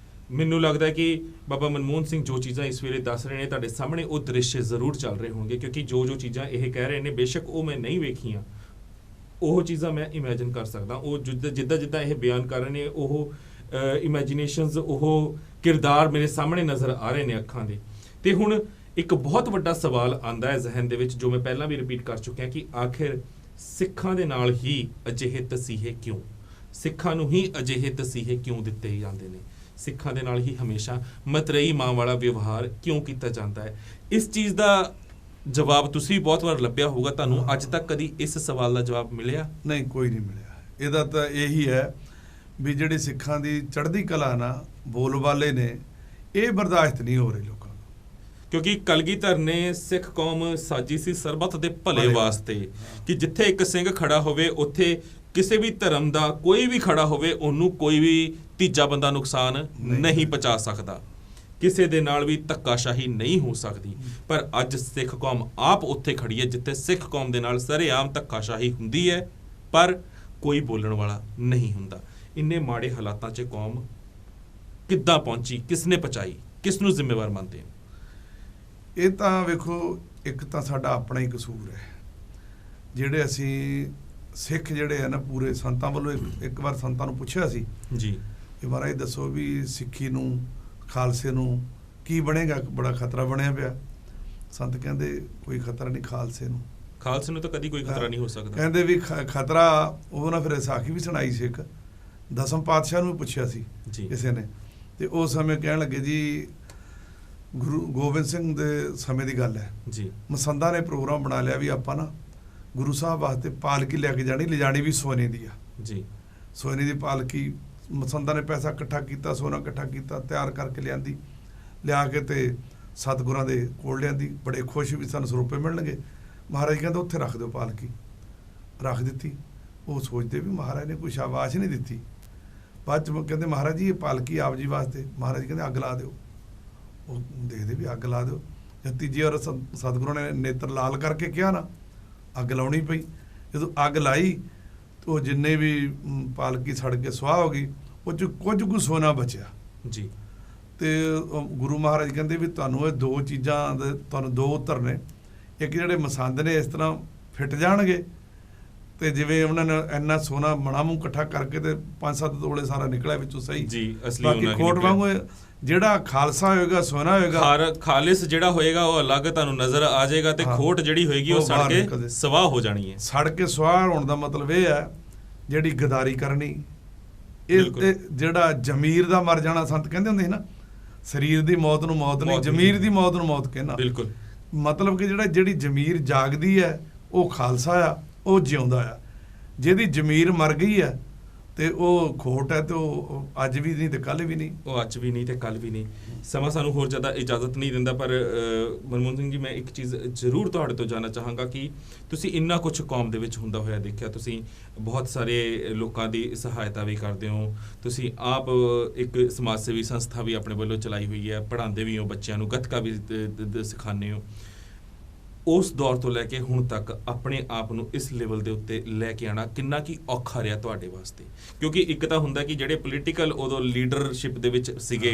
ਮੈਨੂੰ ਲੱਗਦਾ ਕਿ ਬਾਬਾ ਮਨਮੋਹਨ ਸਿੰਘ ਜੋ ਚੀਜ਼ਾਂ ਇਸ ਵੇਲੇ ਦੱਸ ਰਹੇ ਨੇ ਤੁਹਾਡੇ ਸਾਹਮਣੇ ਉਹ ਦ੍ਰਿਸ਼ ਜ਼ਰੂਰ ਚੱਲ ਰਹੇ ਹੋਣਗੇ, ਕਿਉਂਕਿ ਜੋ ਚੀਜ਼ਾਂ ਇਹ ਕਹਿ ਰਹੇ ਨੇ ਬੇਸ਼ੱਕ ਉਹ ਮੈਂ ਨਹੀਂ ਵੇਖੀਆਂ, ਉਹ ਚੀਜ਼ਾਂ ਮੈਂ ਇਮੇਜਿਨ ਕਰ ਸਕਦਾ। ਉਹ ਜਿੱਦਾਂ ਇਹ ਬਿਆਨ ਕਰ ਰਹੇ ਨੇ, ਉਹ ਇਮੇਜਿਨੇਸ਼ਨਸ, ਉਹ ਕਿਰਦਾਰ ਮੇਰੇ ਸਾਹਮਣੇ ਨਜ਼ਰ ਆ ਰਹੇ ਨੇ ਅੱਖਾਂ ਦੇ। ਤੇ ਹੁਣ ਇੱਕ ਬਹੁਤ ਵੱਡਾ ਸਵਾਲ ਆਉਂਦਾ ਹੈ ਜ਼ਿਹਨ ਦੇ ਵਿੱਚ, ਜੋ ਮੈਂ ਪਹਿਲਾਂ ਵੀ ਰਿਪੀਟ ਕਰ ਚੁੱਕਿਆ, ਕਿ ਆਖਿਰ ਸਿੱਖਾਂ ਦੇ ਨਾਲ ਹੀ ਅਜਿਹੇ ਤਸੀਹੇ ਕਿਉਂ, ਸਿੱਖਾਂ ਨੂੰ ਹੀ ਅਜਿਹੇ ਤਸੀਹੇ ਕਿਉਂ ਦਿੱਤੇ ਜਾਂਦੇ ਨੇ, ਸਿੱਖਾਂ ਦੇ ਨਾਲ ਹੀ ਹਮੇਸ਼ਾ ਮਤਰੇਈ ਮਾਂ ਵਾਲਾ ਵਿਵਹਾਰ ਕਿਉਂ ਕੀਤਾ ਜਾਂਦਾ ਹੈ? ਇਸ ਚੀਜ਼ ਦਾ ਜਵਾਬ ਤੁਸੀਂ ਬਹੁਤ ਵਾਰ ਲੱਭਿਆ ਹੋਊਗਾ, ਤੁਹਾਨੂੰ ਅੱਜ ਤੱਕ ਕਦੀ ਇਸ ਸਵਾਲ ਦਾ ਜਵਾਬ ਮਿਲਿਆ? ਨਹੀਂ, ਕੋਈ ਨਹੀਂ ਮਿਲਿਆ। ਇਹਦਾ ਤਾਂ ਇਹੀ ਹੈ ਵੀ ਜਿਹੜੀ ਸਿੱਖਾਂ ਦੀ ਚੜ੍ਹਦੀ ਕਲਾ ਨਾ, ਬੋਲ ਵਾਲੇ ਨੇ, ਇਹ ਬਰਦਾਸ਼ਤ ਨਹੀਂ ਹੋ ਰਹੀ ਲੋਕਾਂ ਨੂੰ। ਕਿਉਂਕਿ ਕਲਗੀਧਰ ਨੇ ਸਿੱਖ ਕੌਮ ਸਾਜੀ ਸੀ ਸਰਬੱਤ ਦੇ ਭਲੇ ਵਾਸਤੇ, ਕਿ ਜਿੱਥੇ ਇੱਕ ਸਿੰਘ ਖੜਾ ਹੋਵੇ ਉੱਥੇ ਕਿਸੇ ਵੀ ਧਰਮ ਦਾ ਕੋਈ ਵੀ ਖੜਾ ਹੋਵੇ, ਉਹਨੂੰ ਕੋਈ ਵੀ ਤੀਜਾ ਬੰਦਾ ਨੁਕਸਾਨ ਨਹੀਂ ਪਹੁੰਚਾ ਸਕਦਾ, ਕਿਸੇ ਦੇ ਨਾਲ ਵੀ ਧੱਕਾਸ਼ਾਹੀ ਨਹੀਂ ਹੋ ਸਕਦੀ। ਪਰ ਅੱਜ ਸਿੱਖ ਕੌਮ ਆਪ ਉੱਥੇ ਖੜੀ ਹੈ ਜਿੱਥੇ ਸਿੱਖ ਕੌਮ ਦੇ ਨਾਲ ਸਰੇਆਮ ਧੱਕਾਸ਼ਾਹੀ ਹੁੰਦੀ ਹੈ, ਪਰ ਕੋਈ ਬੋਲਣ ਵਾਲਾ ਨਹੀਂ ਹੁੰਦਾ। ਇੰਨੇ ਮਾੜੇ ਹਾਲਾਤਾਂ 'ਚ ਕੌਮ ਕਿੱਦਾਂ ਪਹੁੰਚੀ, ਕਿਸ ਨੇ ਪਹੁੰਚਾਈ, ਕਿਸ ਨੂੰ ਜ਼ਿੰਮੇਵਾਰ ਮੰਨਦੇ ਹੋ? ਇਹ ਤਾਂ ਵੇਖੋ, ਇੱਕ ਤਾਂ ਸਾਡਾ ਆਪਣਾ ਹੀ ਕਸੂਰ ਹੈ, ਜਿਹੜੇ ਅਸੀਂ ਸਿੱਖ ਜਿਹੜੇ ਆ ਨਾ, ਪੂਰੇ ਸੰਤਾਂ ਵੱਲੋਂ ਇੱਕ ਵਾਰ ਸੰਤਾਂ ਨੂੰ ਪੁੱਛਿਆ ਸੀ ਜੀ ਕਿ ਮਹਾਰਾਜ ਦੱਸੋ ਵੀ ਸਿੱਖੀ ਨੂੰ, ਖਾਲਸੇ ਨੂੰ ਕੀ ਬਣੇਗਾ, ਬੜਾ ਖਤਰਾ ਬਣਿਆ ਪਿਆ। ਸੰਤ ਕਹਿੰਦੇ ਕੋਈ ਖਤਰਾ ਨਹੀਂ ਖਾਲਸੇ ਨੂੰ, ਖਾਲਸੇ ਨੂੰ ਤਾਂ ਕਦੀ ਕੋਈ ਖਤਰਾ ਨਹੀਂ ਹੋ ਸਕਦਾ। ਕਹਿੰਦੇ ਵੀ ਖਤਰਾ ਉਹ ਨਾ, ਫਿਰ ਸਾਖੀ ਵੀ ਸੁਣਾਈ ਸੀ ਇੱਕ, ਦਸਮ ਪਾਤਸ਼ਾਹ ਨੂੰ ਵੀ ਪੁੱਛਿਆ ਸੀ ਕਿਸੇ ਨੇ, ਤੇ ਉਸ ਸਮੇਂ ਕਹਿਣ ਲੱਗੇ ਜੀ, ਗੁਰੂ ਗੋਬਿੰਦ ਸਿੰਘ ਦੇ ਸਮੇਂ ਦੀ ਗੱਲ ਹੈ ਜੀ, ਮਸੰਦਾਂ ਨੇ ਪ੍ਰੋਗਰਾਮ ਬਣਾ ਲਿਆ ਵੀ ਆਪਾਂ ਨਾ ਗੁਰੂ ਸਾਹਿਬ ਵਾਸਤੇ ਪਾਲਕੀ ਲੈ ਕੇ ਜਾਣੀ, ਲਿਜਾਣੀ ਵੀ ਸੋਨੇ ਦੀ ਆ ਜੀ, ਸੋਨੇ ਦੀ ਪਾਲਕੀ। ਮਸੰਦਾਂ ਨੇ ਪੈਸਾ ਇਕੱਠਾ ਕੀਤਾ, ਸੋਨਾ ਇਕੱਠਾ ਕੀਤਾ, ਤਿਆਰ ਕਰਕੇ ਲਿਆਂਦੀ, ਲਿਆ ਕੇ ਤੇ ਸਤਿਗੁਰਾਂ ਦੇ ਕੋਲ ਲਿਆਂਦੀ, ਬੜੇ ਖੁਸ਼ ਵੀ ਸਾਨੂੰ ਸਰੂਪੇ ਮਿਲਣਗੇ। ਮਹਾਰਾਜ ਕਹਿੰਦੇ ਉੱਥੇ ਰੱਖ ਦਿਓ ਪਾਲਕੀ, ਰੱਖ ਦਿੱਤੀ। ਉਹ ਸੋਚਦੇ ਵੀ ਮਹਾਰਾਜ ਨੇ ਕੋਈ ਸ਼ਾਬਾਸ਼ ਨਹੀਂ ਦਿੱਤੀ। ਬਾਅਦ 'ਚ ਕਹਿੰਦੇ ਮਹਾਰਾਜ ਜੀ ਇਹ ਪਾਲਕੀ ਆਪ ਜੀ ਵਾਸਤੇ। ਮਹਾਰਾਜ ਜੀ ਕਹਿੰਦੇ ਅੱਗ ਲਾ ਦਿਓ। ਉਹ ਦੇਖਦੇ ਵੀ ਅੱਗ ਲਾ ਦਿਓ। ਜਦ ਤੀਜੀ ਵਾਰ ਸਤਿਗੁਰਾਂ ਨੇ ਨੇਤਰ ਲਾਲ ਕਰਕੇ ਕਿਹਾ ਨਾ, ਅੱਗ ਲਾਉਣੀ ਪਈ। ਜਦੋਂ ਅੱਗ ਲਾਈ ਤਾਂ ਉਹ ਜਿੰਨੇ ਵੀ ਪਾਲਕੀ ਸੜ ਕੇ ਸੁਆਹ ਹੋ ਗਈ, ਉਹ 'ਚ ਕੁਝ ਕੁ ਸੋਨਾ ਬਚਿਆ ਜੀ। ਤੇ ਗੁਰੂ ਮਹਾਰਾਜ ਕਹਿੰਦੇ ਵੀ ਤੁਹਾਨੂੰ ਇਹ ਦੋ ਚੀਜ਼ਾਂ ਦੇ, ਤੁਹਾਨੂੰ ਦੋ ਉੱਤਰ ਨੇ। ਇੱਕ ਜਿਹੜੇ ਮਸੰਦ ਨੇ ਇਸ ਤਰ੍ਹਾਂ ਫਿੱਟ ਜਾਣਗੇ, ਤੇ ਜਿਵੇਂ ਉਹਨਾਂ ਨੇ ਇੰਨਾ ਸੋਨਾ ਮਣਾ ਮੂੰਹ ਇਕੱਠਾ ਕਰਕੇ ਤੇ 5-7 ਤੋਲੇ ਸਾਰਾ ਨਿਕਲਿਆ ਵਿੱਚੋਂ ਸਹੀ ਜੀ, ਅਸਲੀ ਬਾਕੀ ਖੋਟ ਵਾਂਗੂ ਜਿਹੜਾ ਖਾਲਸਾ ਹੋਏਗਾ, ਸੋਨਾ ਹੋਏਗਾ, ਖਾਲਿਸ ਜਿਹੜਾ ਹੋਏਗਾ ਉਹ ਅਲੱਗ ਤੁਹਾਨੂੰ ਨਜ਼ਰ ਆ ਜਾਏਗਾ, ਤੇ ਖੋਟ ਜਿਹੜੀ ਹੋਏਗੀ ਉਹ ਸੜ ਕੇ ਸਵਾਹ ਹੋ ਜਾਣੀ ਹੈ। ਸੜ ਕੇ ਸਵਾਹ ਹੋਣ ਦਾ ਮਤਲਬ ਇਹ ਹੈ ਜਿਹੜੀ ਗਦਾਰੀ ਕਰਨੀ, ਇਹ ਜਿਹੜਾ ਜ਼ਮੀਰ ਦਾ ਮਰ ਜਾਣਾ। ਸੰਤ ਕਹਿੰਦੇ ਹੁੰਦੇ ਸੀ ਨਾ, ਸਰੀਰ ਦੀ ਮੌਤ ਨੂੰ ਮੌਤ ਨਹੀਂ, ਜ਼ਮੀਰ ਦੀ ਮੌਤ ਨੂੰ ਮੌਤ ਕਹਿਣਾ। ਬਿਲਕੁਲ, ਮਤਲਬ ਕਿ ਜਿਹੜੀ ਜ਼ਮੀਰ ਜਾਗਦੀ ਹੈ ਉਹ ਖਾਲਸਾ ਆ, ਉਹ ਜਿਉਂਦਾ ਆ। ਜਿਹਦੀ ਜ਼ਮੀਰ ਮਰ ਗਈ ਹੈ ਤੇ ਉਹ ਖੋਟ ਹੈ, ਤੇ ਉਹ ਅੱਜ ਵੀ ਨਹੀਂ ਤੇ ਕੱਲ ਵੀ ਨਹੀਂ, ਉਹ ਅੱਜ ਵੀ ਨਹੀਂ ਤੇ ਕੱਲ ਵੀ ਨਹੀਂ। ਸਮਾਂ ਸਾਨੂੰ ਹੋਰ ਜ਼ਿਆਦਾ ਇਜਾਜ਼ਤ ਨਹੀਂ ਦਿੰਦਾ, ਪਰ ਮਨਮੋਹਨ ਸਿੰਘ ਜੀ, ਮੈਂ ਇੱਕ ਚੀਜ਼ ਜ਼ਰੂਰ ਤੁਹਾਡੇ ਤੋਂ ਜਾਣਨਾ ਚਾਹਾਂਗਾ ਕਿ ਤੁਸੀਂ ਇੰਨਾ ਕੁਝ ਕੌਮ ਦੇ ਵਿੱਚ ਹੁੰਦਾ ਹੋਇਆ ਦੇਖਿਆ, ਤੁਸੀਂ ਬਹੁਤ ਸਾਰੇ ਲੋਕਾਂ ਦੀ ਸਹਾਇਤਾ ਵੀ ਕਰਦੇ ਹੋ, ਤੁਸੀਂ ਆਪ ਇੱਕ ਸਮਾਜ ਸੇਵੀ ਸੰਸਥਾ ਵੀ ਆਪਣੇ ਵੱਲੋਂ ਚਲਾਈ ਹੋਈ ਹੈ, ਪੜ੍ਹਾਉਂਦੇ ਵੀ ਹੋ ਬੱਚਿਆਂ ਨੂੰ, ਗੱਤਕਾ ਵੀ ਸਿਖਾਉਂਦੇ ਹੋ। ਉਸ ਦੌਰ ਤੋਂ ਲੈ ਕੇ ਹੁਣ ਤੱਕ ਆਪਣੇ ਆਪ ਨੂੰ ਇਸ ਲੈਵਲ ਦੇ ਉੱਤੇ ਲੈ ਕੇ ਆਉਣਾ ਕਿੰਨਾ ਕੀ ਔਖਾ ਰਿਹਾ ਤੁਹਾਡੇ ਵਾਸਤੇ? ਕਿਉਂਕਿ ਇੱਕ ਤਾਂ ਹੁੰਦਾ ਕਿ ਜਿਹੜੇ ਪੋਲੀਟੀਕਲ ਉਦੋਂ ਲੀਡਰਸ਼ਿਪ ਦੇ ਵਿੱਚ ਸੀਗੇ,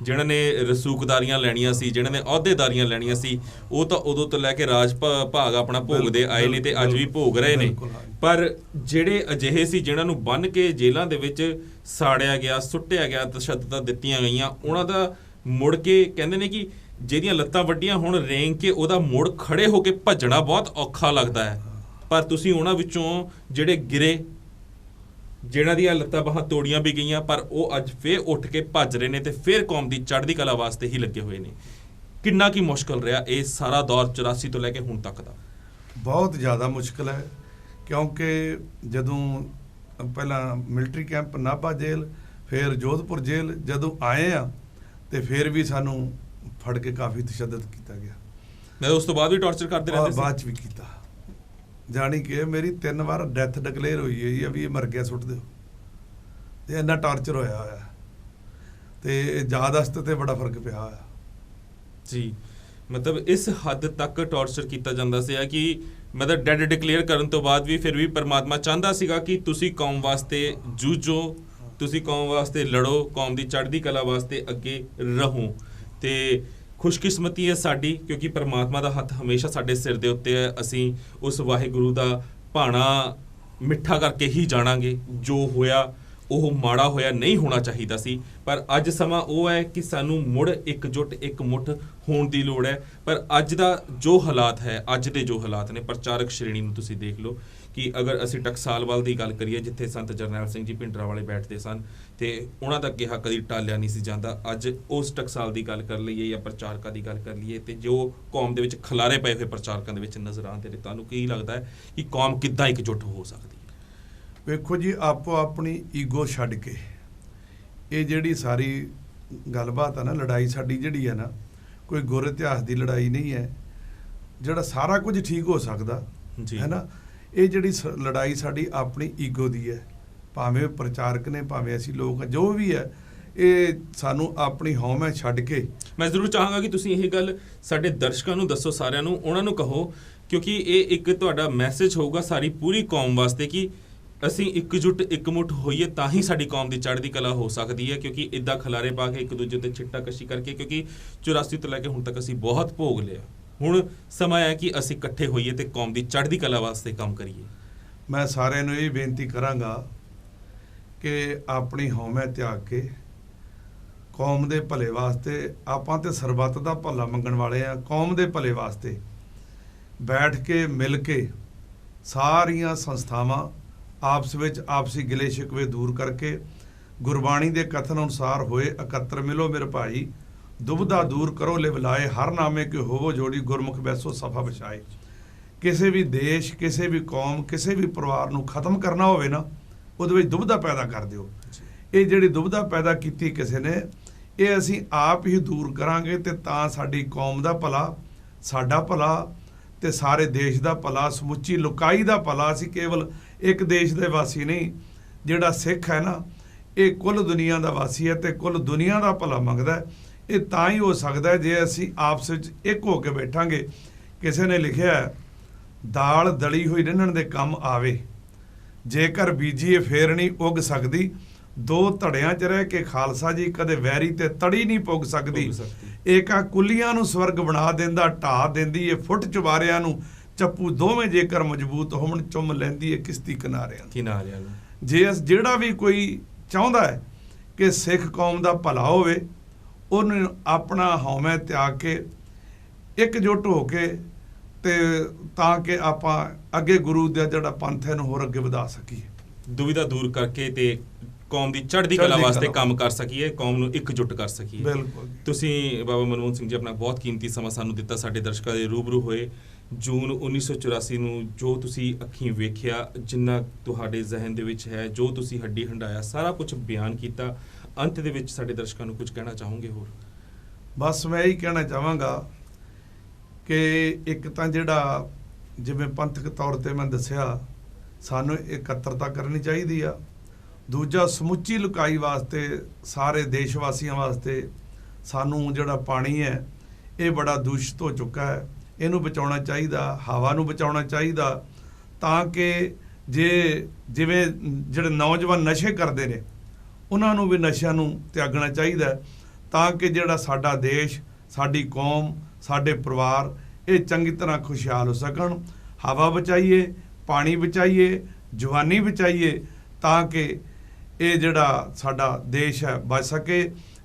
ਜਿਨ੍ਹਾਂ ਨੇ ਰਸੂਖਦਾਰੀਆਂ ਲੈਣੀਆਂ ਸੀ, ਜਿਨ੍ਹਾਂ ਨੇ ਅਹੁਦੇਦਾਰੀਆਂ ਲੈਣੀਆਂ ਸੀ, ਉਹ ਤਾਂ ਉਦੋਂ ਤੋਂ ਲੈ ਕੇ ਰਾਜ ਭਾਗ ਆਪਣਾ ਭੋਗਦੇ ਆਏ ਨੇ ਤੇ ਅੱਜ ਵੀ ਭੋਗ ਰਹੇ ਨੇ। ਪਰ ਜਿਹੜੇ ਅਜਿਹੇ ਸੀ ਜਿਨ੍ਹਾਂ ਨੂੰ ਬੰਨ੍ਹ ਕੇ ਜੇਲ੍ਹਾਂ ਦੇ ਵਿੱਚ ਸਾੜਿਆ ਗਿਆ, ਸੁੱਟਿਆ ਗਿਆ, ਤਸ਼ੱਦਦਾਂ ਦਿੱਤੀਆਂ ਗਈਆਂ, ਉਹਨਾਂ ਦਾ ਮੁੜ ਕੇ ਕਹਿੰਦੇ ਨੇ ਕਿ ਜਿਹਦੀਆਂ ਲੱਤਾਂ ਵੱਡੀਆਂ ਹੁਣ ਰੇਂਗ ਕੇ ਉਹਦਾ ਮੁੜ ਖੜੇ ਹੋ ਕੇ ਭੱਜਣਾ ਬਹੁਤ ਔਖਾ ਲੱਗਦਾ ਹੈ। ਪਰ ਤੁਸੀਂ ਉਹਨਾਂ ਵਿੱਚੋਂ ਜਿਹੜੇ ਗਿਰੇ, ਜਿਹਨਾਂ ਦੀਆਂ ਲੱਤਾਂ ਬਾਹਾਂ ਤੋੜੀਆਂ ਵੀ ਗਈਆਂ, ਪਰ ਉਹ ਅੱਜ ਫੇਰ ਉੱਠ ਕੇ ਭੱਜ ਰਹੇ ਨੇ ਤੇ ਫੇਰ ਕੌਮ ਦੀ ਚੜ੍ਹਦੀ ਕਲਾ ਵਾਸਤੇ ਹੀ ਲੱਗੇ ਹੋਏ ਨੇ। ਕਿੰਨਾ ਕੀ ਮੁਸ਼ਕਲ ਰਿਹਾ ਇਹ ਸਾਰਾ ਦੌਰ 84 ਤੋਂ ਲੈ ਕੇ ਹੁਣ ਤੱਕ ਦਾ? ਬਹੁਤ ਜ਼ਿਆਦਾ ਮੁਸ਼ਕਲ ਹੈ, ਕਿਉਂਕਿ ਜਦੋਂ ਪਹਿਲਾਂ ਮਿਲਟਰੀ ਕੈਂਪ ਨਾਭਾ ਜੇਲ੍ਹ, ਫਿਰ ਜੋਧਪੁਰ ਜੇਲ੍ਹ ਜਦੋਂ ਆਏ ਆ, ਤੇ ਫਿਰ ਵੀ ਸਾਨੂੰ ਫੜ ਕੇ ਕਾਫੀ ਤਸ਼ੱਦਦ ਕੀਤਾ ਗਿਆ। ਮੈਂ ਉਸ ਤੋਂ ਬਾਅਦ ਵੀ ਟੌਰਚਰ ਕਰਦੇ ਰਹਿੰਦੇ ਸੀ? ਬਾਅਦ 'ਚ ਵੀ ਕੀਤਾ, ਜਾਣੀ ਕਿ ਮੇਰੀ 3 ਵਾਰ ਡੈਥ ਡਿਕਲੇਅਰ ਹੋਈ ਹੈ ਵੀ ਇਹ ਮਰ ਗਿਆ, ਸੁੱਟ ਦਿਓ। ਤੇ ਇੰਨਾ ਟਾਰਚਰ ਹੋਇਆ ਤੇ ਯਾਦ ਅਸਤ ਤੇ ਬੜਾ ਫਰਕ ਪਿਆ ਹੋਇਆ ਜੀ। ਮਤਲਬ ਇਸ ਹੱਦ ਤੱਕ ਟੌਰਚਰ ਕੀਤਾ ਜਾਂਦਾ ਸੀ ਕਿ ਮਤਲਬ ਡੈਡ ਡਿਕਲੇਅਰ ਕਰਨ ਤੋਂ ਬਾਅਦ ਵੀ ਫਿਰ ਵੀ ਪਰਮਾਤਮਾ ਚਾਹੁੰਦਾ ਸੀਗਾ ਕਿ ਤੁਸੀਂ ਕੌਮ ਵਾਸਤੇ ਜੂਝੋ, ਤੁਸੀਂ ਕੌਮ ਵਾਸਤੇ ਲੜੋ, ਕੌਮ ਦੀ ਚੜ੍ਹਦੀ ਕਲਾ ਵਾਸਤੇ ਅੱਗੇ ਰਹੋ। ਤੇ ਖੁਸ਼ਕਿਸਮਤੀ ਹੈ ਸਾਡੀ ਕਿਉਂਕਿ ਪਰਮਾਤਮਾ ਦਾ ਹੱਥ ਹਮੇਸ਼ਾ ਸਾਡੇ ਸਿਰ ਦੇ ਉੱਤੇ ਹੈ। ਅਸੀਂ ਉਸ ਵਾਹਿਗੁਰੂ ਦਾ ਭਾਣਾ ਮਿੱਠਾ ਕਰਕੇ ਹੀ ਜਾਣਾਂਗੇ। ਜੋ ਹੋਇਆ ਉਹ ਮਾੜਾ ਹੋਇਆ, ਨਹੀਂ ਹੋਣਾ ਚਾਹੀਦਾ ਸੀ, ਪਰ ਅੱਜ ਸਮਾਂ ਉਹ ਹੈ ਕਿ ਸਾਨੂੰ ਮੁੜ ਇਕਜੁੱਟ ਇੱਕ ਮੁੱਠ ਹੋਣ ਦੀ ਲੋੜ ਹੈ। ਪਰ ਅੱਜ ਦਾ ਜੋ ਹਾਲਾਤ ਹੈ, ਅੱਜ ਦੇ ਜੋ ਹਾਲਾਤ ਨੇ, ਪ੍ਰਚਾਰਕ ਸ਼੍ਰੇਣੀ ਨੂੰ ਤੁਸੀਂ ਦੇਖ ਲਓ ਕਿ ਅਗਰ ਅਸੀਂ ਟਕਸਾਲਵਾਲ ਦੀ ਗੱਲ ਕਰੀਏ ਜਿੱਥੇ ਸੰਤ ਜਰਨੈਲ ਸਿੰਘ ਜੀ ਭਿੰਡਰਾਂਵਾਲੇ ਬੈਠਦੇ ਸਨ ਤੇ ਉਹਨਾਂ ਦਾ ਕਿਹਾ ਕਦੀ ਟਾਲਿਆ ਨਹੀਂ ਸੀ ਜਾਂਦਾ। ਅੱਜ ਉਸ ਟਕਸਾਲ ਦੀ ਗੱਲ ਕਰ ਲਈਏ ਜਾਂ ਪ੍ਰਚਾਰਕਾਂ ਦੀ ਗੱਲ ਕਰ ਲਈਏ ਤੇ ਜੋ ਕੌਮ ਦੇ ਵਿੱਚ ਖਲਾਰੇ ਪਏ ਹੋਏ ਪ੍ਰਚਾਰਕਾਂ ਦੇ ਵਿੱਚ ਨਜ਼ਰ ਆਉਂਦੇ ਨੇ, ਤੁਹਾਨੂੰ ਕੀ ਲੱਗਦਾ ਹੈ ਕਿ ਕੌਮ ਕਿੱਦਾਂ ਇਕਜੁੱਟ ਹੋ ਸਕਦੀ ਹੈ? ਵੇਖੋ ਜੀ, ਆਪੋ ਆਪਣੀ ਈਗੋ ਛੱਡ ਕੇ ਇਹ ਜਿਹੜੀ ਸਾਰੀ ਗੱਲਬਾਤ ਆ ਨਾ, ਲੜਾਈ ਸਾਡੀ ਜਿਹੜੀ ਹੈ ਨਾ, ਕੋਈ ਗੁਰ ਇਤਿਹਾਸ ਦੀ ਲੜਾਈ ਨਹੀਂ ਹੈ। ਜਿਹੜਾ ਸਾਰਾ ਕੁਝ ਠੀਕ ਹੋ ਸਕਦਾ ਹੈ ਨਾ, ਇਹ ਜਿਹੜੀ ਲੜਾਈ ਸਾਡੀ ਆਪਣੀ ਈਗੋ ਦੀ ਹੈ। ਭਾਵੇਂ ਪ੍ਰਚਾਰਕ ਨੇ, ਭਾਵੇਂ ਅਸੀਂ ਲੋਕ, ਜੋ ਵੀ ਹੈ, ਇਹ ਸਾਨੂੰ ਆਪਣੀ ਹਉਮੈ ਛੱਡ ਕੇ। ਮੈਂ ਜ਼ਰੂਰ ਚਾਹਾਂਗਾ ਕਿ ਤੁਸੀਂ ਇਹ ਗੱਲ ਸਾਡੇ ਦਰਸ਼ਕਾਂ ਨੂੰ ਦੱਸੋ, ਸਾਰਿਆਂ ਨੂੰ, ਉਹਨਾਂ ਨੂੰ ਕਹੋ, ਕਿਉਂਕਿ ਇਹ ਇੱਕ ਤੁਹਾਡਾ ਮੈਸੇਜ ਹੋਊਗਾ ਸਾਰੀ ਪੂਰੀ ਕੌਮ ਵਾਸਤੇ ਕਿ ਅਸੀਂ ਇਕਜੁੱਟ ਇਕਮੁੱਠ ਹੋਈਏ ਤਾਂ ਹੀ ਸਾਡੀ ਕੌਮ ਦੀ ਚੜ੍ਹਦੀ ਕਲਾ ਹੋ ਸਕਦੀ ਹੈ। ਕਿਉਂਕਿ ਇੱਦਾਂ ਖਲਾਰੇ ਪਾ ਕੇ ਇੱਕ ਦੂਜੇ ਤੇ ਛਿੱਟਾ ਕਸ਼ੀ ਕਰਕੇ, ਕਿਉਂਕਿ 84 ਤੋਂ ਲੈ ਕੇ ਹੁਣ ਤੱਕ ਅਸੀਂ ਬਹੁਤ ਭੋਗ ਲਿਆ, ਹੁਣ ਸਮਾਂ ਹੈ ਕਿ ਅਸੀਂ ਇਕੱਠੇ ਹੋਈਏ ਤੇ ਕੌਮ ਦੀ ਚੜ੍ਹਦੀ ਕਲਾ ਵਾਸਤੇ ਕੰਮ ਕਰੀਏ। ਮੈਂ ਸਾਰਿਆਂ ਨੂੰ ਇਹ ਬੇਨਤੀ ਕਰਾਂਗਾ ਕਿ ਆਪਣੀ ਹਉਮੈ ਤਿਆਗ ਕੇ ਕੌਮ ਦੇ ਭਲੇ ਵਾਸਤੇ, ਆਪਾਂ ਤੇ ਸਰਬੱਤ ਦਾ ਭਲਾ ਮੰਗਣ ਵਾਲੇ ਆ, ਕੌਮ ਦੇ ਭਲੇ ਵਾਸਤੇ ਬੈਠ ਕੇ ਮਿਲ ਕੇ ਸਾਰੀਆਂ ਸੰਸਥਾਵਾਂ ਆਪਸ ਵਿੱਚ ਆਪਸੀ ਗਿਲੇ ਸ਼ਿਕਵੇ ਦੂਰ ਕਰਕੇ ਗੁਰਬਾਣੀ ਦੇ ਕਥਨ ਅਨੁਸਾਰ ਹੋਏ ਇਕੱਤਰ ਮਿਲੋ ਮੇਰੇ ਭਾਈ, ਦੁਬਦਾ ਦੂਰ ਕਰੋ ਲਿਵ ਲਾਏ, ਹਰ ਨਾਮੇ ਕਿ ਹੋਵੋ ਜੋੜੀ, ਗੁਰਮੁਖ ਬੈਸੋ ਸਫਾ ਵਿਛਾਏ। ਕਿਸੇ ਵੀ ਦੇਸ਼, ਕਿਸੇ ਵੀ ਕੌਮ, ਕਿਸੇ ਵੀ ਪਰਿਵਾਰ ਨੂੰ ਖਤਮ ਕਰਨਾ ਹੋਵੇ ਨਾ, ਉਹਦੇ ਵਿੱਚ ਦੁਬਦਾ ਪੈਦਾ ਕਰ ਦਿਓ। ਇਹ ਜਿਹੜੀ ਦੁਬਦਾ ਪੈਦਾ ਕੀਤੀ ਕਿਸੇ ਨੇ, ਇਹ ਅਸੀਂ ਆਪ ਹੀ ਦੂਰ ਕਰਾਂਗੇ ਤੇ ਤਾਂ ਸਾਡੀ ਕੌਮ ਦਾ ਭਲਾ, ਸਾਡਾ ਭਲਾ ਤੇ ਸਾਰੇ ਦੇਸ਼ ਦਾ ਭਲਾ, ਸਮੁੱਚੀ ਲੁਕਾਈ ਦਾ ਭਲਾ। ਅਸੀਂ ਕੇਵਲ ਇੱਕ ਦੇਸ਼ ਦੇ ਵਾਸੀ ਨਹੀਂ, ਜਿਹੜਾ ਸਿੱਖ ਹੈ ਨਾ, ਇਹ ਕੁੱਲ ਦੁਨੀਆ ਦਾ ਵਾਸੀ ਹੈ ਤੇ ਕੁੱਲ ਦੁਨੀਆ ਦਾ ਭਲਾ ਮੰਗਦਾ। ਇਹ ਤਾਂ ਹੀ ਹੋ ਸਕਦਾ ਜੇ ਅਸੀਂ ਆਪਸ ਵਿੱਚ ਇੱਕ ਹੋ ਕੇ ਬੈਠਾਂਗੇ। ਕਿਸੇ ਨੇ ਲਿਖਿਆ, ਦਾਲ ਦਲੀ ਹੋਈ ਰਿੰਨਣ ਦੇ ਕੰਮ ਆਵੇ, ਜੇਕਰ ਬੀਜੀਏ ਫੇਰ ਨਹੀਂ ਉੱਗ ਸਕਦੀ, ਦੋ ਧੜਿਆਂ 'ਚ ਰਹਿ ਕੇ ਖਾਲਸਾ ਜੀ ਕਦੇ ਵੈਰੀ ਤੇ ਤੜੀ ਨਹੀਂ ਪੁੱਗ ਸਕਦੀ। ਏਕਾ ਕੁੱਲੀਆਂ ਨੂੰ ਸਵਰਗ ਬਣਾ ਦਿੰਦਾ, ਢਾਹ ਦਿੰਦੀ ਏ ਫੁੱਟ ਚੁਬਾਰਿਆਂ ਨੂੰ, ਚੱਪੂ ਦੋਵੇਂ ਜੇਕਰ ਮਜ਼ਬੂਤ ਹੋਣ, ਚੁੰਮ ਲੈਂਦੀ ਏ ਕਿਸ਼ਤੀ ਕਿਨਾਰਿਆਂ ਨੂੰ। ਜਿਹੜਾ ਵੀ ਕੋਈ ਚਾਹੁੰਦਾ ਹੈ ਕਿ ਸਿੱਖ ਕੌਮ ਦਾ ਭਲਾ ਹੋਵੇ, ਉਹਨੂੰ ਆਪਣਾ ਹਉਮੈ ਤਿਆਗ ਕੇ ਇਕਜੁੱਟ ਹੋ ਕੇ ਤੇ ਤਾਂ ਕਿ ਆਪਾਂ ਅੱਗੇ ਗੁਰੂ ਦਾ ਜਿਹੜਾ ਪੰਥ ਹੈ ਨੂੰ ਹੋਰ ਅੱਗੇ ਵਧਾ ਸਕੀਏ, ਦੁਵਿਧਾ ਦੂਰ ਕਰਕੇ ਤੇ ਕੌਮ ਦੀ ਚੜ੍ਹਦੀ ਕਲਾ ਵਾਸਤੇ ਕੰਮ ਕਰ ਸਕੀਏ, ਕੌਮ ਨੂੰ ਇਕਜੁੱਟ ਕਰ ਸਕੀਏ। ਬਿਲਕੁਲ। ਤੁਸੀਂ ਬਾਬਾ ਮਨਮੋਹਨ ਸਿੰਘ ਜੀ ਆਪਣਾ ਬਹੁਤ ਕੀਮਤੀ ਸਮਾਂ ਸਾਨੂੰ ਦਿੱਤਾ, ਸਾਡੇ ਦਰਸ਼ਕਾਂ ਦੇ ਰੂਬਰੂ ਹੋਏ। ਜੂਨ 1984 ਨੂੰ ਜੋ ਤੁਸੀਂ ਅੱਖੀਂ ਵੇਖਿਆ, ਜਿੰਨਾ ਤੁਹਾਡੇ ਜ਼ਿਹਨ ਦੇ ਵਿੱਚ ਹੈ, ਜੋ ਤੁਸੀਂ ਹੱਡੀ ਹੰਡਾਇਆ, ਸਾਰਾ ਕੁਝ ਬਿਆਨ ਕੀਤਾ। ਅੰਤ ਦੇ ਵਿੱਚ ਸਾਡੇ ਦਰਸ਼ਕਾਂ ਨੂੰ ਕੁਝ ਕਹਿਣਾ ਚਾਹੋਗੇ ਹੋਰ? ਬਸ ਮੈਂ ਇਹੀ ਕਹਿਣਾ ਚਾਹਾਂਗਾ ਕਿ ਇੱਕ ਤਾਂ ਜਿਹੜਾ ਜਿਵੇਂ ਪੰਥਕ ਤੌਰ ਤੇ ਮੈਂ ਦੱਸਿਆ, ਸਾਨੂੰ ਇਕੱਤਰਤਾ ਕਰਨੀ ਚਾਹੀਦੀ ਆ। ਦੂਜਾ, ਸਮੁੱਚੀ ਲੁਕਾਈ ਵਾਸਤੇ, ਸਾਰੇ ਦੇਸ਼ ਵਾਸੀਆਂ ਵਾਸਤੇ ਸਾਨੂੰ ਜਿਹੜਾ ਪਾਣੀ ਹੈ ਇਹ ਬੜਾ ਦੂਸ਼ਿਤ ਹੋ ਚੁੱਕਾ ਹੈ, ਇਹਨੂੰ ਬਚਾਉਣਾ ਚਾਹੀਦਾ, ਹਵਾ ਨੂੰ ਬਚਾਉਣਾ ਚਾਹੀਦਾ, ਤਾਂ ਕਿ ਜਿਵੇਂ ਜਿਹੜੇ ਨੌਜਵਾਨ ਨਸ਼ੇ ਕਰਦੇ ਨੇ ਉਹਨਾਂ ਨੂੰ ਵੀ ਨਸ਼ਿਆਂ ਨੂੰ ਤਿਆਗਣਾ ਚਾਹੀਦਾ, ਤਾਂ ਕਿ ਜਿਹੜਾ ਸਾਡਾ ਦੇਸ਼, ਸਾਡੀ ਕੌਮ, ਸਾਡੇ ਪਰਿਵਾਰ ਇਹ ਚੰਗੀ ਤਰ੍ਹਾਂ ਖੁਸ਼ਹਾਲ ਹੋ ਸਕਣ। ਹਵਾ ਬਚਾਈਏ, ਪਾਣੀ ਬਚਾਈਏ, ਜਵਾਨੀ ਬਚਾਈਏ, ਤਾਂ ਕਿ ਇਹ ਜਿਹੜਾ ਸਾਡਾ ਦੇਸ਼ ਹੈ ਬਚ ਸਕੇ।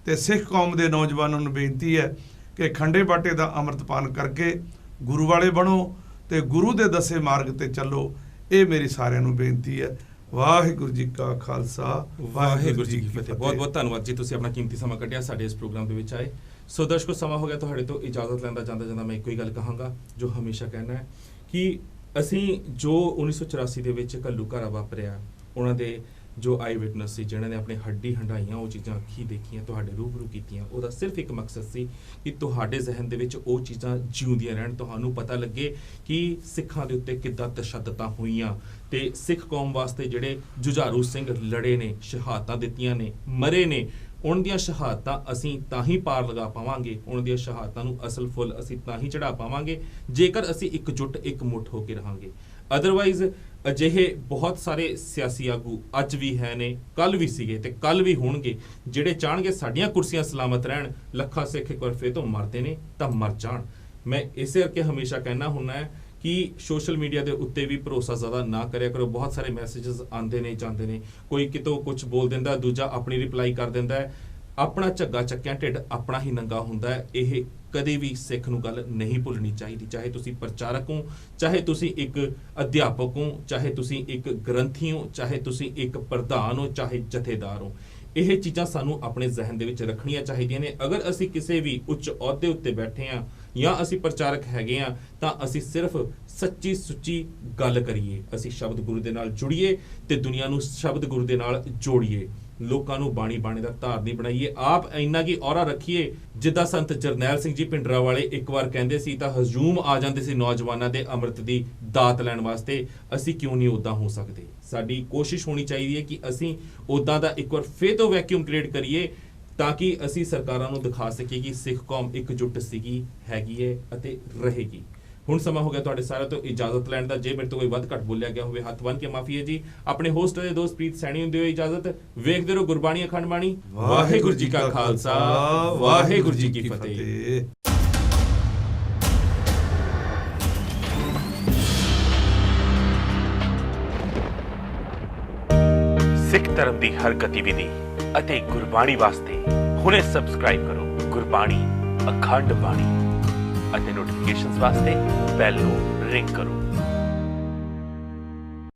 ਤੇ ਸਿੱਖ ਕੌਮ ਦੇ ਨੌਜਵਾਨਾਂ ਨੂੰ ਬੇਨਤੀ ਹੈ ਕਿ ਖੰਡੇ ਬਾਟੇ ਦਾ ਅੰਮ੍ਰਿਤਪਾਨ ਕਰਕੇ ਗੁਰੂ ਵਾਲੇ ਬਣੋ ਤੇ ਗੁਰੂ ਦੇ ਦੱਸੇ ਮਾਰਗ ਤੇ ਚੱਲੋ। ਇਹ ਮੇਰੀ ਸਾਰਿਆਂ ਨੂੰ ਬੇਨਤੀ ਹੈ। ਵਾਹਿਗੁਰੂ ਜੀ ਕਾ ਖਾਲਸਾ, ਵਾਹਿਗੁਰੂ ਜੀ ਕੀ ਫਤਿਹ। ਬਹੁਤ ਬਹੁਤ ਧੰਨਵਾਦ ਜੀ, ਤੁਸੀਂ ਆਪਣਾ ਕੀਮਤੀ ਸਮਾਂ ਕੱਢਿਆ, ਸਾਡੇ ਇਸ ਪ੍ਰੋਗਰਾਮ ਦੇ ਵਿੱਚ ਆਏ। ਸੋ ਦਰਸ਼ਕੋ, ਸਮਾਂ ਹੋ ਗਿਆ ਤੁਹਾਡੇ ਤੋਂ ਇਜਾਜ਼ਤ ਲੈਂਦਾ। ਜਾਂਦਾ ਮੈਂ ਇੱਕੋ ਹੀ ਗੱਲ ਕਹਾਂਗਾ ਜੋ ਹਮੇਸ਼ਾ ਕਹਿਣਾ ਹੈ ਕਿ ਅਸੀਂ ਜੋ 1984 ਦੇ ਵਿੱਚ ਘੱਲੂਘਾਰਾ ਵਾਪਰਿਆ, ਉਹਨਾਂ ਦੇ ਜੋ ਆਈ ਵਿਟਨੈਸ ਸੀ, ਜਿਹਨਾਂ ਨੇ ਆਪਣੇ ਹੱਡੀ ਹੰਡਾਈਆਂ, ਉਹ ਚੀਜ਼ਾਂ ਅੱਖੀਂ ਦੇਖੀਆਂ, ਤੁਹਾਡੇ ਰੂਬਰੂ ਕੀਤੀਆਂ, ਉਹਦਾ ਸਿਰਫ ਇੱਕ ਮਕਸਦ ਸੀ ਕਿ ਤੁਹਾਡੇ ਜ਼ਿਹਨ ਦੇ ਵਿੱਚ ਉਹ ਚੀਜ਼ਾਂ ਜਿਉਂਦੀਆਂ ਰਹਿਣ, ਤੁਹਾਨੂੰ ਪਤਾ ਲੱਗੇ ਕਿ ਸਿੱਖਾਂ ਦੇ ਉੱਤੇ ਕਿੱਦਾਂ ਤਸ਼ੱਦਦਾਂ ਹੋਈਆਂ ਤੇ ਸਿੱਖ ਕੌਮ ਵਾਸਤੇ ਜਿਹੜੇ ਜੁਝਾਰੂ ਸਿੰਘ ਲੜੇ ਨੇ, ਸ਼ਹਾਦਤਾਂ ਦਿੱਤੀਆਂ ਨੇ, ਮਰੇ ਨੇ, ਉਹਨਾਂ ਦੀਆਂ ਸ਼ਹਾਦਤਾਂ ਅਸੀਂ ਤਾਂ ਹੀ ਪਾਰ ਲਗਾ ਪਾਵਾਂਗੇ, ਉਹਨਾਂ ਦੀਆਂ ਸ਼ਹਾਦਤਾਂ ਨੂੰ ਅਸਲ ਫੁੱਲ ਅਸੀਂ ਤਾਂ ਹੀ ਚੜਾ ਪਾਵਾਂਗੇ ਜੇਕਰ ਅਸੀਂ ਇਕਜੁੱਟ ਇੱਕ ਮੁੱਠ ਹੋ ਕੇ ਰਹਾਂਗੇ। ਅਦਰਵਾਈਜ਼ ਅਜਿਹੇ ਬਹੁਤ ਸਾਰੇ ਸਿਆਸੀ ਆਗੂ ਅੱਜ ਵੀ ਹੈ ਨੇ, ਕੱਲ ਵੀ ਸੀਗੇ ਤੇ ਕੱਲ ਵੀ ਹੋਣਗੇ, ਜਿਹੜੇ ਚਾਹਣਗੇ ਸਾਡੀਆਂ ਕੁਰਸੀਆਂ ਸਲਾਮਤ ਰਹਿਣ। ਲੱਖਾਂ ਸਿੱਖ ਇੱਕ ਵਾਰ ਫੇਰ ਤੋਂ ਮਰਦੇ ਨੇ ਤਾਂ ਮਰ ਜਾਣ। ਮੈਂ ਇਸੇ ਕਰਕੇ ਹਮੇਸ਼ਾ ਕਹਿਣਾ ਹੁੰਦਾ ਹੈ ਕਿ ਸੋਸ਼ਲ ਮੀਡੀਆ ਦੇ ਉੱਤੇ ਵੀ ਭਰੋਸਾ ਜ਼ਿਆਦਾ ਨਾ ਕਰਿਆ ਕਰੋ। ਬਹੁਤ ਸਾਰੇ ਮੈਸੇजेस ਆਉਂਦੇ ਨੇ ਜਾਂਦੇ ਨੇ, ਕੋਈ ਕਿਤੋਂ ਕੁਝ ਬੋਲ ਦਿੰਦਾ, ਦੂਜਾ ਆਪਣੀ ਰਿਪਲਾਈ ਕਰ ਦਿੰਦਾ ਹੈ। ਆਪਣਾ ਝੱਗਾ ਚੱਕਿਆ ਢਿੱਡ ਆਪਣਾ ਹੀ ਨੰਗਾ ਹੁੰਦਾ ਹੈ। ਇਹ ਕਦੇ ਵੀ ਸਿੱਖ ਨੂੰ ਗੱਲ ਨਹੀਂ ਭੁੱਲਣੀ ਚਾਹੀਦੀ। ਚਾਹੇ ਤੁਸੀਂ ਪ੍ਰਚਾਰਕ ਹੋ, ਚਾਹੇ ਤੁਸੀਂ ਇੱਕ ਅਧਿਆਪਕ ਹੋ, ਚਾਹੇ ਤੁਸੀਂ ਇੱਕ ਗ੍ਰੰਥੀ ਹੋ, ਚਾਹੇ ਤੁਸੀਂ ਇੱਕ ਪ੍ਰਧਾਨ ਹੋ, ਚਾਹੇ ਜਥੇਦਾਰ ਹੋ। ਇਹ ਚੀਜ਼ਾਂ ਸਾਨੂੰ ਆਪਣੇ ਜ਼ਿਹਨ ਦੇ ਵਿੱਚ ਰੱਖਣੀਆਂ ਚਾਹੀਦੀਆਂ ਨੇ। ਅਗਰ ਅਸੀਂ ਕਿਸੇ ਵੀ ਉੱਚ ਅਹੁਦੇ ਉੱਤੇ ਬੈਠੇ ਹਾਂ ਜਾਂ ਅਸੀਂ ਪ੍ਰਚਾਰਕ ਹੈਗੇ ਹਾਂ ਤਾਂ ਅਸੀਂ ਸਿਰਫ ਸੱਚੀ ਸੁੱਚੀ ਗੱਲ ਕਰੀਏ, ਅਸੀਂ ਸ਼ਬਦ ਗੁਰੂ ਦੇ ਨਾਲ ਜੁੜੀਏ ਤੇ ਦੁਨੀਆ ਨੂੰ ਸ਼ਬਦ ਗੁਰੂ ਦੇ ਨਾਲ ਜੋੜੀਏ। ਲੋਕਾਂ ਨੂੰ ਬਾਣੀ ਦਾ ਧਾਰਨੀ ਬਣਾਈਏ। ਆਪ ਇੰਨਾ ਕੀ ਔਰਾ ਰੱਖੀਏ, ਜਿੱਦਾਂ ਸੰਤ ਜਰਨੈਲ ਸਿੰਘ ਜੀ ਭਿੰਡਰਾਂਵਾਲੇ ਇੱਕ ਵਾਰ ਕਹਿੰਦੇ ਸੀ ਤਾਂ ਹਜੂਮ ਆ ਜਾਂਦੇ ਸੀ ਨੌਜਵਾਨਾਂ ਦੇ ਅੰਮ੍ਰਿਤ ਦੀ ਦਾਤ ਲੈਣ ਵਾਸਤੇ। ਅਸੀਂ ਕਿਉਂ ਨਹੀਂ ਉੱਦਾਂ ਹੋ ਸਕਦੇ? ਸਾਡੀ ਕੋਸ਼ਿਸ਼ ਹੋਣੀ ਚਾਹੀਦੀ ਹੈ ਕਿ ਅਸੀਂ ਉੱਦਾਂ ਦਾ ਇੱਕ ਵਾਰ ਫੇਰ ਤੋਂ ਵੈਕਿਊਮ ਕ੍ਰੀਏਟ ਕਰੀਏ ਤਾਂ ਕਿ ਅਸੀਂ ਸਰਕਾਰਾਂ ਨੂੰ ਦਿਖਾ ਸਕੀਏ ਕਿ ਸਿੱਖ ਕੌਮ ਇਕਜੁੱਟ ਸੀਗੀ, ਹੈਗੀ ਹੈ ਅਤੇ ਰਹੇਗੀ। ਹੁਣ ਸਮਾਂ ਹੋ ਗਿਆ ਤੁਹਾਡੇ ਸਾਰਿਆਂ ਤੋਂ ਇਜਾਜ਼ਤ ਲੈਣ ਦਾ। ਜੇ ਮੇਰੇ ਤੋਂ ਕੋਈ ਵੱਧ ਘੱਟ ਬੋਲਿਆ ਗਿਆ ਹੋਵੇ ਹੱਥ ਬੰਨ੍ਹ ਕੇ ਮਾਫੀ ਹੈ ਜੀ। ਆਪਣੇ ਹੋਸਟ ਦੇ ਦੋਸਤ ਪ੍ਰੀਤ ਸੈਣੀ ਹੁੰਦੇ ਹੋਏ ਇਜਾਜ਼ਤ। ਵੇਖਦੇ ਰਹੋ ਗੁਰਬਾਣੀ ਅਖੰਡ ਬਾਣੀ। ਵਾਹਿਗੁਰੂ ਜੀ ਕਾ ਖਾਲਸਾ, ਵਾਹਿਗੁਰੂ ਜੀ ਕੀ ਫਤਿਹ। ਸਿੱਖ ਧਰਮ ਦੀ ਹਰ ਗਤੀਵਿਧੀ ਅਤੇ ਗੁਰਬਾਣੀ ਵਾਸਤੇ ਹੁਣੇ ਸਬਸਕ੍ਰਾਈਬ ਕਰੋ ਗੁਰਬਾਣੀ ਅਖੰਡ ਬਾਣੀ ਅਤੇ ਨੋਟੀਫਿਕੇਸ਼ਨਸ ਵਾਸਤੇ ਬੈਲ ਨੂੰ ਰਿੰਗ ਕਰੋ।